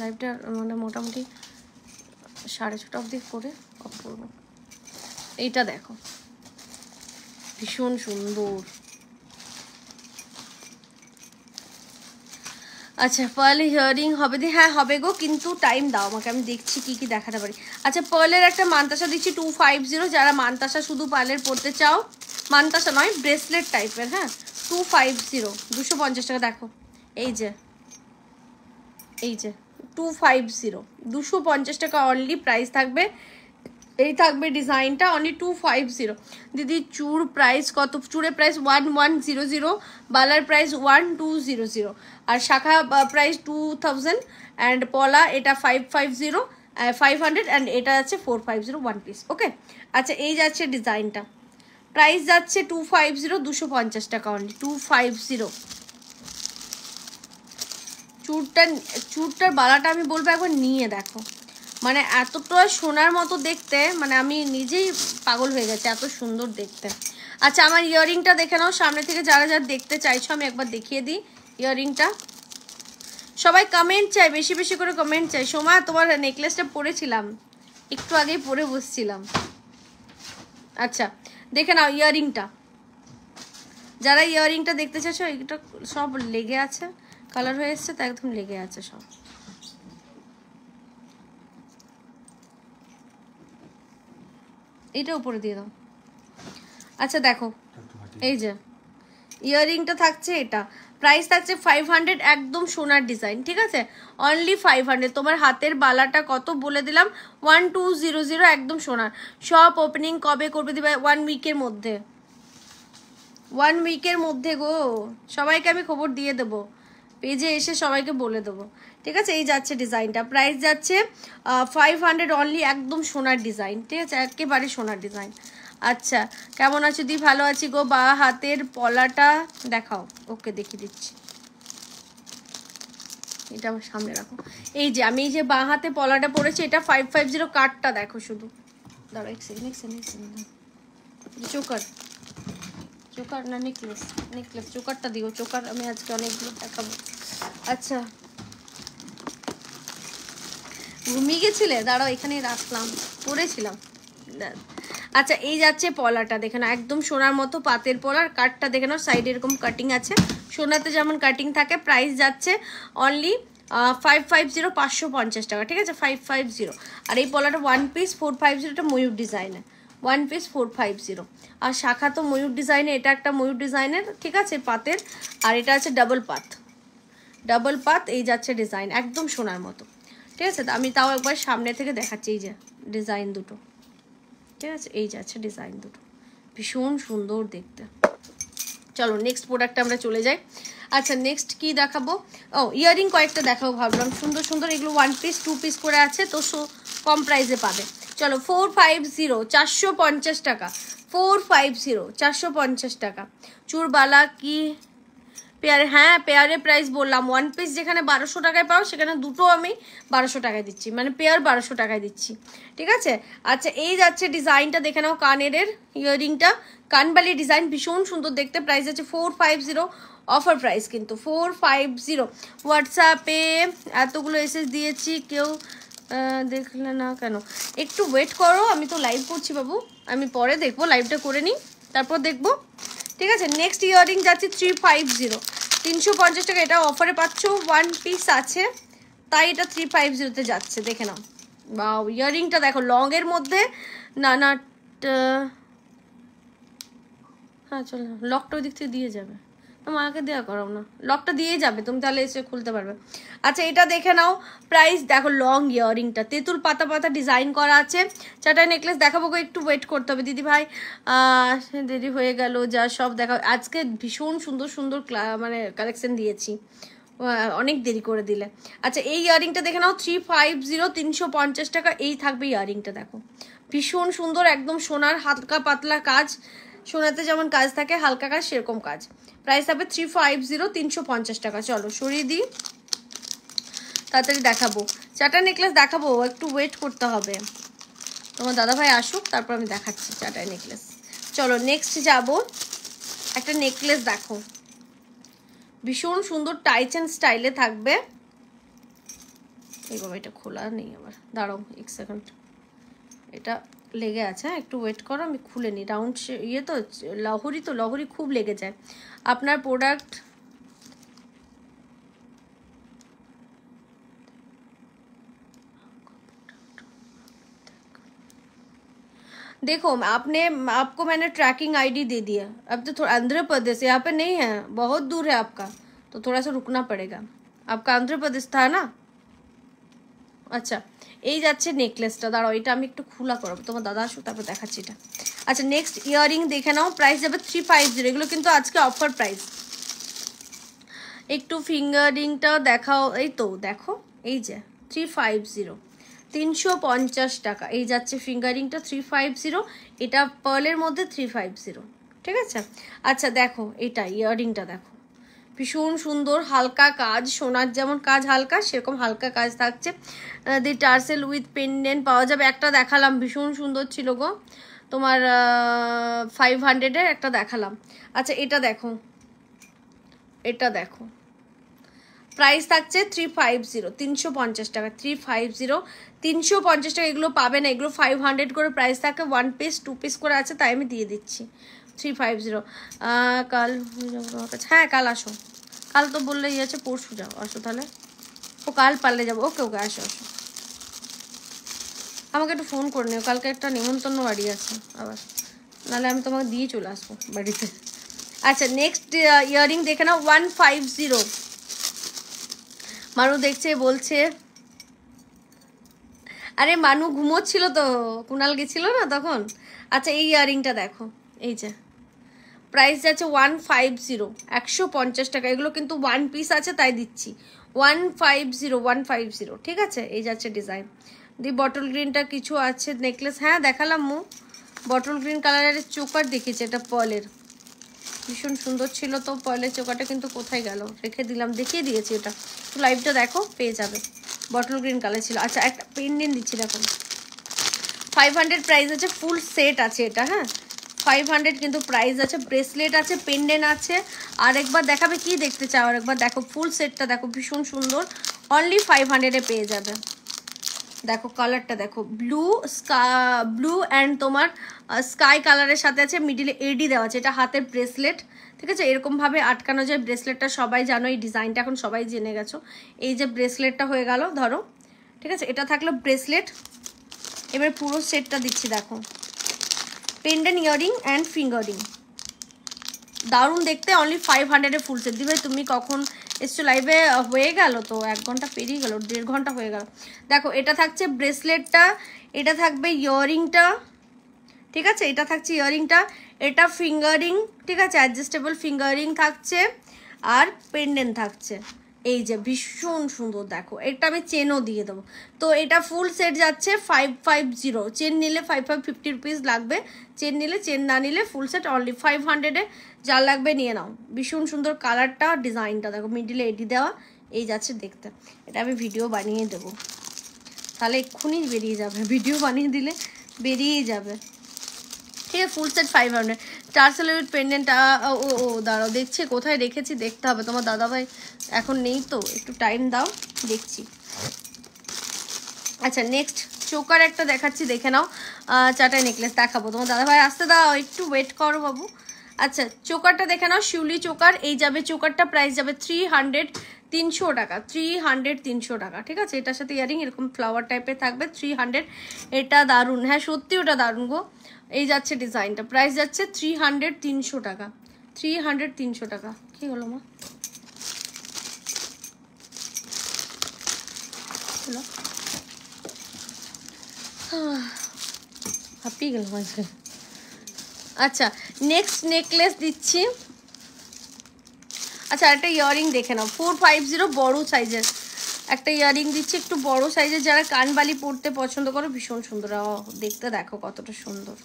A: লাইভটা মানে মোটামুটি 6:30 অবধি করে অফ করবো। এইটা দেখো ভীষণ সুন্দর। আচ্ছা পার্ল হিয়ারিং হবে দি, হ্যাঁ হবে গো, কিন্তু টাইম দাও আমাকে, আমি দেখছি কি কি দেখাতে পারি। আচ্ছা পার্লের একটা মান্তাসা দিচ্ছি 250, যারা মান্তাসা শুধু পার্লের পড়তে চাও, মান্তাসা নয় ব্রেসলেট টাইপের, হ্যাঁ 250, 250 টাকা। দেখো এই যে 250, 250 টাকা অনলি প্রাইস থাকবে। এই থাকবে ডিজাইনটা, অনলি 250। দিদি চুর প্রাইস কত? চুরের প্রাইস 1100, বালার প্রাইস 1200, আর শাখা প্রাইস 2000, অ্যান্ড পলা এটা 550, 500, অ্যান্ড এটা যাচ্ছে 450 1 পিস। ওকে আচ্ছা এই যাচ্ছে ডিজাইনটা, প্রাইস যাচ্ছে 250, 250 টাকা অনলি, 250। চুরটার বালাটা আমি বলবো একবার নিয়ে দেখো, মানে এতটা সোনার মতো দেখতে, মানে আমি নিজেই পাগল হয়ে গেছে, এত সুন্দর দেখতে। আচ্ছা আমার ইয়াররিংটা দেখে নাও সামনে থেকে, যারা যারা দেখতে চাইছো আমি একবার দেখিয়ে দিই ইয়াররিংটা। সবাই কমেন্ট চাই, বেশি বেশি করে কমেন্ট চাই। সোমা তোমার নেকলেসটা পরেছিলাম, একটু আগেই পরে বসছিলাম। আচ্ছা দেখে নাও ইয়াররিংটা, যারা ইয়াররিংটা দেখতে চাইছো, এটা সব লেগে আছে, কালার হয়ে এসছে তো একদম লেগে আছে সব। এটা উপরে দিয়ে দাও। আচ্ছা দেখো এই যে ইয়াররিংটা থাকছে, এটা প্রাইস থাকছে 500, একদম সোনার ডিজাইন, ঠিক আছে, অনলি 500। তোমার হাতের বালাটা কত বলে দিলাম, 1200, একদম সোনার। শপ ওপেনিং কবে করবে দিবা? 1 উইকের মধ্যে, 1 উইকের মধ্যে গো। সবাইকে আমি খবর দিয়ে দেবো, পেজে এসে সবাইকে বলে দেবো, ঠিক আছে। এই যাচ্ছে ডিজাইনটা, প্রাইস যাচ্ছে 500 অনলি, একদম সোনার ডিজাইন, ঠিক আছে, একেবারে সোনার ডিজাইন। আচ্ছা কেমন আছো দি? ভালো আছি গো। বা হাতের পলাটা দেখাও। ওকে দেখিয়ে দিচ্ছি, এটা আমার সামনে রাখো। এই যে আমি এই যে বা হাতে পলাটা পরেছি, এটা 550 কাটটা দেখো শুধু। দাঁড়াও এক সেকেন্ড, চোকার চোকার না নেকলেস, নেকলেস চোকারটা দিও, চোকার আমি আজকে অনেকগুলো দেখাবো। আচ্ছা ঘুমিয়ে গেছিলে? দাঁড়াও এখানেই রাখলাম, পরেছিলাম। আচ্ছা এই যাচ্ছে পলাটা, দেখে নাও একদম সোনার মতো পাতের পলার। কাটটা দেখে নাও, সাইডে এরকম কাটিং আছে, সোনাতে যেমন কাটিং থাকে। প্রাইস যাচ্ছে অনলি 550, 550 টাকা, ঠিক আছে, 550। আর এই পলাটা 1 পিস 450, এটা ময়ূর ডিজাইনের 1 পিস 450। আর শাখা তো ময়ূর ডিজাইনে, এটা একটা ময়ূর ডিজাইনের, ঠিক আছে, পাতের। আর এটা আছে ডাবল পাত, ডাবল পাত। এই যাচ্ছে ডিজাইন একদম সোনার মতো, ঠিক আছে। আমি তাও একবার সামনে থেকে দেখাচ্ছি, এই যে ডিজাইন দুটো, ঠিক আছে, এই যাচ্ছে ডিজাইন দুটো, ভীষণ সুন্দর দেখতে। চলো নেক্সট প্রোডাক্টে আমরা চলে যাই। আচ্ছা নেক্সট কি দেখাবো? ও ইয়াররিং কয়েকটা দেখাবো ভাবলাম, সুন্দর সুন্দর। এগুলো 1 পিস 2 পিস করে আছে, তো কম প্রাইসে পাবে। চলো 450, 450 টাকা, 450, 450 টাকা। চুরবালা কি পেয়ারে? হ্যাঁ পেয়ারে প্রাইস বললাম, 1 পিস যেখানে 1200 টাকায় পাও, সেখানে দুটো আমি 1200 টাকায় দিচ্ছি, মানে পেয়ার 1200 টাকায় দিচ্ছি, ঠিক আছে। আচ্ছা এই যাচ্ছে ডিজাইনটা, দেখে নাও কানের ইয়াররিংটা, কানবালি ডিজাইন, ভীষণ সুন্দর দেখতে। প্রাইস আছে 450, অফার প্রাইস কিন্তু 450। হোয়াটসঅ্যাপে এতগুলো এসএস দিয়েছি, কেউ দেখলে না কেন? একটু ওয়েট করো, আমি তো লাইভ করছি বাবু, আমি পরে দেখবো, লাইভটা করে নিই তারপর দেখবো, ঠিক আছে। নেক্সট ইয়াররিং যাচ্ছে 350, 350 টাকা। এটা অফারে পাচ্ছ, 1 পিস আছে, তাই এটা 350-তে যাচ্ছে, দেখে নাও। বা ইয়াররিংটা দেখো, লং এর মধ্যে, না না হ্যাঁ চলো লকটা ওই দিক থেকে দিয়ে যাবে, মাকে দেওয়া করাও না, লকটা দিয়ে যাবে, তুমি তাহলে এসে খুলতে পারবে। আচ্ছা এটা দেখে নাও, প্রাইস দেখো, লং ইয়াররিংটা তেঁতুল পাতা পাতা ডিজাইন করা আছে। চারটায় নেকলেস দেখাবো গো, একটু ওয়েট করতে হবে দিদি ভাই, দেরি হয়ে গেল যা সব দেখা। আজকে ভীষণ সুন্দর সুন্দর মানে কালেকশন দিয়েছি, অনেক দেরি করে দিলে। আচ্ছা এই ইয়াররিংটা দেখে নাও, 350, 350 টাকা। এই থাকবে ইয়াররিংটা, দেখো ভীষণ সুন্দর, একদম সোনার, হালকা পাতলা কাজ, সোনাতে যেমন কাজ থাকে হালকা কাজ, সেরকম কাজ। প্রাইস হবে 350, 350 টাকা। চলো সরিয়ে দিই, তাড়াতাড়ি দেখাবো। চারটা নেকলেস দেখাবো, একটু ওয়েট করতে হবে, তোমার দাদাভাই আসুক তারপর আমি দেখাচ্ছি চারটায় নেকলেস। চলো নেক্সট যাব, একটা নেকলেস দেখো, ভীষণ সুন্দর টাইচ অ্যান্ড স্টাইলে থাকবে। এই বাবা এটা খোলা নেই আবার, দাঁড়াও 1 সেকেন্ড, এটা লেগে আছে, হ্যাঁ একটু ওয়েট করো, আমি খুলে নিই। রাউন্ড ইয়ে তো লাহোরি, তো লাহোরি খুব লেগে যায়। আপনার প্রোডাক্ট देखो आपने, आपको मैंने ट्रैकिंग आईडी दे दिया। अब तो थोड़ा आंध्र प्रदेश, यहाँ पे नहीं है, बहुत दूर है आपका, तो थोड़ा सा रुकना पड़ेगा। आपका आंध्र प्रदेश था ना? আচ্ছা এই যাচ্ছে নেকলেসটা, দাঁড়াও এটা আমি একটু খোলা করবো, তোমার দাদা আসুক তারপর দেখাচ্ছি এটা। আচ্ছা নেক্সট ইয়াররিং দেখে নাও, প্রাইস যাবে 350, এগুলো কিন্তু আজকে অফার প্রাইস। একটু ফিঙ্গারিংটা দেখাও, এই তো দেখো, এই যে 350, 350 টাকা। এই যাচ্ছে ফিঙ্গারিংটা 350, এটা পার্লের মধ্যে 350, ঠিক আছে। আচ্ছা দেখো এটা ইয়াররিংটা দেখো, ভীষণ সুন্দর, হালকা কাজ, সোনার যেমন কাজ হালকা, সেরকম হালকা কাজ থাকছে। দি টার্সেল উইথ পেন্ডেন্ট পাওয়া যাবে, একটা দেখালাম ভীষণ সুন্দর ছিল গো, তোমার 500-এর একটা দেখালাম। আচ্ছা এটা দেখো, এটা দেখো, প্রাইস থাকছে 350, 350 টাকা, 350, 350 টাকা। এগুলো পাবে না, এগুলো 500 করে প্রাইস থাকে, 1 পিস 2 পিস করে আছে, তাই আমি দিয়ে দিচ্ছি 350। কাল হ্যাঁ কাল আসো, কাল তো বললে আছে পরশু যাও, আসো তাহলে। ও কাল পারলে যাবো, ওকে ওকে আসো আসো। আমাকে একটু ফোন করে নিও, কালকে একটা নিমন্ত্রণ বাড়ি আছে আবার, নাহলে আমি তোমাকে দিয়ে চলে আসবো বাড়িতে। আচ্ছা নেক্সট ইয়াররিং দেখে নাও 150। মানু দেখছে বলছে, আরে মানু ঘুমোচ্ছিল তো, কুনাল গেছিল না তখন। আচ্ছা এই ইয়াররিংটা দেখো, এই যে প্রাইস যাচ্ছে 150, 150 টাকা। এগুলো কিন্তু ওয়ান পিস আছে তাই দিচ্ছি 150, ঠিক আছে। এই যাচ্ছে ডিজাইন দি বটল গ্রিনটা কিছু আছে নেকলেস, হ্যাঁ দেখালাম মু। বটল গ্রিন কালারের চোকার দেখিয়েছে, এটা পলের, ভীষণ সুন্দর ছিল। তো পলের চোকাটা কিন্তু কোথায় গেল, রেখে দিলাম, দেখিয়ে দিয়েছি। এটা তো লাইভটা দেখো পেয়ে যাবে, বটল গ্রিন কালার ছিল। আচ্ছা একটা পেন্ডেন্ট দিচ্ছি দেখো, 500 প্রাইস আছে, ফুল সেট আছে এটা, হ্যাঁ 500 কিন্তু প্রাইস আছে। ব্রেসলেট আছে, পেন্ডেন্ট আছে। আর একবার দেখাবে কি দেখতে চাও, আর একবার দেখো ফুল সেটটা দেখো, ভীষণ সুন্দর, অনলি 500-এ পেয়ে যাবে। দেখো কালারটা দেখো, ব্লু অ্যান্ড তোমার স্কাই কালারের সাথে আছে, মিডিলে এডি দেওয়া আছে। এটা হাতের ব্রেসলেট, ঠিক আছে, এরকমভাবে আটকানো যায় ব্রেসলেটটা, সবাই জানো এই ডিজাইনটা, এখন সবাই জেনে গেছো। এই যে ব্রেসলেটটা হয়ে গেল ধরো, ঠিক আছে, এটা থাকলো ব্রেসলেট। এবার পুরো সেটটা দিচ্ছি দেখো, পেন্ডেন্ট, ইয়াররিং অ্যান্ড ফিঙ্গারিং, দারুণ দেখতে, অনলি 500-এ ফুল সেট। দিবে তুমি কখন এসছো লাইভে, হয়ে গেল তো 1 ঘন্টা পেরিয়ে গেল, 1.5 ঘন্টা হয়ে গেল। দেখো এটা থাকছে ব্রেসলেটটা, এটা থাকবে ইয়াররিংটা, ঠিক আছে, এটা থাকছে ইয়াররিংটা, এটা ফিঙ্গারিং, ঠিক আছে, অ্যাডজাস্টেবল ফিঙ্গারিং থাকছে, আর পেন্ডেন্ট থাকছে। এই যে ভীষণ সুন্দর দেখো, এটা আমি চেনও দিয়ে দেবো। তো এটা ফুল সেট যাচ্ছে 550, চেন নিলে 550 রুপিস লাগবে, চেন নিলে, চেন না নিলে ফুল সেট অনলি 500-এ। যা লাগবে নিয়ে নাও। ভীষণ সুন্দর কালারটা, ডিজাইনটা দেখো, মিডিলে এডি দেওয়া, এই যাচ্ছে দেখতে। এটা আমি ভিডিও বানিয়ে দেবো, তাহলে এক্ষুনি বেরিয়ে যাবে, ভিডিও বানিয়ে দিলে বেরিয়েই যাবে, ঠিক আছে। Full set 500। টার্সেলের পেন্ডেন্ট, ও দাঁড়াও দেখছি কোথায় রেখেছি, দেখতে হবে। তোমার দাদাভাই এখন নেই তো, একটু টাইম দাও, দেখছি। আচ্ছা নেক্সট চোকার একটা দেখাচ্ছি, দেখে নাও। চাটাই নেকলেস দেখাবো, তোমার দাদাভাই আসতে দাও, একটু ওয়েট করো বাবু। আচ্ছা চোকারটা দেখে নাও, শিউলি চোকার। এই যাবে চোকারটা, প্রাইস যাবে 300, 300 টাকা, 300, 300 টাকা, ঠিক আছে। এটার সাথে ইয়ারিং এরকম ফ্লাওয়ার টাইপের থাকবে, 300। এটা দারুণ, হ্যাঁ সত্যি ওটা দারুণ গো। এই যাচ্ছে ডিজাইনটা, প্রাইস যাচ্ছে 300, 300 টাকা, 300, 300 টাকা। কি হলো মা, হলো হাঁপিয়ে গেল আজকে। আচ্ছা নেক্সট নেকলেস দিচ্ছি। আচ্ছা একটা ইয়াররিং দেখে নাও, 450 বড় সাইজের একটা ইয়াররিং দিচ্ছি, একটু বড় সাইজের। যারা কানবালি পরতে পছন্দ করো, ভীষণ সুন্দর দেখতে, দেখো কতটা সুন্দর।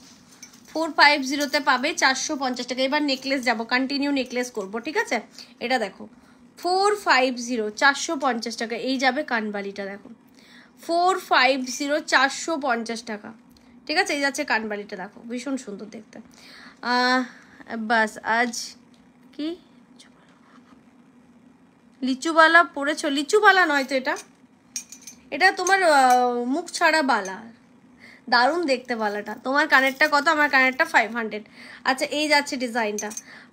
A: 450-তে পাবে 450 টাকা। এবার নেকলেস যাবো, কন্টিনিউ নেকলেস করবো, ঠিক আছে। এটা দেখো 450, 450 টাকা। এই যাবে কানবালিটা দেখো, 450, 450 টাকা, ঠিক আছে। এই যাচ্ছে কানবালিটা দেখো, ভীষণ সুন্দর দেখতে। বাস আজ কি লিচুবালা পরেছো, লিচুবালা নয় তো এটা, এটা তোমার মুখ ছাড়া বালা, দারুণ দেখতে বালাটা। তোমার কানেরটা কত, আমার কানেরটা 500। আচ্ছা এই যাচ্ছে ডিজাইনটা,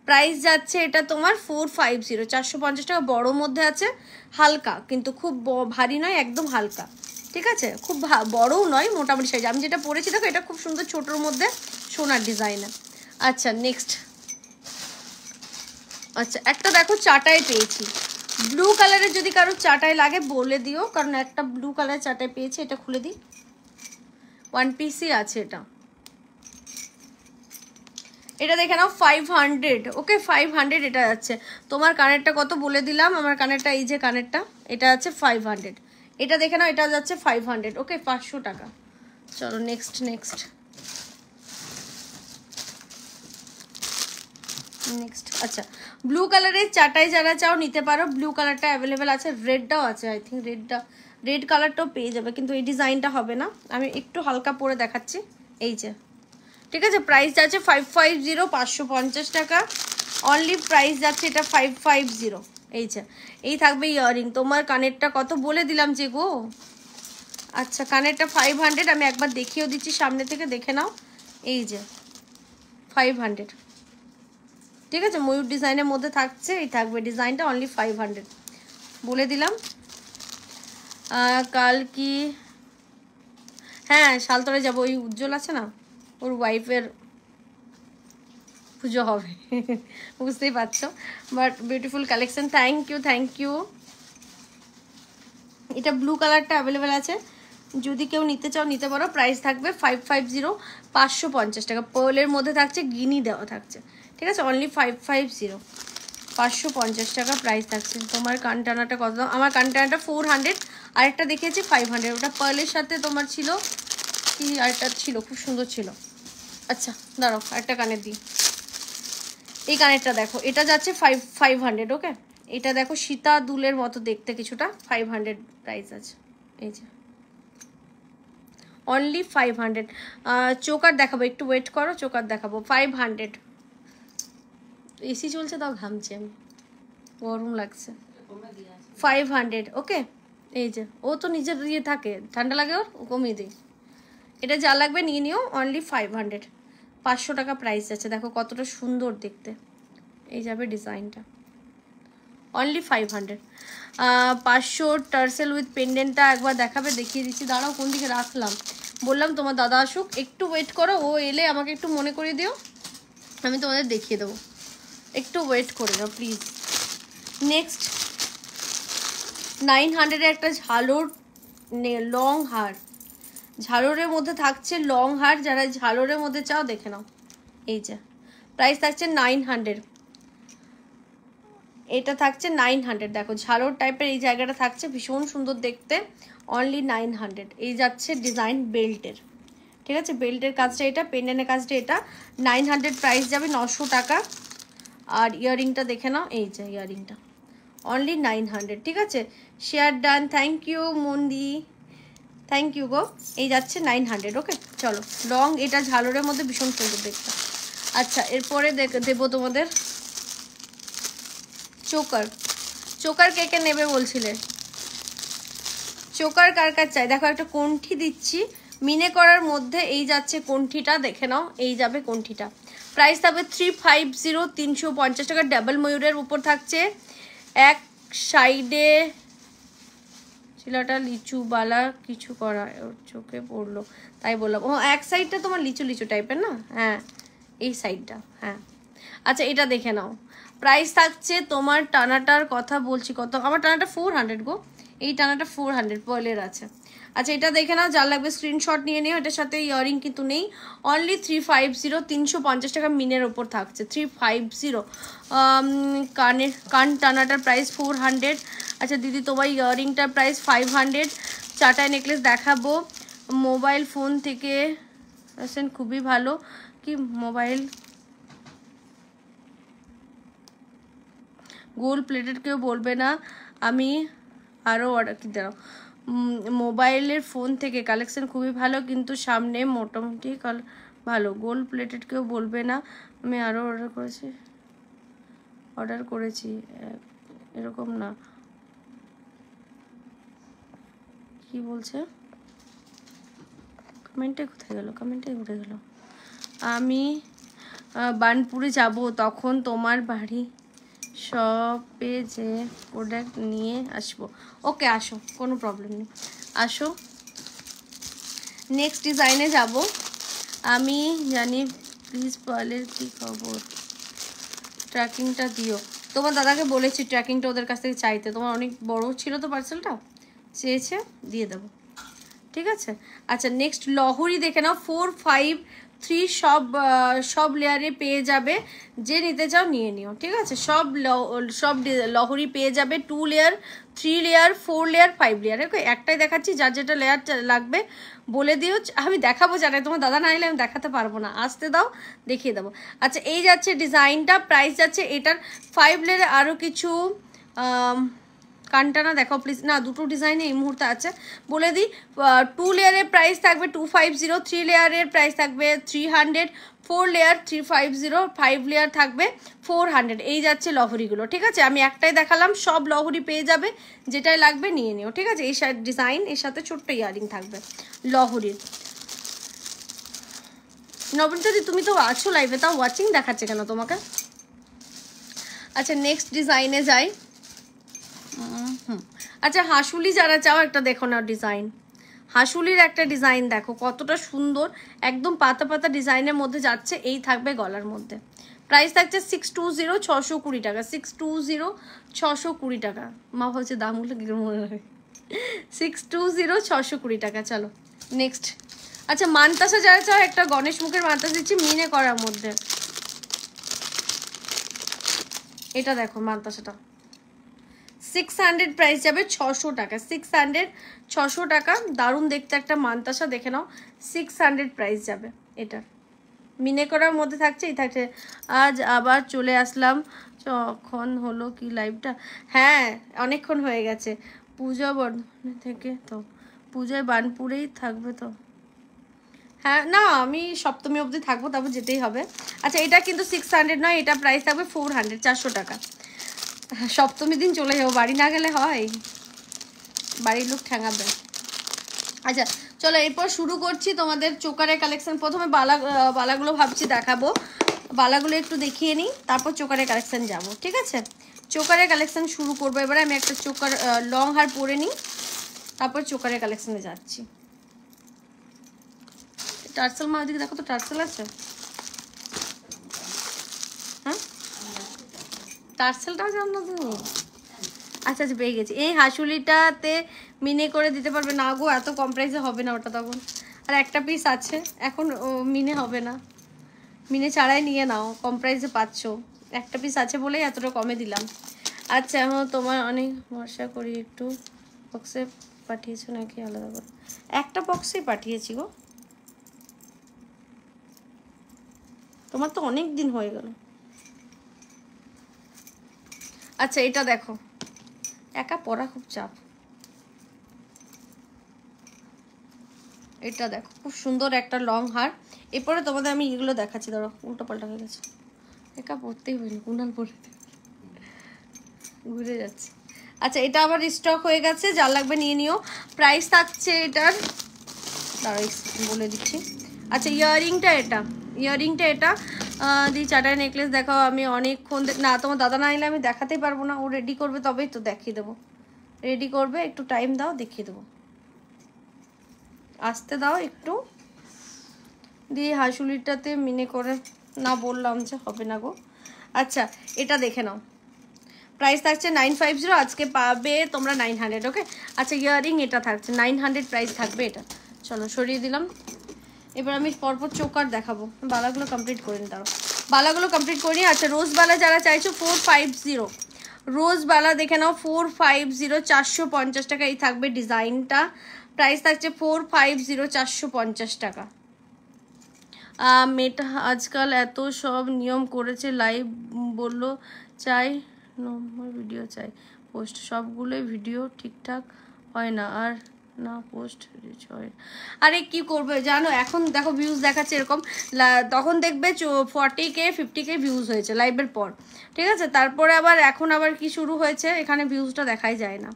A: প্রাইস যাচ্ছে এটা তোমার 450, 450 টাকা। বড় মধ্যে আছে, হালকা কিন্তু খুব ভারী নয়, একদম হালকা, ঠিক আছে, খুব বড়ও নয়, মোটামুটি সাইজ। আমি যেটা পরেছি দেখো, এটা খুব সুন্দর ছোটোর মধ্যে সোনার ডিজাইনের। আচ্ছা নেক্সট, আচ্ছা একটা দেখো চাটাই পেয়েছি, ব্লু কালারের, যদি কারো চাটাই লাগে বলে দিও, কারণ একটা ব্লু কালারের চাটাই পেয়েছি। এটা খুলে দিই, ওয়ান পিসই আছে এটা। এটা দেখে নাও 500, ওকে 500 এটা যাচ্ছে। তোমার কানেরটা কত বলে দিলাম, আমার কানেরটা এই যে কানেরটা, এটা আছে 500। এটা দেখে নাও, এটা যাচ্ছে 500, ওকে 500 টাকা। চলো নেক্সট নেক্সট নেক্সট। আচ্ছা ব্লু কালারের চাটাই যারা চাও নিতে পারো, ব্লু কালারটা অ্যাভেলেবেল আছে, রেডটাও আছে, আই থিঙ্ক রেড কালারটাও পেয়ে যাবে, কিন্তু এই ডিজাইনটা হবে না। আমি একটু হালকা পরে দেখাচ্ছি, এই যে, ঠিক আছে। প্রাইস যাচ্ছে 550, 550 টাকা অনলি, প্রাইস যাচ্ছে এটা 550। এই যে এই থাকবে ইয়াররিং। তোমার কানেরটা কত বলে দিলাম যে গো, আচ্ছা কানেরটা 500, আমি একবার দেখিয়েও দিচ্ছি সামনে থেকে, দেখে নাও, এই যে 500, ঠিক আছে, ময়ূর ডিজাইনের মধ্যে থাকছে, এই থাকবে ডিজাইনটা অনলি 500 বলে দিলাম। কাল কি, হ্যাঁ শালতরে যাবো, ওই উজ্জ্বল আছে না, ওর ওয়াইফের পুজো হবে বুঝতেই পারছো। But beautiful collection, thank you. এটা ব্লু কালারটা অ্যাভেলেবেল আছে, যদি কেউ নিতে চাও নিতে পারো। প্রাইস থাকবে 550, 550 টাকা। পার্লের মধ্যে থাকছে, গিনি দেওয়া থাকছে, ঠিক আছে, অনলি 550, 550 টাকা প্রাইস থাকছে। তোমার কানটানাটা কত দাম? আমার কানটানাটা 400, আরেকটা দেখিয়েছি 500, ওটা পার্লের সাথে তোমার ছিল কি, আরেকটা ছিল খুব সুন্দর ছিল। আচ্ছা দাঁড়াও আরেকটা কানের দিই, এই কানেরটা দেখো, এটা যাচ্ছে 500, ওকে। এটা দেখো সীতা দুলের মতো দেখতে কিছুটা, 500 প্রাইস আছে, এই যে অনলি 500। চোকার দেখাবো, একটু ওয়েট করো, চোকার দেখাবো 500। এসি চলছে তাও ঘামছি আমি, গরম লাগছে। 500, ওকে। এই যে ও তো নিজের ইয়ে থাকে, ঠান্ডা লাগে ওর, ও কমিয়ে দিই। এটা যা লাগবে নিয়ে নিও, অনলি 500, 500 টাকা প্রাইস আছে। দেখো কতটা সুন্দর দেখতে, এই যাবে ডিজাইনটা, অনলি 500। 500 টার্সেল উইথ পেন্ডেন্টটা একবার দেখাবে, দেখিয়ে দিচ্ছি। দাঁড়াও কোন দিকে রাখলাম, বললাম তোমার দাদা আসুক, একটু ওয়েট করো, ও এলে আমাকে একটু মনে করিয়ে দিও, আমি তোমাদের দেখিয়ে দেবো, একটু ওয়েট করে দাও প্লিজ। নেক্সট 900 একটা ঝালোর লং হার, ঝালোরের মধ্যে থাকছে লং হার, যারা ঝালোরের মধ্যে চাও দেখে নাও, এই যে প্রাইস থাকছে 900, এটা থাকছে 900। দেখো ঝালোর টাইপের এই জায়গাটা থাকছে, ভীষণ সুন্দর দেখতে, অনলি 900। এই যাচ্ছে ডিজাইন বেল্টের, ঠিক আছে, বেল্টের কাজটা এটা, পেন্ডেন্টের কাজটা এটা, 900 প্রাইস যাবে, 900 টাকা। আর ইয়াররিংটা দেখে নাও, এই যে ইয়াররিংটা অনলি 900, ঠিক আছে। শেয়ার ডান, থ্যাংক ইউ মন্দি, থ্যাংক ইউ গো। এই যাচ্ছে 900, ওকে। চলো লং, এটা ঝালোরের মধ্যে ভীষণ সুন্দর দেখতে। আচ্ছা এরপরে দেবো তোমাদের চোকার। চোকার কে কে নেবে বলছিলে, চোকার কার কার চাই? দেখো একটা কণ্ঠি দিচ্ছি মিনে করার মধ্যে, এই যাচ্ছে কণ্ঠিটা, দেখে নাও, এই যাবে কণ্ঠিটা। প্রাইস থাকবে 350, 350 টাকা। ডাবল ময়ূরের উপর থাকছে, এক সাইডে শিলাটা লিচুবালা কিছু করা, ওর চোখে পড়লো তাই বললাম। ও এক সাইডটা তোমার লিচু লিচু টাইপের না, হ্যাঁ এই সাইডটা, হ্যাঁ। আচ্ছা এটা দেখে নাও, প্রাইস থাকছে তোমার, টানাটার কথা বলছি কত, আমার টানাটা 400 গো, এই টানাটা 400 পার্লের আছে। আচ্ছা এটা দেখে নাও, যার লাগবে স্ক্রিনশট নিয়ে নিও। এটার সাথে ইয়ারিং কিন্তু নেই, অনলি 350, 350 টাকা মিনের ওপর থাকছে, 350। কান টানাটার প্রাইস 400। আচ্ছা দিদি তোমার ইয়ারিংটার প্রাইস 500। চাটাই নেকলেস দেখাবো, মোবাইল ফোন থেকে আসেন, খুবই ভালো। কি মোবাইল গোল্ড প্লেটেড কেউ বলবে না, আমি আরও অর্ডার কি দাও, মোবাইলের ফোন থেকে কালেকশন খুবই ভালো, কিন্তু সামনে মোটামুটি ভালো, গোল্ড প্লেটেড কেউ বলবে না, আমি আরও অর্ডার করেছি এরকম না, কি বলছে, কমেন্টে কোথায় গেল, কমেন্টে উঠে গেল। আমি বানপুরে যাব, তখন তোমার বাড়ি শপে যে প্রোডাক্ট নিয়ে আসবো, ওকে আসো, কোনো প্রবলেম নেই, আসো। নেক্সট ডিজাইনে যাব, আমি জানি, প্লিজ পার্লের কি খবর, ট্র্যাকিংটা দিও। তোমার দাদাকে বলেছি ট্র্যাকিংটা ওদের কাছ থেকে চাইতে, তোমার অনেক বড় ছিল তো পার্সেলটা, চেয়েছে দিয়ে দেবো, ঠিক আছে। আচ্ছা নেক্সট লহরি দেখে নাও, 453 সব লেয়ারে পেয়ে যাবে, যে নিতে চাও নিয়ে নিও, ঠিক আছে। সব লহরি পেয়ে যাবে, 2 লেয়ার, 3 লেয়ার, 4 লেয়ার, 5 লেয়ার, ওকে। একটাই দেখাচ্ছি, যার যেটা লেয়ার লাগবে বলে দিও, আমি দেখাবো জানাই, তোমার দাদা না এলে আমি দেখাতে পারবো না, আসতে দাও দেখিয়ে দেবো। আচ্ছা এই যাচ্ছে ডিজাইনটা, প্রাইস যাচ্ছে এটার 5 লেয়ারে আরও কিছু কানটানা দেখাও প্লিজ, না দুটো ডিজাইনে এই মুহূর্তে আছে বলে দিই। 2 লেয়ারের প্রাইস থাকবে 250, 3 লেয়ারের প্রাইস থাকবে 300, 4 লেয়ার 350, 5 লেয়ার থাকবে 400। এই যাচ্ছে লহরিগুলো, ঠিক আছে। আমি একটাই দেখালাম, সব লহরি পেয়ে যাবে, যেটাই লাগবে নিয়ে নিও, ঠিক আছে। এই ডিজাইন, এর সাথে ছোট্ট ইয়ারিং থাকবে লহরির। নবনীতা দি তুমি তো আছো লাইভে, তাও ওয়াচিং দেখাচ্ছে কেন তোমাকে? আচ্ছা নেক্সট ডিজাইনে যাই। আচ্ছা হাসুলি যারা চাও একটা দেখো না ডিজাইন, হাসুলির একটা ডিজাইন দেখো কতটা সুন্দর, একদম পাতা পাতা ডিজাইনের মধ্যে যাচ্ছে। এই থাকবে গলার মধ্যে, প্রাইস থাকছে 620, 620 টাকা, 620, 620 টাকা। মা বলছে দামগুলো কি মনে হয়, 620, 620 টাকা। চলো নেক্সট। আচ্ছা মানতাসা যারা চাও একটা গণেশ মুখের মানতাসা দিচ্ছি মিনে করার মধ্যে। এটা দেখো মানতাসাটা 600 প্রাইস যাবে 600 টাকা, 600, 600 টাকা। দারুণ দেখতে একটা মানতাসা, দেখে নাও 600 প্রাইস যাবে। এটা মিনে করার মধ্যে থাকছে। এই থাকছে। আজ আবার চলে আসলাম, কখন হলো কি লাইভটা? হ্যাঁ অনেকক্ষণ হয়ে গেছে। পূজা বর্ধমান থেকে, তো পূজায় বানপুরেই থাকবে তো? হ্যাঁ না আমি সপ্তমী অবধি থাকবো, তারপর যেতেই হবে। আচ্ছা এটা কিন্তু 600 নয়, এটা প্রাইস থাকবে 400, 400 টাকা। সপ্তমী দিন চলে যাবো, বাড়ি না গেলে হয়, বাড়ির লোক ঠ্যাঙাবে। আচ্ছা চলো এরপর শুরু করছি তোমাদের চোকারের কালেকশন। প্রথমে বালাগুলো ভাবছি দেখাবো, বালাগুলো একটু দেখিয়ে নিই, তারপর চোকারের কালেকশন যাব, ঠিক আছে? চোকারের কালেকশন শুরু করবো এবারে। আমি একটা চোকার লং হার পরে নিই, তারপর চোকারের কালেকশনে যাচ্ছি। টার্সেল মা ওইদিকে দেখো তো, টার্সেল আছে? হ্যাঁ টার্সেলটাও জানো তুমি? আচ্ছা আচ্ছা পেয়ে গেছি। এই হাসুলিটাতে মিনে করে দিতে পারবে না গো, এত কম প্রাইসে হবে না ওটা তখন। আর একটা পিস আছে এখন, মিনে হবে না, মিনে ছাড়াই নিয়ে নাও, কম প্রাইসে পাচ্ছ। একটা পিস আছে বলেই এতটা কমে দিলাম। আচ্ছা এখন তোমার অনেক ভরসা করি, একটু বক্সে পাঠিয়েছো নাকি আলাদা করে? একটা বক্সেই পাঠিয়েছি গো, তোমার তো অনেক দিন হয়ে গেল। আচ্ছা এটা দেখো, একা পড়া খুব চাপ। এটা দেখো খুব সুন্দর একটা লং হার। এরপরে তোমাদের আমি এগুলো দেখাচ্ছি, ধরো উল্টো পাল্টা হয়ে গেছে, একা পড়তেই হয়নি, কুনাল পরে ঘুরে যাচ্ছে। আচ্ছা এটা আবার স্টক হয়ে গেছে, যা লাগবে নিয়ে নিও। প্রাইস থাকছে এটার, দাঁড়াই বলে দিচ্ছি। আচ্ছা ইয়াররিংটা এটা দি চাটাই নেকলেস দেখাও। আমি অনেকক্ষণ না, তোমার দাদা না এলে আমি দেখাতেই পারবো না, ও রেডি করবে তবেই তো দেখিয়ে দেবো। রেডি করবে, একটু টাইম দাও দেখিয়ে দেবো, আসতে দাও একটু। দিয়ে হাসুলিটাতে মিনে করে না বললাম যে হবে না গো। আচ্ছা এটা দেখে নাও, প্রাইস থাকছে 950, আজকে পাবে তোমরা 900, ওকে? আচ্ছা ইয়াররিং এটা থাকছে 900 প্রাইস থাকবে এটা। চলো সরিয়ে দিলাম। এবার আমি পরপর চোকার দেখাবো, বালাগুলো কমপ্লিট করে নিই, দাঁড়ো বালাগুলো কমপ্লিট করি। আচ্ছা রোজ বালা যারা চাইছো 450, রোজ বালা দেখে নাও 450, 450 টাকা এই থাকবে ডিজাইনটা। প্রাইস থাকছে 450, 450 টাকা। মেয়েটা আজকাল এত সব নিয়ম করেছে, লাইভ বললো চাই, নম্বর ভিডিও চাই, পোস্ট সবগুলোই ভিডিও ঠিকঠাক হয় না, আর না পোস্ট রিচ হয়। আরে কি করবে জানো, এখন দেখো ভিউজ দেখাচ্ছে এরকম, তখন দেখবে 40K 50K ভিউজ হয়েছে লাইভের পর, ঠিক আছে? তারপরে আবার এখন আবার কি শুরু হয়েছে, এখানে ভিউজটা দেখাই যায় না।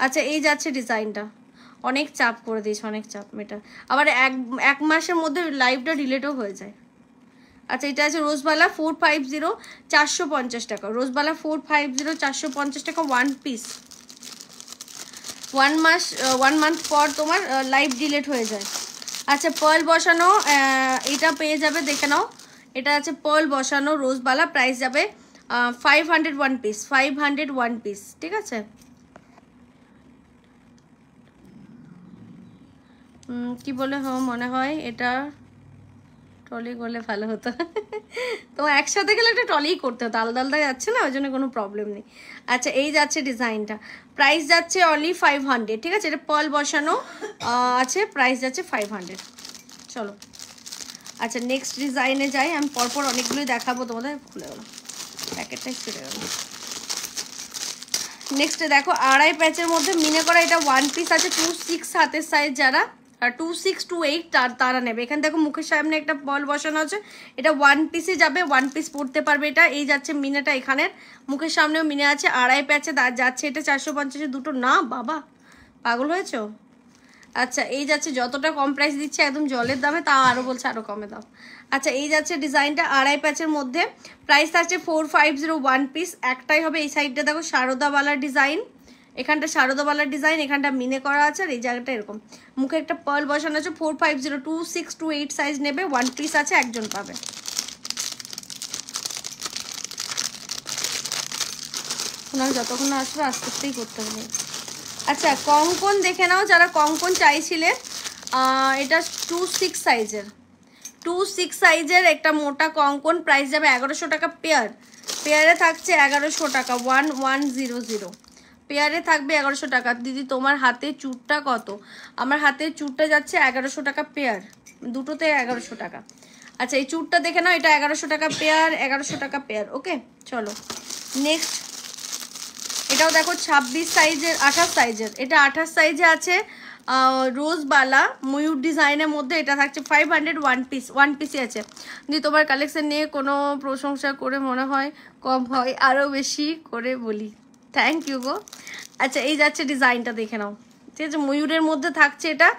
A: আচ্ছা এই যাচ্ছে ডিজাইনটা, অনেক চাপ করে দিয়েছে, অনেক চাপ মেয়েটা, আবার এক মাসের মধ্যে লাইভটা ডিলেটও হয়ে যায়। আচ্ছা এটা আছে রোজবালা 450, 450 টাকা। রোজবালা 450, 450 টাকা, ওয়ান পিস। 1 মান্থ পর তোমার লাইভ ডিলেট হয়ে যায়। আচ্ছা পার্ল বসানো এটা পেয়ে যাবে, দেখে নাও। এটা আছে পার্ল বসানো রোজবালা, প্রাইস যাবে 500 ওয়ান পিস, 500 ওয়ান পিস, ঠিক আছে? কি বলে মনে হয় এটা ট্রলি করলে ভালো হতো। তো একসাথে গেলে একটা ট্রলি করতে হতো, আলাদা আলাদা যাচ্ছে না, ওই জন্য কোনো প্রবলেম নেই। আচ্ছা এই যাচ্ছে ডিজাইনটা, প্রাইস যাচ্ছে অনলি 500, ঠিক আছে? এটা পার্ল বসানো আছে, প্রাইস যাচ্ছে 500। চলো আচ্ছা নেক্সট ডিজাইনে যাই, আমি পরপর অনেকগুলোই দেখাবো তোমাদের। খুলে গেল প্যাকেটটাই, ছিঁড়ে গেল। নেক্সটে দেখো আড়াই প্যাচের মধ্যে মিনে করা, এটা ওয়ান পিস আছে 26 হাতের সাইজ, যারা 26 to 8 তারা নেবে। এখানে দেখো মুখের সামনে একটা বল বসানো আছে, এটা ওয়ান পিসে যাবে, ওয়ান পিস পরতে পারবে এটা। এই যাচ্ছে মিনেটা, এখানের মুখের সামনেও মিনে আছে, আড়াই প্যাচে যাচ্ছে এটা 450-এ দুটো। না বাবা পাগল হয়েছো, আচ্ছা এই যাচ্ছে, যতটা কম প্রাইস দিচ্ছে একদম জলের দামে, তাও আরও বলছে আরও কমে দাও। আচ্ছা এই যাচ্ছে ডিজাইনটা আড়াই প্যাচের মধ্যে, প্রাইস থাকছে 450 ওয়ান পিস, একটাই হবে। এই সাইডটা দেখো শারদাওয়ালার ডিজাইন, এখানটা শারদাওয়ালার ডিজাইন, এখানটা মিনে করা আছে, আর এই জায়গাটা এরকম মুখে একটা পার্ল বসানো আছে। 450 26 to 8 সাইজ নেবে, ওয়ান পিস আছে, একজন পাবে। যতক্ষণ না আসবে আস্তে আস্তেই করতে হবে। আচ্ছা কঙ্কন দেখে নাও, যারা কঙ্কন চাইছিলে, এটা 26 সাইজের, 26 সাইজের একটা মোটা কঙ্কন, প্রাইস যাবে 1100 টাকা পেয়ার। পেয়ারে থাকছে 1100 টাকা, 1100 পেয়ারে থাকবে 1100 টাকা। দিদি তোমার হাতে চুরটা কত? আমার হাতে চুরটা যাচ্ছে 1100 টাকা পেয়ার, দুটোতে 1100 টাকা। আচ্ছা এই চুরটা দেখে নাও, এটা 1100 টাকা পেয়ার, 1100 টাকা পেয়ার। ওকে চলো নেক্সট, এটাও দেখো 26 সাইজের, 28 সাইজের, এটা 28 সাইজে আছে, রোজবালা ময়ূর ডিজাইনের মধ্যে। এটা থাকছে 500 ওয়ান পিসই আছে। যদি তোমার কালেকশন নিয়ে কোনো প্রশংসা করে মনে হয় কম হয়, আরও বেশি করে বলি। থ্যাংক ইউ গো। আচ্ছা এই যাচ্ছে ডিজাইনটা দেখে নাও, ঠিক আছে, ময়ূরের মধ্যে থাকছে এটা।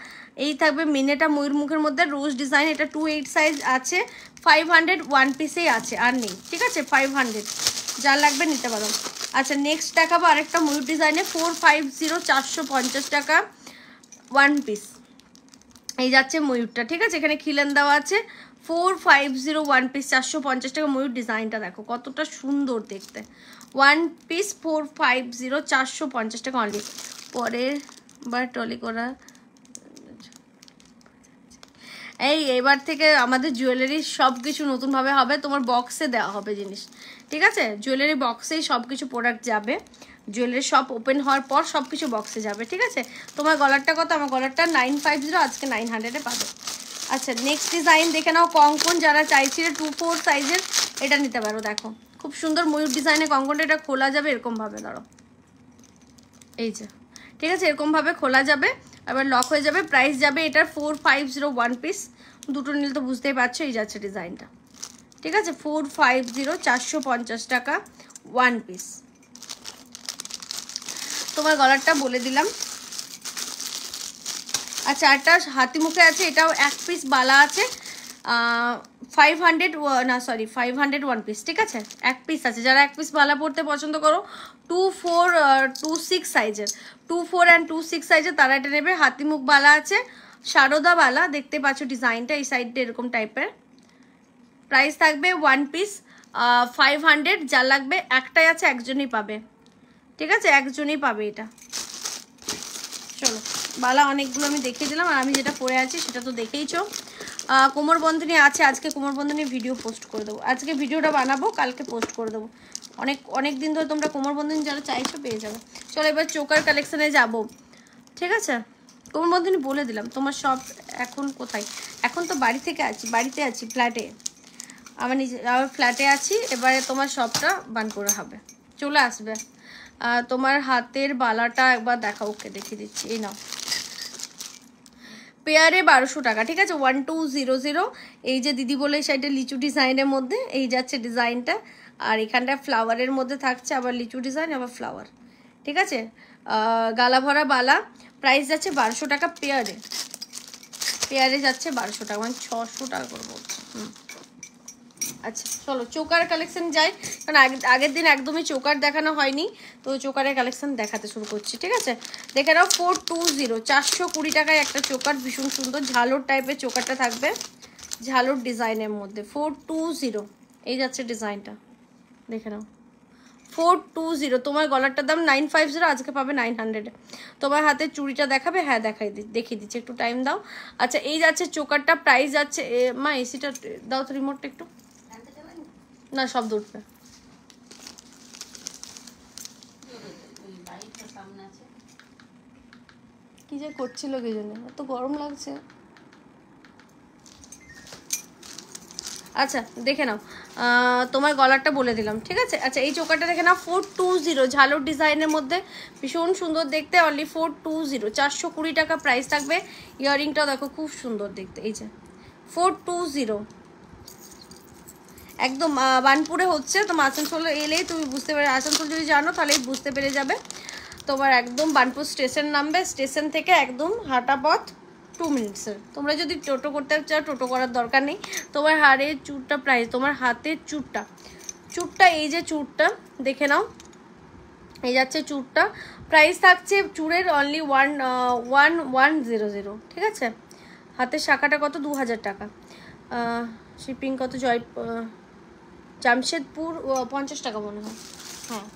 A: এই থাকবে মিনেটা ময়ূর মুখের মধ্যে, রোজ ডিজাইন, এটা 28 সাইজ আছে, 500 ওয়ান পিসেই আছে, আর নেই, ঠিক আছে, 500 যা লাগবে নিতে পারো। আচ্ছা নেক্সট দেখাবো আরেকটা ময়ূর ডিজাইনে, 450 450 টাকা ওয়ান পিস। এই যাচ্ছে ময়ূরটা, ঠিক আছে, এখানে খিলেন দেওয়া আছে, 450 ওয়ান পিস, 450 টাকা ময়ূর। ডিজাইনটা দেখো কতটা সুন্দর দেখতে, ওয়ান পিস 450 450 টাকা অনলি। পরের বার টলি করা এই এবার থেকে আমাদের জুয়েলারি সব কিছু নতুনভাবে হবে, তোমার বক্সে দেওয়া হবে জিনিস, ঠিক আছে, জুয়েলারি বক্সেই সব কিছু প্রোডাক্ট যাবে। জুয়েলারি শপ ওপেন হওয়ার পর সব কিছু বক্সে যাবে, ঠিক আছে। তোমার গলারটা কত? আমার গলারটা 950, আজকে 900-এ পাবে। আচ্ছা নেক্সট ডিজাইন দেখে নাও, কঙ্কন যারা চাইছিলে 24 সাইজের, এটা নিতে পারো। দেখো খুব সুন্দর ময়ূর ডিজাইনের কঙ্কনটা, এটা খোলা যাবে এরকমভাবে, ধরো এই যে, ঠিক আছে, এরকমভাবে খোলা যাবে, আবার লক হয়ে যাবে। প্রাইস যাবে এটার 450 ওয়ান পিস, দুটো নিলে তো বুঝতেই পারছো। এই যাচ্ছে ডিজাইনটা, ঠিক আছে, 450 450 টাকা ওয়ান পিস। তোমার গলারটা বলে দিলাম। আচ্ছা একটা হাতি মুখে আছে, এটাও এক পিস বালা আছে, 500 না সরি 500 ওয়ান পিস, ঠিক আছে, এক পিস আছে। যারা এক পিস বালা পরতে পছন্দ করো, 24 26 সাইজের, 24 and 26 সাইজের, তারা এটা নেবে। হাতি মুখ বালা আছে, শারদা বালা, দেখতে পাচ্ছ ডিজাইনটা, এই সাইডটা এরকম টাইপের। প্রাইস থাকবে ওয়ান পিস 500, যা লাগবে একটাই আছে, একজনই পাবে, ঠিক আছে, একজনই পাবে এটা। চলো বালা অনেকগুলো আমি দেখিয়ে দিলাম, আর আমি যেটা পরে আছি সেটা তো দেখেইছো। কোমরবন্ধনী আছে, আজকে কোমরবন্ধনী ভিডিও পোস্ট করে দেবো, আজকে ভিডিওটা বানাবো, কালকে পোস্ট করে দেবো। অনেক দিন ধরে তোমরা কোমরবন্ধনী যারা চাইছো পেয়ে যাবে। চলো এবার চোকার কালেকশানে যাব, ঠিক আছে। কোমরবন্ধনী বলে দিলাম, তোমার সব এখন কোথায়? এখন তো বাড়িতে আছি ফ্ল্যাটে, আমার ফ্ল্যাটে আছি। এবারে তোমার সবটা বানপুরা হবে, চলে আসবে। তোমার হাতের বালাটা একবার দেখাও, ওকে দেখিয়ে দিচ্ছি। এই নাও, পেয়ারে 1200 টাকা, ঠিক আছে, 1200। এই যে দিদি বলে সাইডে লিচু ডিজাইনের মধ্যে এই যাচ্ছে ডিজাইনটা, আর এখানটা ফ্লাওয়ারের মধ্যে থাকছে আবার লিচু ডিজাইন, আবার ফ্লাওয়ার, ঠিক আছে। গালা ভরা বালা, প্রাইস যাচ্ছে 1200 টাকা পেয়ারে, পেয়ারে যাচ্ছে 1200 টাকা, মানে 600 টাকা করে বলছে। আচ্ছা চলো চোকার কালেকশন যাই, কারণ আগের দিন একদমই চোকার দেখানো হয়নি, তো চোকারের কালেকশন দেখাতে শুরু করছি, ঠিক আছে। দেখে নাও 420 420 টাকায় একটা চোকার, ভীষণ সুন্দর ঝালোর টাইপের চোকারটা থাকবে, ঝালোর ডিজাইনের মধ্যে 420। এই যাচ্ছে ডিজাইনটা, দেখে নাও 420। তোমার গলারটার দাম 950, আজকে পাবে 900-এ। তোমার হাতে চুড়িটা দেখাবে? হ্যাঁ দেখিয়ে দিচ্ছি, একটু টাইম দাও। আচ্ছা এই যাচ্ছে চোকারটা, প্রাইস যাচ্ছে, মা এসিটা দাও তো, রিমোটটা একটু, না শব্দ উঠবে। কি যে করছিল কি জন্য, এত গরম লাগছে। আচ্ছা দেখে নাও, তোমার গলারটা বলে দিলাম, ঠিক আছে। আচ্ছা এই চোকারটা দেখে নাও, 420, ঝালোর ডিজাইনের মধ্যে, ভীষণ সুন্দর দেখতে, অনলি 420, 420 টাকা প্রাইস থাকবে। ইয়াররিংটাও দেখো খুব সুন্দর দেখতে, এই যে 420, একদম বানপুরে হচ্ছে। তোমার আসানসোল এলেই তুমি বুঝতে পারবে, আসানসোল যদি জানো তাহলেই বুঝতে পেরে যাবে। তোমার একদম বার্নপুর স্টেশন নামবে, স্টেশন থেকে একদম হাঁটা পথ 2 মিনিটসের। তোমরা যদি টোটো করতে চাও টোটো করার দরকার নেই। তোমার হাড়ের চুরটা প্রাইস, তোমার হাতের চুরটা এই যে চুরটা দেখে নাও, এই যাচ্ছে চুরটা, প্রাইস থাকছে চুরের অনলি 1100, ঠিক আছে। হাতের শাখাটা কত, 2000 টাকা। শিপিং কত, জামশেদপুর 50 টাকা মনে হয়, হ্যাঁ।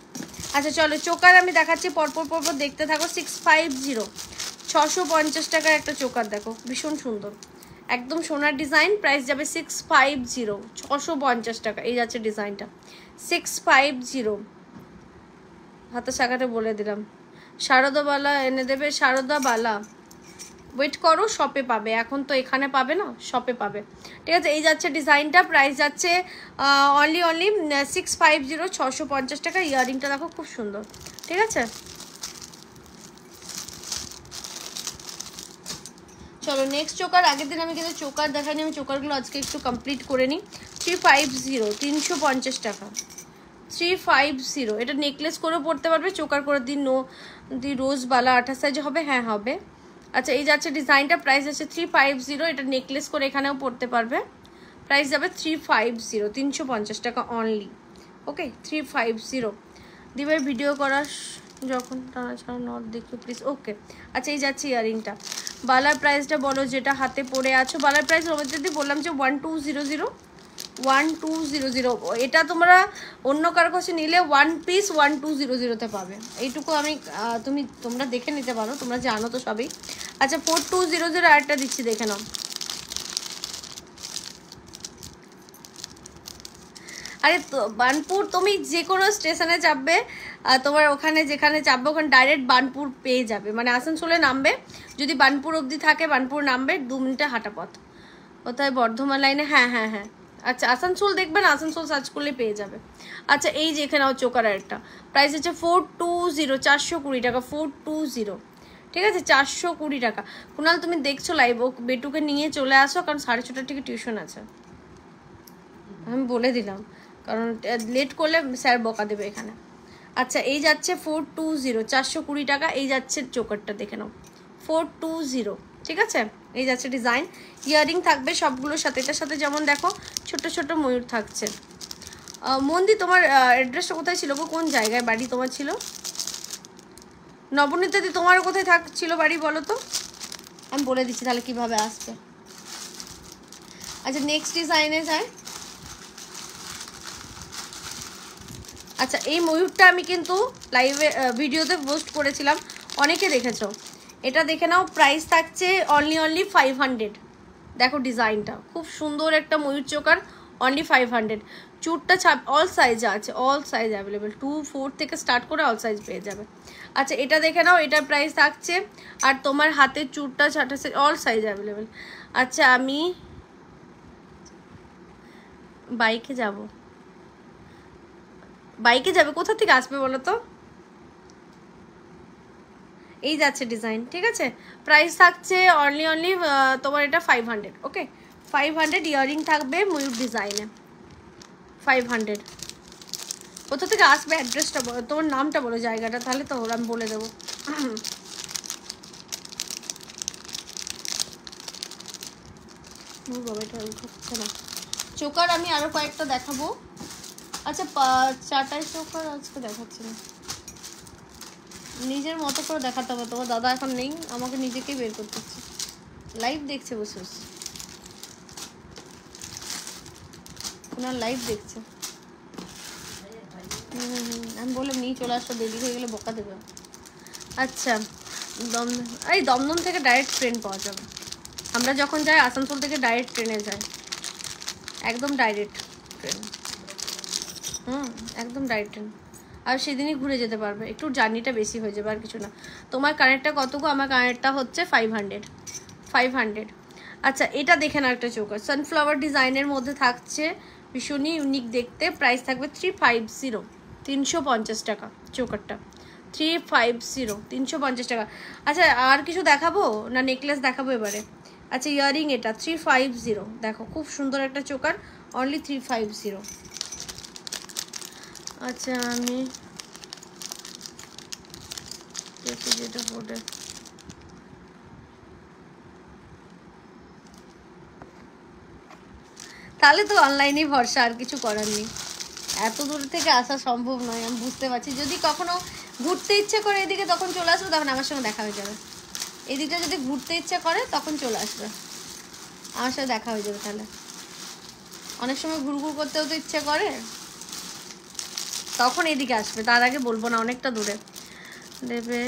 A: আচ্ছা চলো চোকার আমি দেখাচ্ছি, পরপর দেখতে থাকো। 650, 650 টাকার একটা চোকার দেখো, ভীষণ সুন্দর, একদম সোনার ডিজাইন। প্রাইস যাবে 650, 650 টাকা। এই যাচ্ছে ডিজাইনটা 650। হাতের শাখাটা বলে দিলাম। শারদাবালা এনে দেবে, শারদাবালা ওয়েট করো, শপে পাবে, এখন তো এখানে পাবে না, শপে পাবে, ঠিক আছে। এই যাচ্ছে ডিজাইনটা, প্রাইস যাচ্ছে অনলি 650, 650 টাকা। ইয়াররিংটা দেখো খুব সুন্দর, ঠিক আছে। চলো নেক্সট চোকার। আগের দিন আমি কিন্তু চোকার দেখাইনি, আমি চোকারগুলো আজকে একটু কমপ্লিট করে নিই। 350, 350 টাকা, 350। এটা নেকলেস করেও পরতে পারবে, চোকার করে দিন রোজ বালা 28 সাইজ হবে, হ্যাঁ হবে। আচ্ছা এই যাচ্ছে ডিজাইনটা, প্রাইস আছে 350। এটা নেকলেস করে এখানেও পরতে পারবে, প্রাইস যাবে 350, 350 টাকা অনলি, ওকে 350। দিবে ভিডিও করার যখন টানা ছাড়া নট দেখো প্লিজ, ওকে। আচ্ছা এই যাচ্ছে ইয়ারিংটা। বালার প্রাইসটা বলো, যেটা হাতে পরে আছো। বালার প্রাইস যদি বললাম যে 1200, 1200। এটা তোমরা অন্য কারো কাছে নিলে 1 পিস 1200-তে পাবে, এইটুকু আমি তোমরা দেখে নিতে পারো, তোমরা জানো তো সবই। আচ্ছা 4200 আরেকটা দিচ্ছি, দেখে নাও। আরে তো বার্নপুর তুমি যে কোনো স্টেশনে চাপবে, তোমার ওখানে যেখানে চাপবে ওখানে ডাইরেক্ট বার্নপুর পেয়ে যাবে, মানে আসানসোলে নামবে, যদি বার্নপুর অবধি থাকে বার্নপুর নামবে, 2 মিনিটে হাঁটা পথ। কোথায়, বর্ধমান লাইনে, হ্যাঁ হ্যাঁ হ্যাঁ। আচ্ছা আসানসোল দেখবেন, আসানসোল সার্চ করলে পেয়ে যাবে। আচ্ছা এই যে এখানে চোকার একটা প্রাইস হচ্ছে 420, 420 টাকা, 420, ঠিক আছে, 420 টাকা। কুনাল তুমি দেখছো লাইভ, ও বেটুকে নিয়ে চলে আসো, কারণ 6:30টার থেকে টিউশন আছে, আমি বলে দিলাম, কারণ লেট করলে স্যার বকা দেবে এখানে। আচ্ছা এই যাচ্ছে 420, 420 টাকা। এই যাচ্ছে চোকারটা দেখে নাও, 420, ঠিক আছে। এই যাচ্ছে ডিজাইন, ইয়ারিং থাকবে সবগুলোর সাথে। এটার সাথে যেমন দেখো ছোট ছোট ময়ূর থাকছে। মন্দি তোমার অ্যাড্রেসটা কোথায় ছিল গো, কোন জায়গায় বাড়ি তোমার ছিল? নবনীতাদি তোমার কোথায় ছিল বাড়ি বলো তো, আমি বলে দিচ্ছি তাহলে কিভাবে আসবে। আচ্ছা নেক্সট ডিজাইনে যাই। আচ্ছা এই ময়ূরটা আমি কিন্তু লাইভে ভিডিওতে পোস্ট করেছিলাম, অনেকে দেখেছো। এটা দেখে নাও, প্রাইস থাকছে অনলি 500। দেখো ডিজাইনটা খুব সুন্দর, একটা ময়ূর চোকার, অনলি 500। চুরটা অল সাইজে আছে, অল সাইজ অ্যাভেলেবেল, 2-4 থেকে স্টার্ট করে অল সাইজ পেয়ে যাবে। আচ্ছা এটা দেখে নাও, এটার প্রাইস থাকছে, আর তোমার হাতের চুরটা 6 অল সাইজ অ্যাভেলেবেল। আচ্ছা আমি বাইকে যাবে, কোথা থেকে আসবে বলো তো? এই যাচ্ছে ডিজাইন, ঠিক আছে। প্রাইস থাকছে অনলি তোমার এটা 500, ওকে 500। ইয়ারিং থাকবে ময়ূর ডিজাইনে, 500। কোথা থেকে আসবে অ্যাড্রেসটা বলো, তোমার নামটা বলো, জায়গাটা, তাহলে তো আমি বলে দেবো। চোকার আমি আরো কয়েকটা দেখাবো। আচ্ছা 4টায় চোকার আজকে দেখাচ্ছি না, নিজের মতো করে দেখাতে হবে। তোমার দাদা এখন নেই, আমাকে নিজেকেই বের করতে হচ্ছে, লাইভ দেখছে বসে বসে, ওনার লাইভ দেখছে। আমি বললাম নিয়ে চলে আসো, দেরি হয়ে গেলে বকা দেবে। আচ্ছা দমদম থেকে ডাইরেক্ট ট্রেন পাওয়া যাবে, আমরা যখন যাই আসানসোল থেকে ডাইরেক্ট ট্রেনে যাই, একদম ডাইরেক্ট ট্রেন, একদম ডাইরেক্ট ট্রেন। আর সেদিনই ঘুরে যেতে পারবে, একটু জার্নিটা বেশি হয়ে যাবে, আর কিছু না। তোমার কানেরটা কতগো? আমার কানেরটা হচ্ছে 500। আচ্ছা এটা দেখে না, একটা চোকার সানফ্লাওয়ার ডিজাইনের মধ্যে থাকছে, ভীষণই ইউনিক দেখতে। প্রাইস থাকবে 350, 350 টাকা চোকারটা, 350, 350 টাকা। আচ্ছা আর কিছু দেখাবো না, নেকলেস দেখাবো এবারে? আচ্ছা ইয়ারিং এটা 350, দেখো খুব সুন্দর একটা চোকার, অনলি 350। আচ্ছা আমি দেখি যেটা পড়ে। তাহলে তো অনলাইনেই ভরসা, আর কিছু করার নেই। এত দূর থেকে আসা সম্ভব নয়, আমি বুঝতে পারছি। যদি কখনো ঘুরতে ইচ্ছে করে এদিকে, তখন চলে আসবে, তখন আমার সঙ্গে দেখা হয়ে যাবে। এদিকটা যদি ঘুরতে ইচ্ছে করে তখন চলে আসবে, আমার সাথে দেখা হয়ে যাবে। তাহলে অনেক সময় ঘুরঘুর করতেও তো ইচ্ছে করে, তখন এদিকে আসবে। তার আগে বলবো না, অনেকটা দূরে দেবে।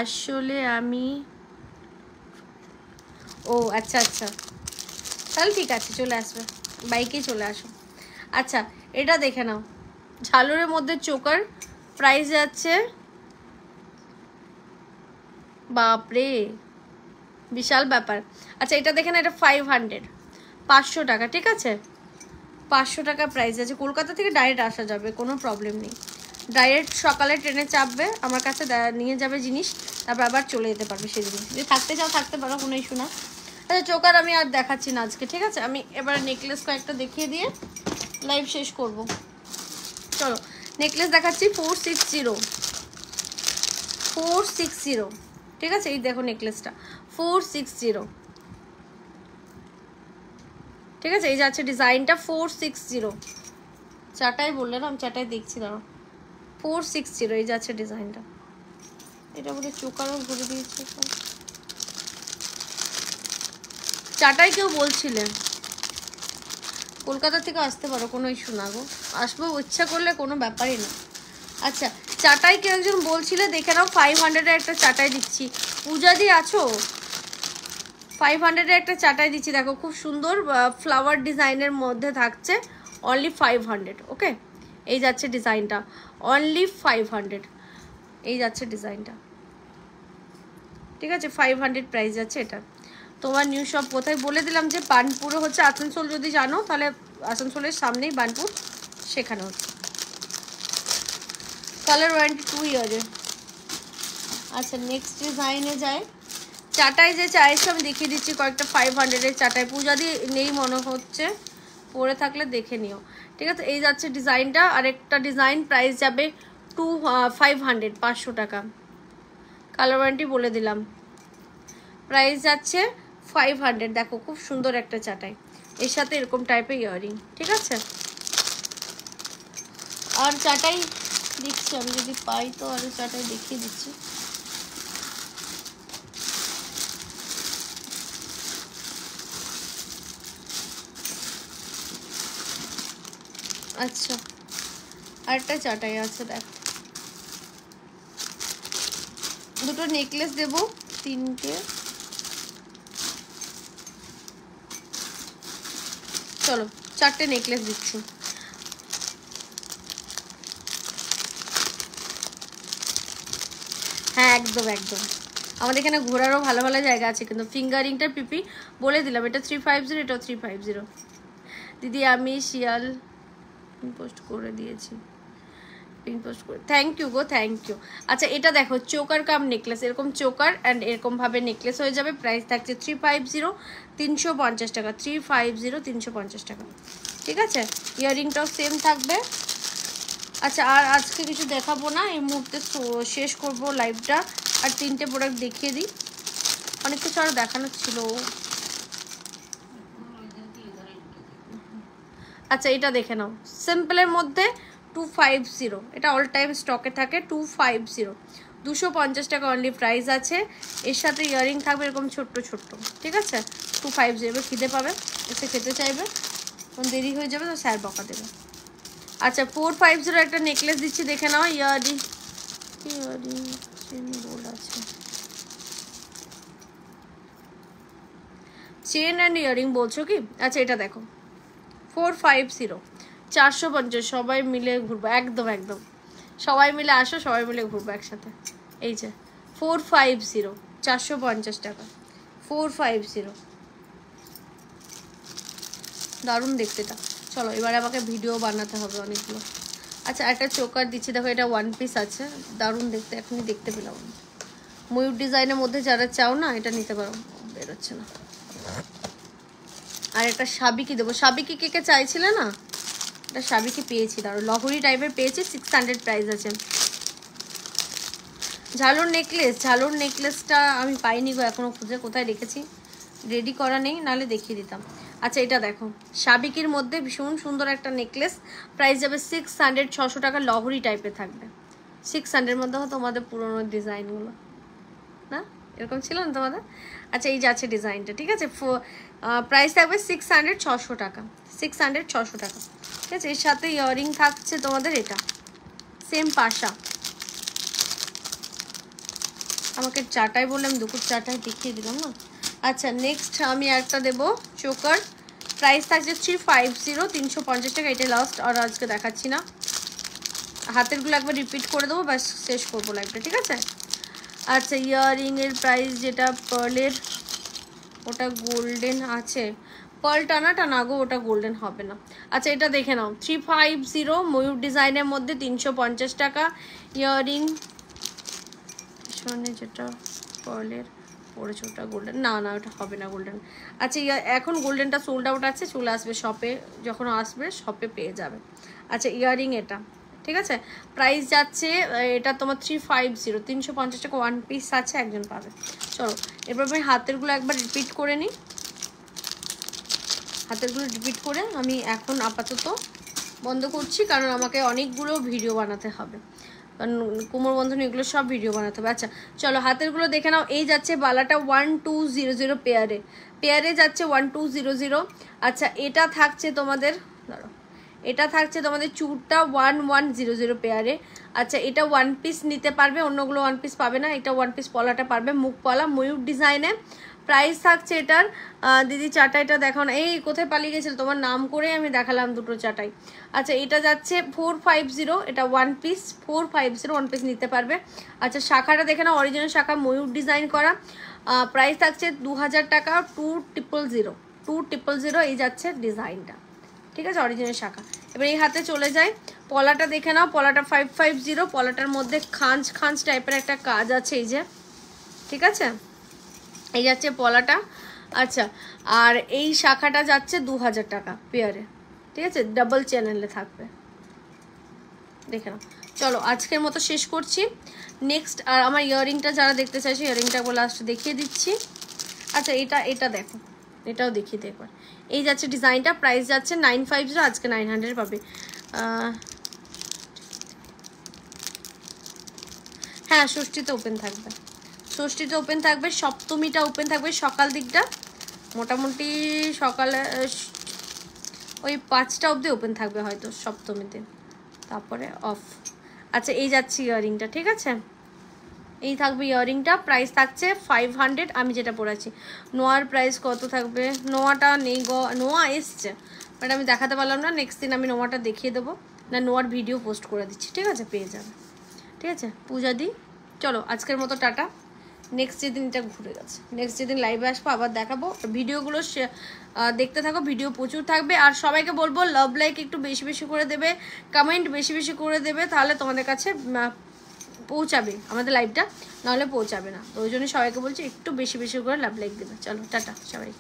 A: আসলে আমি, ও আচ্ছা আচ্ছা, তাহলে ঠিক আছে, চলে আসবে, বাইকেই চলে আসো। আচ্ছা, এটা দেখে নাও, ঝালরের মধ্যে চোকার, প্রাইস যাচ্ছে, বাপরে বিশাল ব্যাপার। আচ্ছা, এটা দেখে না, এটা 500, 500 টাকা, ঠিক আছে, 500 টাকা প্রাইস আছে। কলকাতা থেকে ডাইরেক্ট আসা যাবে, কোনো প্রবলেম নেই। ডাইরেক্ট সকালে ট্রেনে চাপবে, আমার কাছে নিয়ে যাবে জিনিস, তারপর আবার চলে যেতে পারবে সেই জিনিস। যদি থাকতে চাও থাকতে পারো, কোনো ইস্যু না। আচ্ছা, চোকার আমি আর দেখাচ্ছি না আজকে, ঠিক আছে। আমি এবার নেকলেস কয়েকটা দেখিয়ে দিয়ে লাইভ শেষ করব। চলো নেকলেস দেখাচ্ছি, 460, ঠিক আছে। এই দেখো নেকলেসটা 460, ঠিক আছে। এই যাচ্ছে ডিজাইনটা 460, চাটাই বললে না, আমি চাটাই দেখছি, দাঁড়ো। 460, এই যাচ্ছে ডিজাইনটা। এটা বলে চোকারও ঘুরে দিয়েছে, চাটাই কেউ বলছিলেন। কলকাতা থেকে আসতে পারো, কোনো ইস্যু না গো, আসবো ইচ্ছা করলে, কোনো ব্যাপারই না। আচ্ছা, চাটাই কেউ একজন বলছিলে, দেখে নাও, 500-এর একটা চাটাই দিচ্ছি। পূজা দি আছো? 500-এর একটা চাটাই দিচ্ছি, দেখো খুব সুন্দর ফ্লাওয়ার ডিজাইনের মধ্যে থাকছে, অনলি 500, ওকে। এই যাচ্ছে ডিজাইনটা, অনলি 500, এই যাচ্ছে ডিজাইনটা, ঠিক আছে। 500 প্রাইস যাচ্ছে এটা। তোমার নিউ শপ কোথায় বলে দিলাম, যে বানপুরে হচ্ছে, আসানসোল যদি জানো তাহলে আসানসোলের সামনেই বানপুর, সেখানে হচ্ছে। কালার ওয়ারেন্টি 2 ইয়ারের। আচ্ছা, নেক্সট ডিজাইনে যায়। চাটাই যে চাইছো আমি দেখিয়ে দিচ্ছি কয়েকটা 500-এর চাটাই। পূজা দিয়ে নেই মনে হচ্ছে, পরে থাকলে দেখে নিও, ঠিক আছে। এই যাচ্ছে ডিজাইনটা, আরেকটা ডিজাইন প্রাইস যাবে 500, 500 টাকা। কালার ওয়ারেন্টি বলে দিলাম, প্রাইস যাচ্ছে 500। দেখো খুব সুন্দর একটা চাটাই, এর সাথে এরকম টাইপের ইয়ারিং, ঠিক আছে। আর চাটাই দিচ্ছি আমি, যদি পাই তো আরো চাটাই দেখিয়ে দিচ্ছি। আচ্ছা, আরেকটা চাটাই আছে, দেখ, দুটো নেকলেস দেবো, 3টে। চলো 4টে নেকলেস দিচ্ছি। হ্যাঁ, একদম একদম, আমাদের এখানে ঘোরারও ভালো ভালো জায়গা আছে, কিন্তু ফিঙ্গারিংটা পিপি বলে দিলাম, এটা 350, এটাও 350। দিদি আমি শিয়াল পোস্ট করে দিয়েছি, পিন পোস্ট করে, থ্যাংক ইউ গো, থ্যাংক ইউ। আচ্ছা, এটা দেখো চোকার কাম নেকলেস, এরকম চোকার অ্যান্ড এরকম ভাবে নেকলেস হয়ে যাবে। প্রাইস থাকছে 350, 350 টাকা, 350, 350 টাকা, ঠিক আছে। ইয়াররিংটাও সেম থাকবে। আচ্ছা, আর আজকে কিছু দেখাবো না, এই মুহূর্তে শেষ করব লাইভটা। আর 3টে প্রোডাক্ট দেখিয়ে দিই, অনেক কিছু আরও দেখানোর ছিল। আচ্ছা, এটা দেখে নাও, সিম্পলের মধ্যে 250, এটা অল টাইম স্টকে থাকে, 250, 250 টাকা অনলি প্রাইস আছে। এর সাথে ইয়ারিং থাকবে এরকম ছোট্ট ছোট্ট, ঠিক আছে। 250, এবার খিদে পাবে, এসে খেতে চাইবে, দেরি হয়ে যাবে তো স্যার বকা দেবে। আচ্ছা, 450 একটা নেকলেস দিচ্ছি, দেখে নাও। ইয়ারিং গোল্ড আছে, চেন অ্যান্ড ইয়ারিং বলছো কি? আচ্ছা, এটা দেখো 450, 450, সবাই মিলে ঘুরবো, একদম একদম, সবাই মিলে আসো, সবাই মিলে ঘুরবো একসাথে। এই যে 450, 450 টাকা, 450, দারুণ দেখতে এটা। চলো এবার আমাকে ভিডিও বানাতে হবে অনেকগুলো। আচ্ছা, একটা চোকার দিচ্ছি, দেখো এটা 1 পিস আছে, দারুণ দেখতে, এখনই দেখতে পেলাম। ময়ূর ডিজাইনের মধ্যে যারা চাও না, এটা নিতে পারো, বেরোচ্ছে না। আর একটা সাবিকি দেবো, সাবিকি কে কে চাইছিলে না, এটা সাবিকে পেয়েছি, দাঁড়ো লহরি টাইপের পেয়েছি, 600 প্রাইস আছে। ঝালর নেকলেস, ঝালর নেকলেসটা আমি পাইনি গো এখনো খুঁজে, কোথায় রেখেছি, রেডি করা নেই, নাহলে দেখিয়ে দিতাম। আচ্ছা এটা দেখো সাবিকির মধ্যে ভীষণ সুন্দর একটা নেকলেস, প্রাইস যাবে 600, 600 টাকা, লহরি টাইপের থাকবে। 600 মধ্যে তোমাদের পুরোনো ডিজাইনগুলো না এরকম ছিল না তোমাদের। আচ্ছা এই যাচ্ছে ডিজাইনটা, ঠিক আছে, প্রাইস থাকবে 600, 600 টাকা, 600, 600 টাকা, ঠিক আছে। এর সাথে ইয়াররিং থাকছে তোমাদের এটা সেম পাশা, আমাকে চাটাই বললাম, দুপুর চাটাই দেখিয়ে দিলাম না। আচ্ছা নেক্সট আমি একটা দেবো চোকার, প্রাইস থাকছে 350, 350 টাকা, এটা লাস্ট আর আজকে দেখাচ্ছি না। হাতেরগুলো একবার রিপিট করে দেবো, ব্যাস শেষ করবো লাইভটা, ঠিক আছে। আচ্ছা ইয়াররিংয়ের প্রাইস যেটা পার্লের, ওটা গোল্ডেন আছে, পার্ল টানাটা না গো, ওটা গোল্ডেন হবে না। আচ্ছা এটা দেখে নাও 350 ময়ূর ডিজাইনের মধ্যে 350 টাকা ইয়াররিং, পিছনে যেটা পার্লের পড়েছে ওটা গোল্ডেন, না না ওটা হবে না গোল্ডেন। আচ্ছা এখন গোল্ডেনটা সোল্ড আউট আছে, চলে আসবে শপে, যখন আসবে শপে পেয়ে যাবে। আচ্ছা ইয়াররিং এটা, ঠিক আছে, প্রাইস যাচ্ছে এটা তোমার 350, 350 টাকা, 1 পিস আছে, একজন পাবে। চলো এবার আমি হাতেরগুলো একবার রিপিট করে নিই, হাতেরগুলো রিপিট করে আমি এখন আপাতত বন্ধ করছি, কারণ আমাকে অনেকগুলো ভিডিও বানাতে হবে, কারণ কোমর বন্ধনী এগুলো সব ভিডিও বানাতে হবে। আচ্ছা চলো হাতেরগুলো দেখে নাও। এই যাচ্ছে বালাটা 1200 পেয়ারে, পেয়ারে যাচ্ছে 1200। আচ্ছা এটা থাকছে তোমাদের, দাঁড়ো, এটা থাকছে তোমাদের চুরটা 1100 পেয়ারে। আচ্ছা এটা 1 পিস নিতে পারবে, অন্যগুলো 1 পিস পাবে না, এটা 1 পিস পলাটা পারবে, মুখ পলা ময়ূর ডিজাইনে। প্রাইস থাকছে এটার দিদি চাটাইটা দেখো না, এই কোথায় পালিয়ে গেছিল, তোমার নাম করে আমি দেখালাম দুটো চাটাই। আচ্ছা এটা যাচ্ছে 450, এটা 1 পিস 450, 1 পিস নিতে পারবে। আচ্ছা শাখাটা দেখে না, অরিজিনাল শাখা ময়ূর ডিজাইন করা, প্রাইস থাকছে 2000 টাকা, 2000 এই যাচ্ছে ডিজাইনটা, ঠিক আছে, অরিজিনাল শাখা। এবার এই হাতে চলে যায়, পলাটা দেখে নাও, পলাটা 550, পলাটার মধ্যে খাঁজ খাঁজ টাইপের একটা কাজ আছে এই যে, ঠিক আছে, এই যাচ্ছে পলাটা। আচ্ছা আর এই শাখাটা যাচ্ছে 2000 টাকা পেয়ারে, ঠিক আছে, ডাবল চ্যানেলে থাকবে, দেখে নাও। চলো আজকের মতো শেষ করছি। নেক্সট আর আমার ইয়াররিংটা যারা দেখতে চাইছে, ইয়াররিংটা লাস্ট দেখিয়ে দিচ্ছি। আচ্ছা এটা দেখো, এটাও দেখিয়ে দিই একবার। এই যাচ্ছে ডিজাইনটা, প্রাইস যাচ্ছে 950, আজকে 900 পাবে। হ্যাঁ ষষ্ঠীতে ওপেন থাকবে, ষষ্ঠীতে ওপেন থাকবে, সপ্তমীটা ওপেন থাকবে সকাল দিকটা, মোটামুটি সকালে ওই 5টা অবধি ওপেন থাকবে হয়তো সপ্তমীতে, তারপরে অফ। আচ্ছা এই যাচ্ছে ইয়াররিংটা, ঠিক আছে, এই থাকবে ইয়াররিংটা, প্রাইস থাকছে 500, আমি যেটা পরেছি। নোয়ার প্রাইস কত থাকবে, নোয়াটা নেই গো, নোয়া এসছে বাট আমি দেখাতে পারলাম না, নেক্সট দিন আমি নোয়াটা দেখিয়ে দেবো, না নোয়ার ভিডিও পোস্ট করে দিচ্ছি, ঠিক আছে, পেয়ে যাবে, ঠিক আছে। পূজা দি চলো আজকের মতো টাটা, নেক্সট যেদিন এটা ঘুরে গেছে, নেক্সট যেদিন লাইভে আসবো আবার দেখাবো, ভিডিওগুলো দেখতে থাকো, ভিডিও প্রচুর থাকবে। আর সবাইকে বলবো লাভ লাইক একটু বেশি বেশি করে দেবে, কমেন্ট বেশি বেশি করে দেবে, তাহলে তোমাদের কাছে পৌঁছাবে আমাদের লাইভটা, নাহলে পৌঁছাবে না, তো ওই জন্য সবাইকে বলছি একটু বেশি বেশি করে লাভ লাইক দেবে। চলো টাটা সবাই।